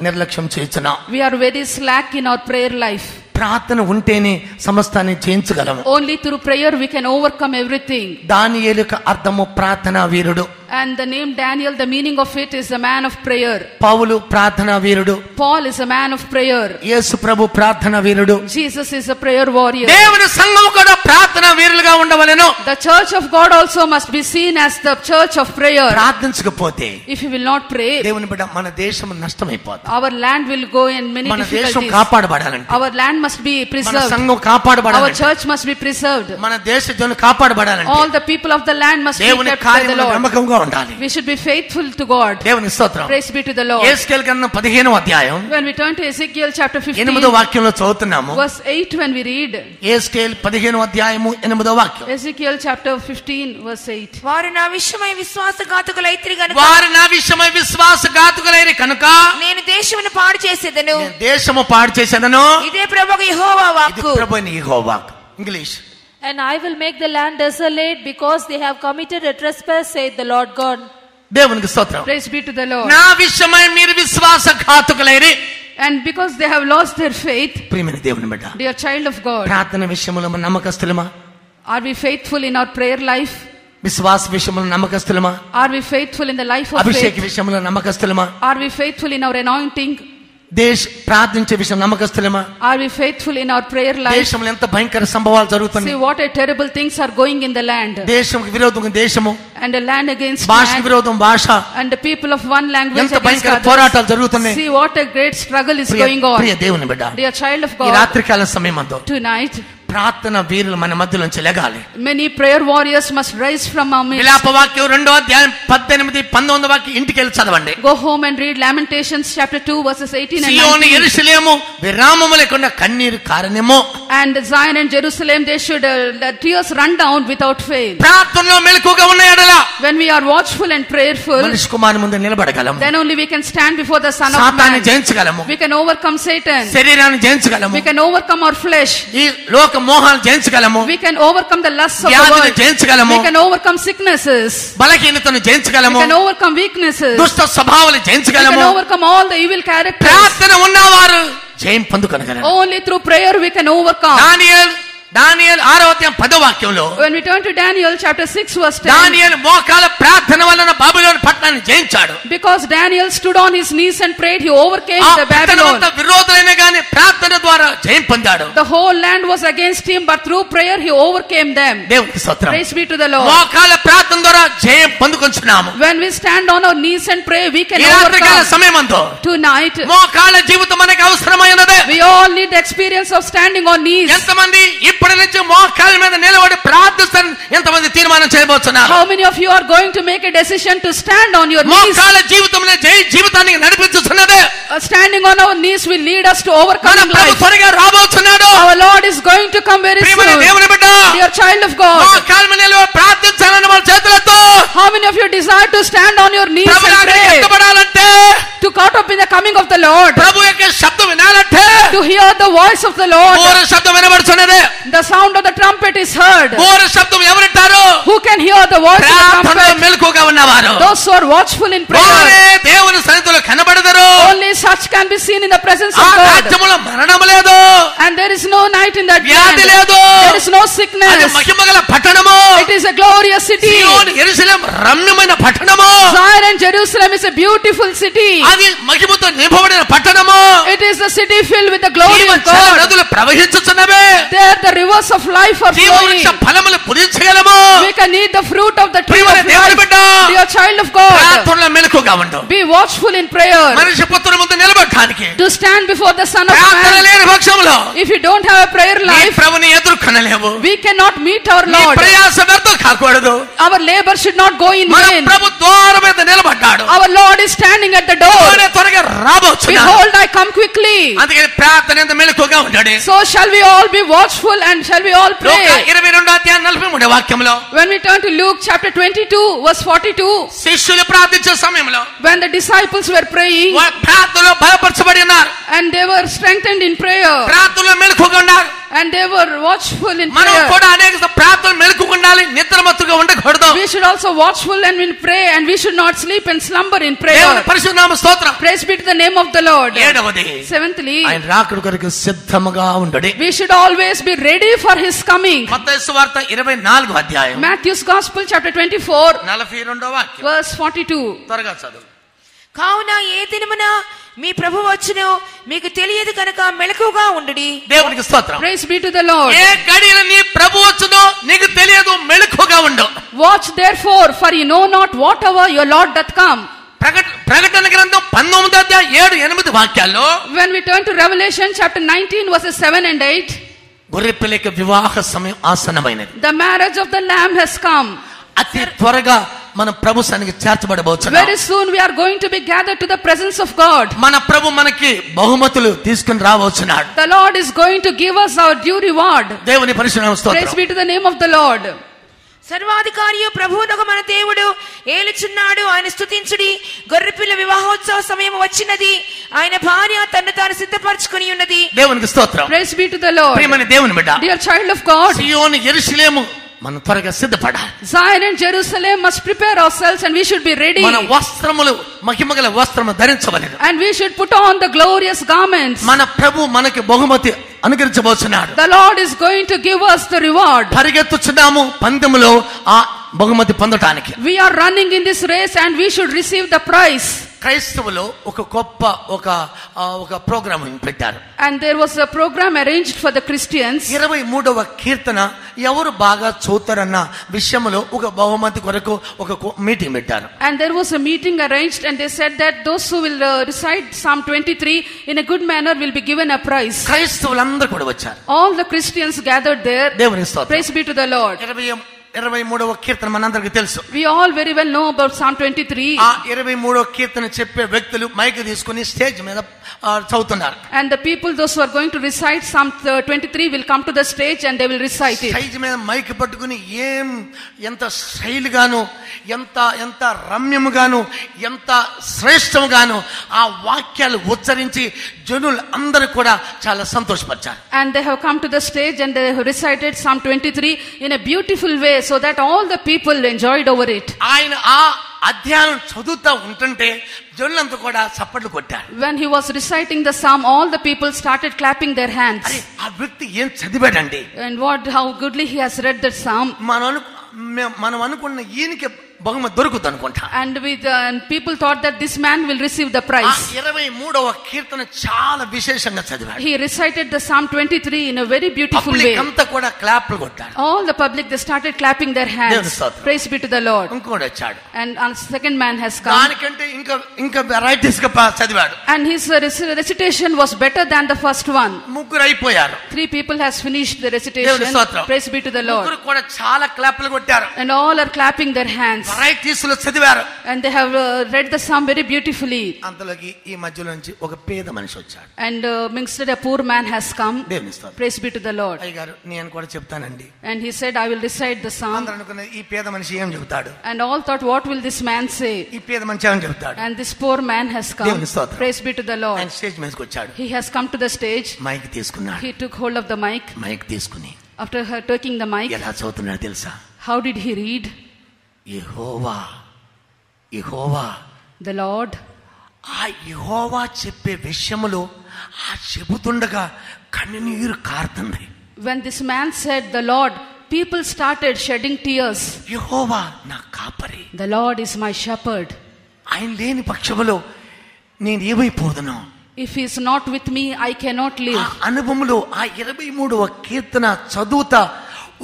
S1: నిర్లక్ష్యం చేస్తున్నాం.
S2: we are very slack in our prayer life.
S1: ప్రార్థన ఉంటేనే సమస్తాన్ని జయించగలము.
S2: Only through prayer we can overcome everything.
S1: దానియేలు యొక్క అర్థము ప్రార్థనా వీరుడు.
S2: And the name Daniel, the meaning of it is a man of prayer.
S1: పౌలు ప్రార్థనా వీరుడు.
S2: Paul is a man of prayer.
S1: యేసు ప్రభు ప్రార్థనా వీరుడు.
S2: Jesus is a prayer warrior.
S1: దేవుని సంఘము కూడా ప్రార్థనా వీరులుగా ఉండవలెను.
S2: The church of God also must be seen as the church of prayer.
S1: ప్రార్థించకపోతే
S2: If you will not pray,
S1: దేవుని బిడ్డ మన దేశం నష్టమైపోతుంది.
S2: our land will go in many
S1: మన దేశం
S2: difficulties.
S1: కాపాడబడాలంటే,
S2: Our land must be
S1: మన
S2: preserved.
S1: సంఘం
S2: Our
S1: కాపాడబడాలంటే,
S2: church must be preserved.
S1: మన దేశ జనులు కాపాడబడాలంటే
S2: All the people of the land must be
S1: దేవుని
S2: kept by the
S1: కార్యములో
S2: Lord.
S1: నమ్మకంగా ఉండాలి.
S2: We should be faithful to God.
S1: దేవుని స్తోత్రం.
S2: Praise be to the Lord.
S1: యేసుకేలు గ్రంథం 15వ అధ్యాయం
S2: When we turn to Ezekiel chapter 15,
S1: 8వ వాక్యంలో చదువుతున్నాము.
S2: verse 8, when we read
S1: యేసుకేలు 15వ అధ్యాయము 8వ వాక్యం.
S2: Ezekiel chapter 15, verse 8.
S4: వారు నా విషయమై విశ్వాసఘాతకులైతిరి గనుక
S1: వారు నా విషయమై విశ్వాసఘాతుకులైరి కనుక
S4: నేను దేశమును పాడు చేసేదను.
S1: నేను దేశము పాడు చేసేదను.
S4: ఇదే ప్రభువు యెహోవా
S1: ఇది
S4: వాక్కు.
S1: ప్రభువైన యెహోవా వాక్కు. English.
S3: And I will make the land desolate because they have committed a trespass, saith the Lord God.
S1: దేవునికి స్తోత్రం.
S2: Praise be to the Lord.
S1: నా విషయమై మీరు విశ్వాసఘాతుకులైరి.
S2: And because they have lost their faith,
S1: ప్రియమైన దేవుని బిడ్డ,
S2: dear child of God,
S1: ప్రార్థన విషయంలో మనం నమ్మకస్తులమా?
S2: are we faithful in our prayer life?
S1: విశ్వాస విషయంలో నమ్మకస్తులమా?
S2: Are we faithful in the life of
S1: అభిషేక
S2: faith?
S1: విషయంలో నమ్మకస్తులమా?
S2: Are we faithful in our anointing?
S1: ప్రార్థించే విషయం నమ్మకస్తులమా?
S2: Are we faithful in our prayer life?
S1: దేశంలో ఎంత భయంకర సంభవాలు
S2: See
S1: జరుగుతున్నాయి.
S2: what a terrible things are going in the land.
S1: దేశంకి విరోధం దేశము,
S2: And a land against
S1: భాషకి
S2: land.
S1: విరోధం భాష,
S2: And the people of one language
S1: ఎంత
S2: against
S1: భయంకర
S2: others.
S1: పోరాటాలు జరుగుతున్నాయి.
S2: See what a great struggle is
S1: Priya
S2: going on.
S1: ప్రియ దేవుని బిడ్డ,
S2: Dear child of
S1: ఈ
S2: God,
S1: రాత్రికాల సమయమందు
S2: tonight
S1: ప్రార్థన వీరులు మన మధ్యలోంచి లెగాలి.
S2: many prayer warriors must rise from our midst.
S1: విలాప వాక్యం 2వ అధ్యాయం 18, 19 వాక్యం ఇంటికి వెళ్ళి చదవండి.
S2: Go home and read Lamentations chapter 2 verses 18 and
S1: సియోను
S2: 19.
S1: యెరూషలేము విరామము లేకుండా కన్నీరు కారణమో.
S2: And Zion and Jerusalem, they should the tears run down without fail.
S1: ప్రార్థనలో మెలకుగా ఉన్న ఎడల
S2: When we are watchful and prayerful,
S1: మనిషి కుమారుని ముందు నిలబడగలము.
S2: then only we can stand before the Son of
S1: సాతాన్ని
S2: Man.
S1: జయించగలము.
S2: We can overcome Satan.
S1: శరీరాన్ని జయించగలము.
S2: We can overcome our flesh.
S1: ఈ లోక మోహాలు జయించగలము.
S2: We can overcome the lusts of the
S1: వ్యాధిని
S2: world.
S1: జయించగలము.
S2: We can overcome sicknesses.
S1: బలహీనతను
S2: We
S1: జయించగలము.
S2: can overcome weaknesses.
S1: దుష్ట స్వభావాలు
S2: We
S1: జయించగలము.
S2: can overcome all the evil characters.
S1: ప్రార్థన ఉన్నవారు జయం పొందుకొనగలరు.
S2: Only through prayer we can overcome.
S1: దానియేలు 6వ అధ్యాయం 10వ వాక్యంలో
S2: When we turn to Daniel chapter 6 verse 10,
S1: దానియేలు మోకాల ప్రార్థన వలన బబులోను పట్టణాన్ని జయించాడు.
S2: because Daniel stood on his knees and prayed, he overcame
S1: ఆ
S2: the
S1: పట్టణమంతా
S2: Babylon.
S1: విరోధులైన గాని ప్రార్థన ద్వారా జయం పొందాడు.
S2: The whole land was against him, but through prayer he overcame them.
S1: దేవునికి స్తోత్రం.
S2: Praise be to the Lord.
S1: మోకాల ప్రార్థన ద్వారా జయం పొందుకొంచున్నాము.
S2: When we stand on our knees and pray, we can
S1: ఈ రాత్రికాల
S2: overcome.
S1: సమయమందు
S2: Tonight,
S1: మోకాల జీవితం మనకు అవసరమైనదే.
S2: we all need the experience of standing on knees.
S1: ఎంతమంది ఇప్పటి నుంచి మోకాల మీద నిలబడి ప్రార్థిస్తాను ఎంతమంది తీర్మానం చేయబోతున్నారు?
S2: How many of you are going to make a decision to stand on your knees?
S1: మోకాల జీవితంలో జీవితానికి నడిపించుతున్నదే.
S2: Standing on our knees will lead us to
S1: మన
S2: overcoming
S1: ప్రభు
S2: life.
S1: త్వరగా రాబోతున్నాడు.
S2: Our Lord is going to come very
S1: ప్రియమైన
S2: soon.
S1: దేవుని బిడ్డ,
S2: Dear child of God,
S1: మోకాల మీద నిలబడి ప్రార్థించాలని మన చేతులతో
S2: how many of you desire to stand on your knees
S1: Prabhu
S2: and
S1: దగ్గరికి
S2: pray?
S1: ఎత్తబడాలంటే,
S2: To caught up in the coming of the Lord,
S1: ప్రభు యొక్క శబ్దం వినాలంటే
S2: to hear the voice of the Lord.
S1: బోర శబ్దం వినబడుతున్నదే.
S2: The sound of the trumpet is heard.
S1: బోర శబ్దం ఎవరంటారు?
S2: Who can hear the voice of the
S1: ప్రార్థనలో
S2: trumpet?
S1: మెలకుగా ఉన్నవారు.
S2: Those who are watchful in prayer.
S1: వారే దేవుని సన్నిధిలో కనబడతారు.
S2: Only such can be seen in the presence
S1: ఆ
S2: of God.
S1: రాజ్యములో మరణం లేదు,
S2: And there is no night in that
S1: వ్యాధి
S2: land.
S1: లేదు.
S2: There is no
S1: అది
S2: sickness.
S1: మహిమగల పట్టణము.
S2: It is a glorious city.
S1: సియోను యెరూషలేము రమ్యమైన పట్టణము.
S2: Zion and Jerusalem is a beautiful city.
S1: అది మహిమతో నింపబడిన పట్టణము.
S2: It is a city filled with the glory of
S1: జీవజల
S2: God.
S1: నదులు ప్రవహించుచున్నవే.
S2: There the rivers of life are flowing.
S1: జీవవృక్ష ఫలములు పురించగలము.
S2: We can eat the fruit of the tree of
S1: ప్రియమైన దేవుని
S2: life.
S1: బిడ్డ,
S2: Dear child of God,
S1: ప్రార్థనలో మెలకుగా ఉండు.
S2: be watchful in prayer.
S1: మనిషి పుత్రుని ముందు నిలబడటానికి
S2: To stand before the Son of
S1: ప్రార్థన
S2: Man.
S1: లేని పక్షంలో
S2: If you don't have a prayer
S1: నీ
S2: life,
S1: ప్రభుని ఎదుర్కొనలేవు.
S2: we cannot meet our
S1: నీ
S2: Lord.
S1: ప్రయాస వ్యర్థం కాకూడదు.
S2: Our labor should not go in
S1: మన
S2: vain.
S1: ప్రభు ద్వారం మీద నిలబడ్డాడు.
S2: Our Lord is standing at the door.
S1: త్వరగా త్వరగా రాబోతున్నాడు.
S2: Behold, I come quickly.
S1: అందుకని ప్రార్థన ఎంత మెలకుగా ఉండండి.
S2: So shall we all be watchful and shall we all
S1: లోక
S2: pray.
S1: 22వ అధ్యాయం 43వ వాక్యంలో
S2: When we turn to Luke chapter 22 verse 42,
S1: శిష్యులు ప్రార్థించే సమయంలో
S2: when the disciples were praying
S1: వారు ప్రార్థనలో బలపరచబడి ఉన్నారు.
S2: and they were strengthened in prayer,
S1: ప్రార్థనలో మెలకుగా ఉన్నారు.
S2: And they were watchful in
S1: మనం
S2: prayer.
S1: కూడా అనేక ప్రార్థనలు మెలకుగా ఉండాలి, నిద్రమత్తుగా ఉండకూడదు.
S2: We should also watchful and will pray, and we should not sleep and slumber in
S1: దేవుని
S2: prayer.
S1: పరిశుద్ధ నామ స్తోత్రం.
S2: Praise be to the name of the Lord.
S1: ఏడవది,
S2: Seventhly,
S1: ఆయన రాకడ కొరకు సిద్ధముగా ఉండుడి.
S2: we should always be ready for his coming.
S1: మత్తయి సువార్త 24వ అధ్యాయం
S2: Matthew's Gospel chapter 24
S1: 42వ వాక్యం.
S2: verse 42.
S1: త్వరగా చదువు.
S4: కావున ఏ దినమున మీ ప్రభు వచ్చును మీకు తెలియదు కనుక మెలకుగా ఉండుడి.
S1: దేవునికి స్తోత్రం.
S2: Praise be to the Lord.
S1: ఏ గడియలో నీ ప్రభు వచ్చునో నీకు తెలియదు, మెలకుగా ఉండు.
S2: Watch therefore, for you know not what hour your Lord doth come.
S1: ప్రకటన గ్రంథం 19వ అధ్యాయం 7-8 వాక్యాల్లో
S2: When we turn to Revelation chapter 19 verses 7 and 8,
S1: గొర్రెపిల్లకి వివాహ సమయం ఆసన్నమైనది.
S2: the marriage of the Lamb has come.
S1: అతి త్వరగా మన ప్రభు సన్నిధికి చేర్చబడబోతున్నాం.
S2: Very soon we are going to be gathered to the presence of God.
S1: మన ప్రభు మనకి బహుమతులు తీసుకుని రావచ్చున్నాడు.
S2: The Lord is going to give us our due reward.
S1: దేవుని పరిశుద్ధ నామ
S2: Praise
S1: స్తోత్రం.
S2: be to the name of the Lord.
S4: సర్వాధికారియు ప్రభువునకు మన దేవుడు ఏలుచున్నాడు, ఆయన స్తుతించుడి. గొర్రెపిల్ల వివాహోత్సవ సమయం వచ్చినది, ఆయన భార్య తన్ను తాను సిద్ధపరచుకుని ఉన్నది.
S1: దేవునికి స్తోత్రం.
S2: Praise be to the Lord.
S1: ప్రియమైన దేవుని బిడ్డ,
S2: Dear child of God,
S1: సియోను యెరూషలేము మనం త్వరగా సిద్ధపడాలి.
S2: Zion and Jerusalem must prepare ourselves, and we should be ready.
S1: మన వస్త్రములు మహిమగల వస్త్రము ధరించవలెను.
S2: And we should put on the glorious garments.
S1: మన ప్రభు మనకి బహుమతి అనుగ్రహించబోతున్నాడు.
S2: The Lord is going to give us the reward.
S1: పరిగెత్తుచున్నాము పందెములో ఆ బహుమతి పొందటానికి.
S2: We are running in this race, and we should receive the prize.
S1: క్రైస్తవులు ఒక గొప్ప ఒక ప్రోగ్రామ్ పెట్టారు.
S2: And there was a program arranged for the Christians.
S1: 23వ కీర్తన ఎవరు బాగా చూతారన్న విషయంలో ఒక బహుమతి కొరకు ఒక మీటింగ్ పెట్టారు.
S2: And there was a meeting arranged, and they said that those who will recite Psalm 23 in a good manner will be given a prize.
S1: క్రైస్తవులందరూ కూడా వచ్చారు.
S2: All the Christians gathered there.
S1: దేవుని స్తోత్రం.
S2: Praise be to the Lord.
S1: 23వ కీర్తన మనందరికీ తెలుసు.
S2: We all very well know about Psalm 23.
S1: ఆ 23వ కీర్తన చెప్పే వ్యక్తులు mic తీసుకుని స్టేజ్ మీద చదువుతున్నారు.
S2: And the people, those who are going to recite Psalm 23, will come to the stage and they will recite it.
S1: Stage మీద mic పట్టుకుని ఎంత శైలిగాను, ఎంత రమ్యముగాను, ఎంత శ్రేష్టముగాను ఆ వాక్యాలు ఉచ్చరించి జనులు అందరూ కూడా చాలా సంతోషపరిచారు.
S2: And they have come to the stage and they have recited Psalm 23 in a beautiful way, so that all the people enjoyed over it.
S1: ఆయన ఆ అధ్యాయం చదువుతా ఉంటుంటే జనులంతా కూడా చప్పట్లు కొట్టారు.
S2: When he was reciting the psalm, all the people started clapping their hands.
S1: అరే ఆ వ్యక్తి ఏం చదివాడండి.
S2: And how goodly he has read that psalm.
S1: మనం అనుకున్న ఈయనకి బహుమతి దొరుకుతుంది అనుకుంటా.
S2: And people thought that this man will receive the prize.
S1: 23వ కీర్తన చాలా విశేషంగా చదివాడు.
S2: He recited the Psalm 23 in a very beautiful way.
S1: అంతా కూడా క్లాప్లు కొట్టారు.
S2: All the public, they started clapping their hands. Praise be to the Lord.
S1: ఇంకోటి వచ్చాడు.
S2: And a second man has come.
S1: దానికంటే ఇంకా వెరైటీస్ గా చదివాడు.
S2: And his recitation was better than the first one.
S1: ముగ్గురు అయిపోయారు.
S2: 3 people has finished the recitation. Praise be to the Lord.
S1: ముగ్గురు కూడా చాలా క్లాప్లు కొట్టారు.
S2: And all are clapping their hands.
S1: Varieties లో చదివారు.
S2: And they have read the psalm very beautifully.
S1: అంతలోకి ఈ మధ్యలో నుంచి ఒక పేద మనిషి వచ్చాడు.
S2: And amongst a poor man has come. Praise be to the Lord.
S1: అయ్యగారు నేను కూడా చెప్తానండి.
S2: And he said, I will recite the psalm.
S1: అందరూ అనుకున్నారు ఈ పేద మనిషి ఏం చెప్తాడు.
S2: And all thought, what will this man say?
S1: ఈ పేద మనిషి ఏం చెప్తాడు.
S2: And this poor man has come. Praise be to the Lord.
S1: ఆయన స్టేజ్ మీదకి వచ్చాడు.
S2: He has come to the stage.
S1: Mic తీసుకున్నాడు.
S2: He took hold of the mic.
S1: Mic తీసుకుని
S2: After taking the mic,
S1: ఎలా చదువుతున్నాడు తెలుసా?
S2: how did he read?
S1: Jehovah
S2: The Lord.
S1: ఆ యెహోవా చెప్పే విషయములో ఆ చెబుతుండగా కన్నీరు కారుతుంది.
S2: When this man said the Lord, people started shedding tears.
S1: యెహోవా నా కాపరి.
S2: The Lord is my shepherd.
S1: ఆయన లేని పక్షములో నేను ఏమైపోదును.
S2: If he is not with me, I cannot live.
S1: ఆ అనుభవములో ఆ 23వ కీర్తన చదువుతా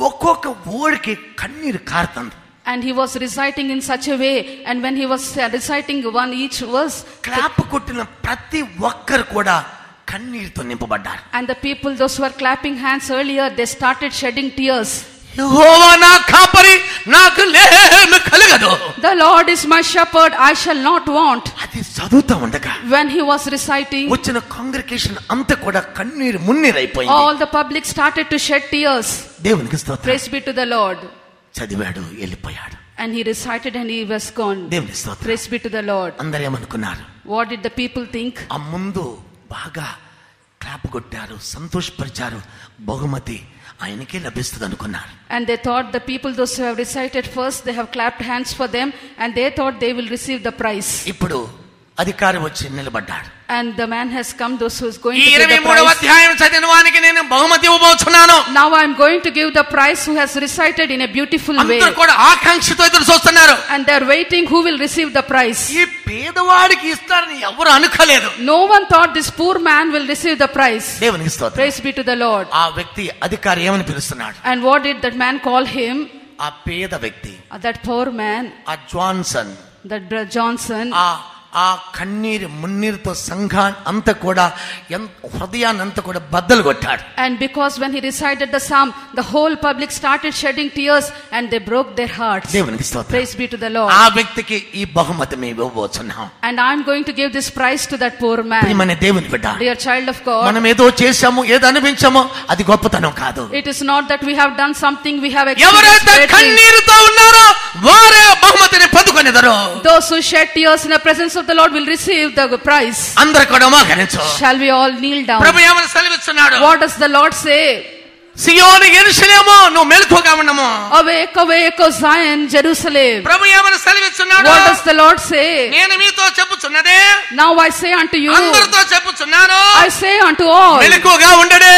S1: ఒక్కొక్క వర్డ్కి కన్నీరు కారుతుంది.
S2: And he was reciting in such a way, and when he was reciting each verse,
S1: clap కొట్టిన ప్రతి ఒక్కరు కూడా కన్నీరుతో నింపబడ్డారు.
S2: and the people, those who were clapping hands earlier, they started shedding tears.
S1: యెహోవా నా కాపరి నాకు లేమి కలగదు.
S2: The Lord is my shepherd, I shall not want.
S1: అది చదువుతా ఉండగా
S2: When he was reciting,
S1: వచ్చిన కాంగ్రిగేషన్ అంతా కూడా కన్నీరు మున్నీరైపోయింది.
S2: all the public started to shed tears.
S1: దేవునికి స్తోత్రం.
S2: Praise be to the Lord.
S1: చదివాడు వెళ్ళిపోయాడు.
S2: And he recited and he was gone.
S1: దేవునికి స్తోత్రం.
S2: Praise be to the Lord.
S1: అందరూ ఏమనుకున్నారు?
S2: What did the people think?
S1: ఆ ముందు బాగా క్లాప్ కొట్టారు, సంతోషపరిచారు, బహుమతి ఆయనకే లభిస్తుంది అనుకున్నారు.
S2: And they thought the people, those who have recited first, they have clapped hands for them and they thought they will receive the prize.
S1: ఇప్పుడు అధికారి వచ్చి నిలబడ్డాడు.
S2: And the man has come, those who is going
S1: ఈ
S2: to give the
S1: 23వ
S2: prize.
S1: అధ్యాయం చదివిన వానికి నేను బహుమతి ఇవ్వబోతున్నాను.
S2: Now I am going to give the prize who has recited in a beautiful way.
S1: అందరూ కూడా ఆకాంక్షతో ఎదురు చూస్తున్నారు.
S2: And they are waiting who will receive the prize.
S1: ఈ పేదవాడికి ఇస్తారని ఎవరు అనుకోలేదు.
S2: No one thought this poor man will receive the prize.
S1: దేవునికి స్తోత్రం.
S2: Praise be to the Lord.
S1: ఆ వ్యక్తి అధికారి ఏమని పిలుస్తున్నాడు?
S2: And what did that man call him?
S1: ఆ పేద వ్యక్తి,
S2: That poor man,
S1: ఆ జాన్సన్,
S2: that Johnson,
S1: ఆ కన్నీరు మున్నీరుతో సంఘాన్ని అంతా కూడా హృదయాన్ని అంతా కూడా బద్దలు కొట్టాడు.
S2: and because when he recited the psalm, the whole public started shedding tears and they broke their hearts.
S1: దేవునికి స్తోత్రం.
S2: Praise be to the Lord.
S1: ఆ వ్యక్తికి ఈ బహుమతి మేము ఇవ్వబోతున్నాం.
S2: And I am going to give this prize to that poor man.
S1: ప్రియమైన దేవుని బిడ్డ,
S2: Dear child of God,
S1: మనం ఏదో చేశాము, ఏదో అనిపించామో అది గొప్పతనం కాదు.
S2: it is not that we have done something, we have
S1: ఎవరైతే
S2: experienced great things.
S1: కన్నీరుతో ఉన్నారో వారే బహుమతిని పొందుకొనేదరు.
S2: Those who shed tears in the presence of the Lord will receive the prize.
S1: అందరూ కూడా మోకరించు.
S2: Shall we all kneel down?
S1: ప్రభు ఏమని సెలవిస్తున్నాడు?
S2: What does the Lord say?
S1: సియోను యెరూషలేము నువ్వు మెలకువగా ఉండము.
S2: Awake, awake, O Zion, Jerusalem.
S1: ప్రభు ఏమని సెలవిస్తున్నాడు?
S2: What does the Lord say?
S1: నేను మీతో చెప్పుచున్నదే,
S2: Now I say unto you,
S1: అందరితో చెప్పుచున్నాను,
S2: I say unto all,
S1: మెలకువగా ఉండడే,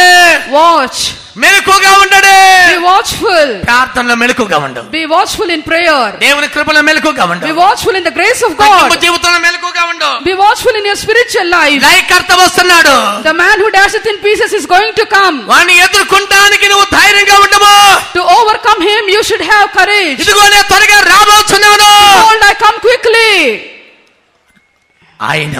S2: watch,
S1: మెలకువగా ఉండడే.
S2: be watchful,
S1: ప్రార్థనలో మెలకువగా ఉండు.
S2: be watchful in prayer,
S1: దేవుని కృపలో మెలకువగా ఉండు.
S2: be watchful in the grace of
S1: కుటుంబ
S2: God,
S1: జీవితంలో మెలకువగా ఉండు.
S2: be watchful in your spiritual life.
S1: లయకర్త వస్తున్నాడు.
S2: The man who dasheth in pieces is going to come.
S1: వాణ్ణి ఎదుర్కొంటానికి నువ్వు ధైర్యంగా ఉండము.
S2: To overcome him you should have courage.
S1: ఇదిగో నేను త్వరగా రాబోతున్నాను.
S2: Behold, I come quickly.
S1: ఆయన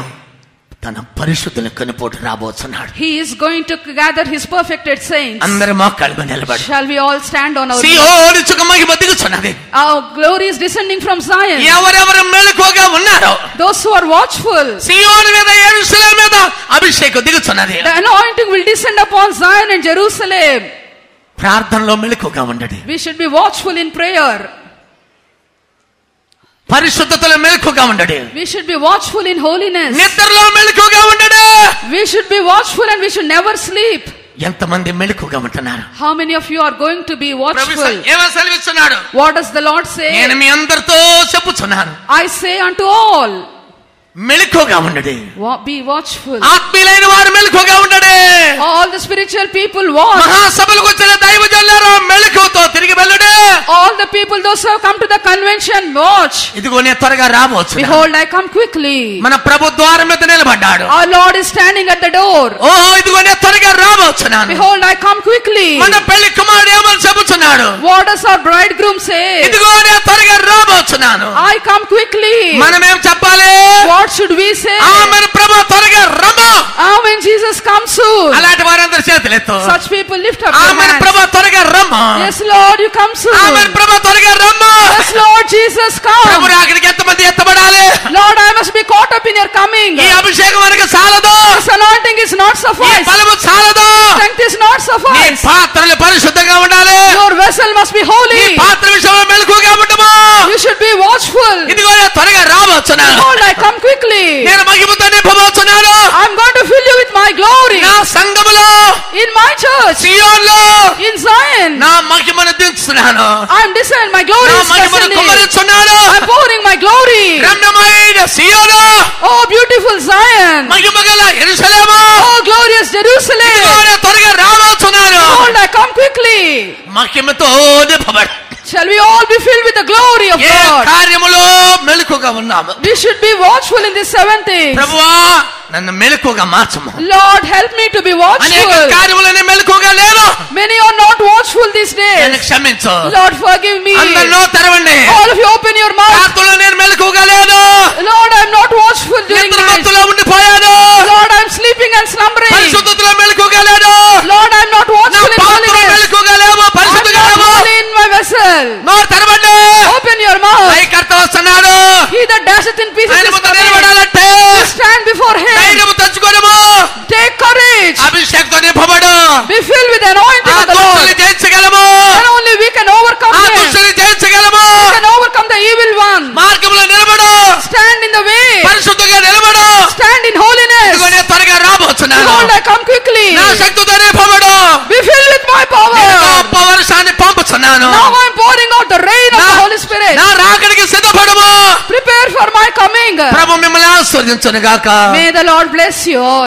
S1: తన పరిశుద్ధులను కనుపోటు రాబోతున్నాడు.
S2: He is going to gather his perfected saints.
S1: అందరూ మోకాళ్ళ నిలబడి.
S2: Shall we all stand on our feet?
S1: సియోను చుక్క మహిమ దిగుచున్నది.
S2: Our glory is descending from Zion.
S1: ఎవరెవరు మెలకువగా ఉన్నారో,
S2: Those who are watchful,
S1: సియోను మీద యెరూషలేము మీద అభిషేకం దిగుచున్నది.
S2: the anointing will descend upon Zion and Jerusalem.
S1: ప్రార్థనలో మెలకువగా ఉండండి.
S2: We should be watchful in prayer.
S1: పరిశుద్ధతలో మెలకువగా ఉండండి.
S2: We should be watchful in holiness.
S1: నిద్రలో మెలకువగా ఉండండి.
S2: We should be watchful and we should never sleep.
S1: ఎంతమంది మెలకువగా ఉంటున్నారు?
S2: How many of you are going to be watchful?
S1: ఏమని సెలవిస్తున్నాడు?
S2: What does the Lord say?
S1: నేను మీ అందరితో చెప్పుచున్నాను,
S2: I say unto all,
S1: మెలకువగా ఉండండి.
S2: be watchful.
S1: ఆత్మీయులైన వారు మెలకువగా ఉండండి.
S2: All the spiritual people watch.
S1: మహాసభలకు వచ్చిన దైవజనులారా మెలకువతో తిరిగి వెళ్ళండి.
S2: All the people, those who have come to the convention, watch.
S1: ఇదిగో నేను త్వరగా రాబోతున్నా.
S2: Behold, I come quickly.
S1: మన ప్రభు ద్వారం మీద నిలబడ్డాడు.
S2: Our Lord is standing at the door.
S1: ఓ ఇదిగో నేను త్వరగా రాబోతున్నాను.
S2: Behold, I come quickly.
S1: మన పెళ్లి కుమారుడు ఏమని చెబుతున్నాడు?
S2: What does our bridegroom say?
S1: ఇదిగో నేను త్వరగా రాబోతున్నాను.
S2: I come quickly.
S1: మనం ఏం చెప్పాలి?
S2: What should we say?
S1: ఆమేన్ ప్రభు త్వరగా రమ్ము.
S2: When Jesus comes soon.
S1: అలాంటి వారందరూ చేతులెత్తు.
S2: Such people lift up their
S1: amen
S2: hands.
S1: ప్రభు త్వరగా రమ్ము.
S2: Yes, Lord, you come soon.
S1: ఆమేన్ ప్రభు త్వరగా రమ్ము.
S2: Yes, Lord Jesus,
S1: ప్రభు
S2: come.
S1: రాకడికి ఎంతమంది ఎత్తబడాలి?
S2: Lord, I must be caught up in your coming.
S1: ఈ అభిషేకం మనకు చాలదు.
S2: This anointing is not
S1: ఈ
S2: suffice.
S1: బలము చాలదు.
S2: Strength is not
S1: నీ
S2: suffice.
S1: పాత్రలు పరిశుద్ధంగా ఉండాలి.
S2: Your vessel must be
S1: నీ
S2: holy.
S1: పాత్ర విషయంలో మెలకువగా ఉండము.
S2: You should be watchful.
S1: ఇదిగో నేను త్వరగా రాబోతున్నాను.
S2: Behold, I come quickly.
S1: నేను మహిమతో నింపబోతున్నాను.
S2: I'm going to fill you with my glory.
S1: నా సంఘములో,
S2: In my church,
S1: సియోనులో
S2: in Zion,
S1: నా మహిమను దించుతున్నాను.
S2: I'm descending. My glory
S1: నా
S2: is
S1: మహిమను
S2: descending.
S1: కుమ్మరించున్నాను.
S2: I'm pouring my glory.
S1: రమ్యమైన సియోను,
S2: Oh, beautiful Zion.
S1: మహిమగల యెరూషలేము,
S2: Oh, glorious Jerusalem.
S1: ఇదిగో నేను త్వరగా రాబోతున్నాను.
S2: Behold, I come quickly.
S1: మహిమతో నింపబడి
S2: Shall we all be filled with the glory of
S1: A
S2: God?
S1: కార్యములో మెలకుగా ఉన్నాము.
S2: We should be watchful in these 7 things.
S1: ప్రభువా నన్ను మెలకుగా మార్చము.
S2: Lord, help me to be
S1: అనేక
S2: watchful.
S1: కార్యములని మెలకుగా లేను.
S2: Many are not watchful these
S1: నన్ను
S2: days.
S1: క్షమించు.
S2: Lord, forgive me.
S1: అందరిలో తెరవండి.
S2: All of you open your mouth.
S1: రాత్రులు నేను మెలకుగా లేను.
S2: Lord, I'm not watchful during
S1: నిద్ర
S2: night.
S1: మత్తులో ఉండిపోయాను.
S2: Lord, I'm sleeping and slumbering.
S1: పరిశుద్ధతలో మెలకుగా లేను.
S2: Lord, I'm not
S1: నా
S2: watchful in
S1: పాత్రలో
S2: holiness.
S1: మెలకుగా లేవు.
S2: I'm
S1: పరిశుద్ధంగా
S2: not
S1: లేవు.
S2: holy in my vessel.
S1: నోరు తెరవండి.
S2: Open your mouth.
S1: లయకర్త వస్తున్నాడు.
S2: He that dasheth in pieces
S1: ఆయన
S2: is
S1: ముందు
S2: coming.
S1: నిలబడాలంటే
S2: Stand before him.
S1: ధైర్యము తెచ్చుకోనము.
S2: Take courage.
S1: అభిషేకంతో నింపబడు.
S2: Be filled with the anointing
S1: ఆ
S2: of the Lord.
S1: దుష్టుని జయించగలము.
S2: Then only we can overcome
S1: ఆ
S2: them.
S1: దుష్టుని జయించగలము.
S2: We can overcome the evil one.
S1: మా
S2: finger.
S1: ప్రభు మిమ్మల్ని ఆశీర్వదించును గాక.
S2: May the Lord bless you all.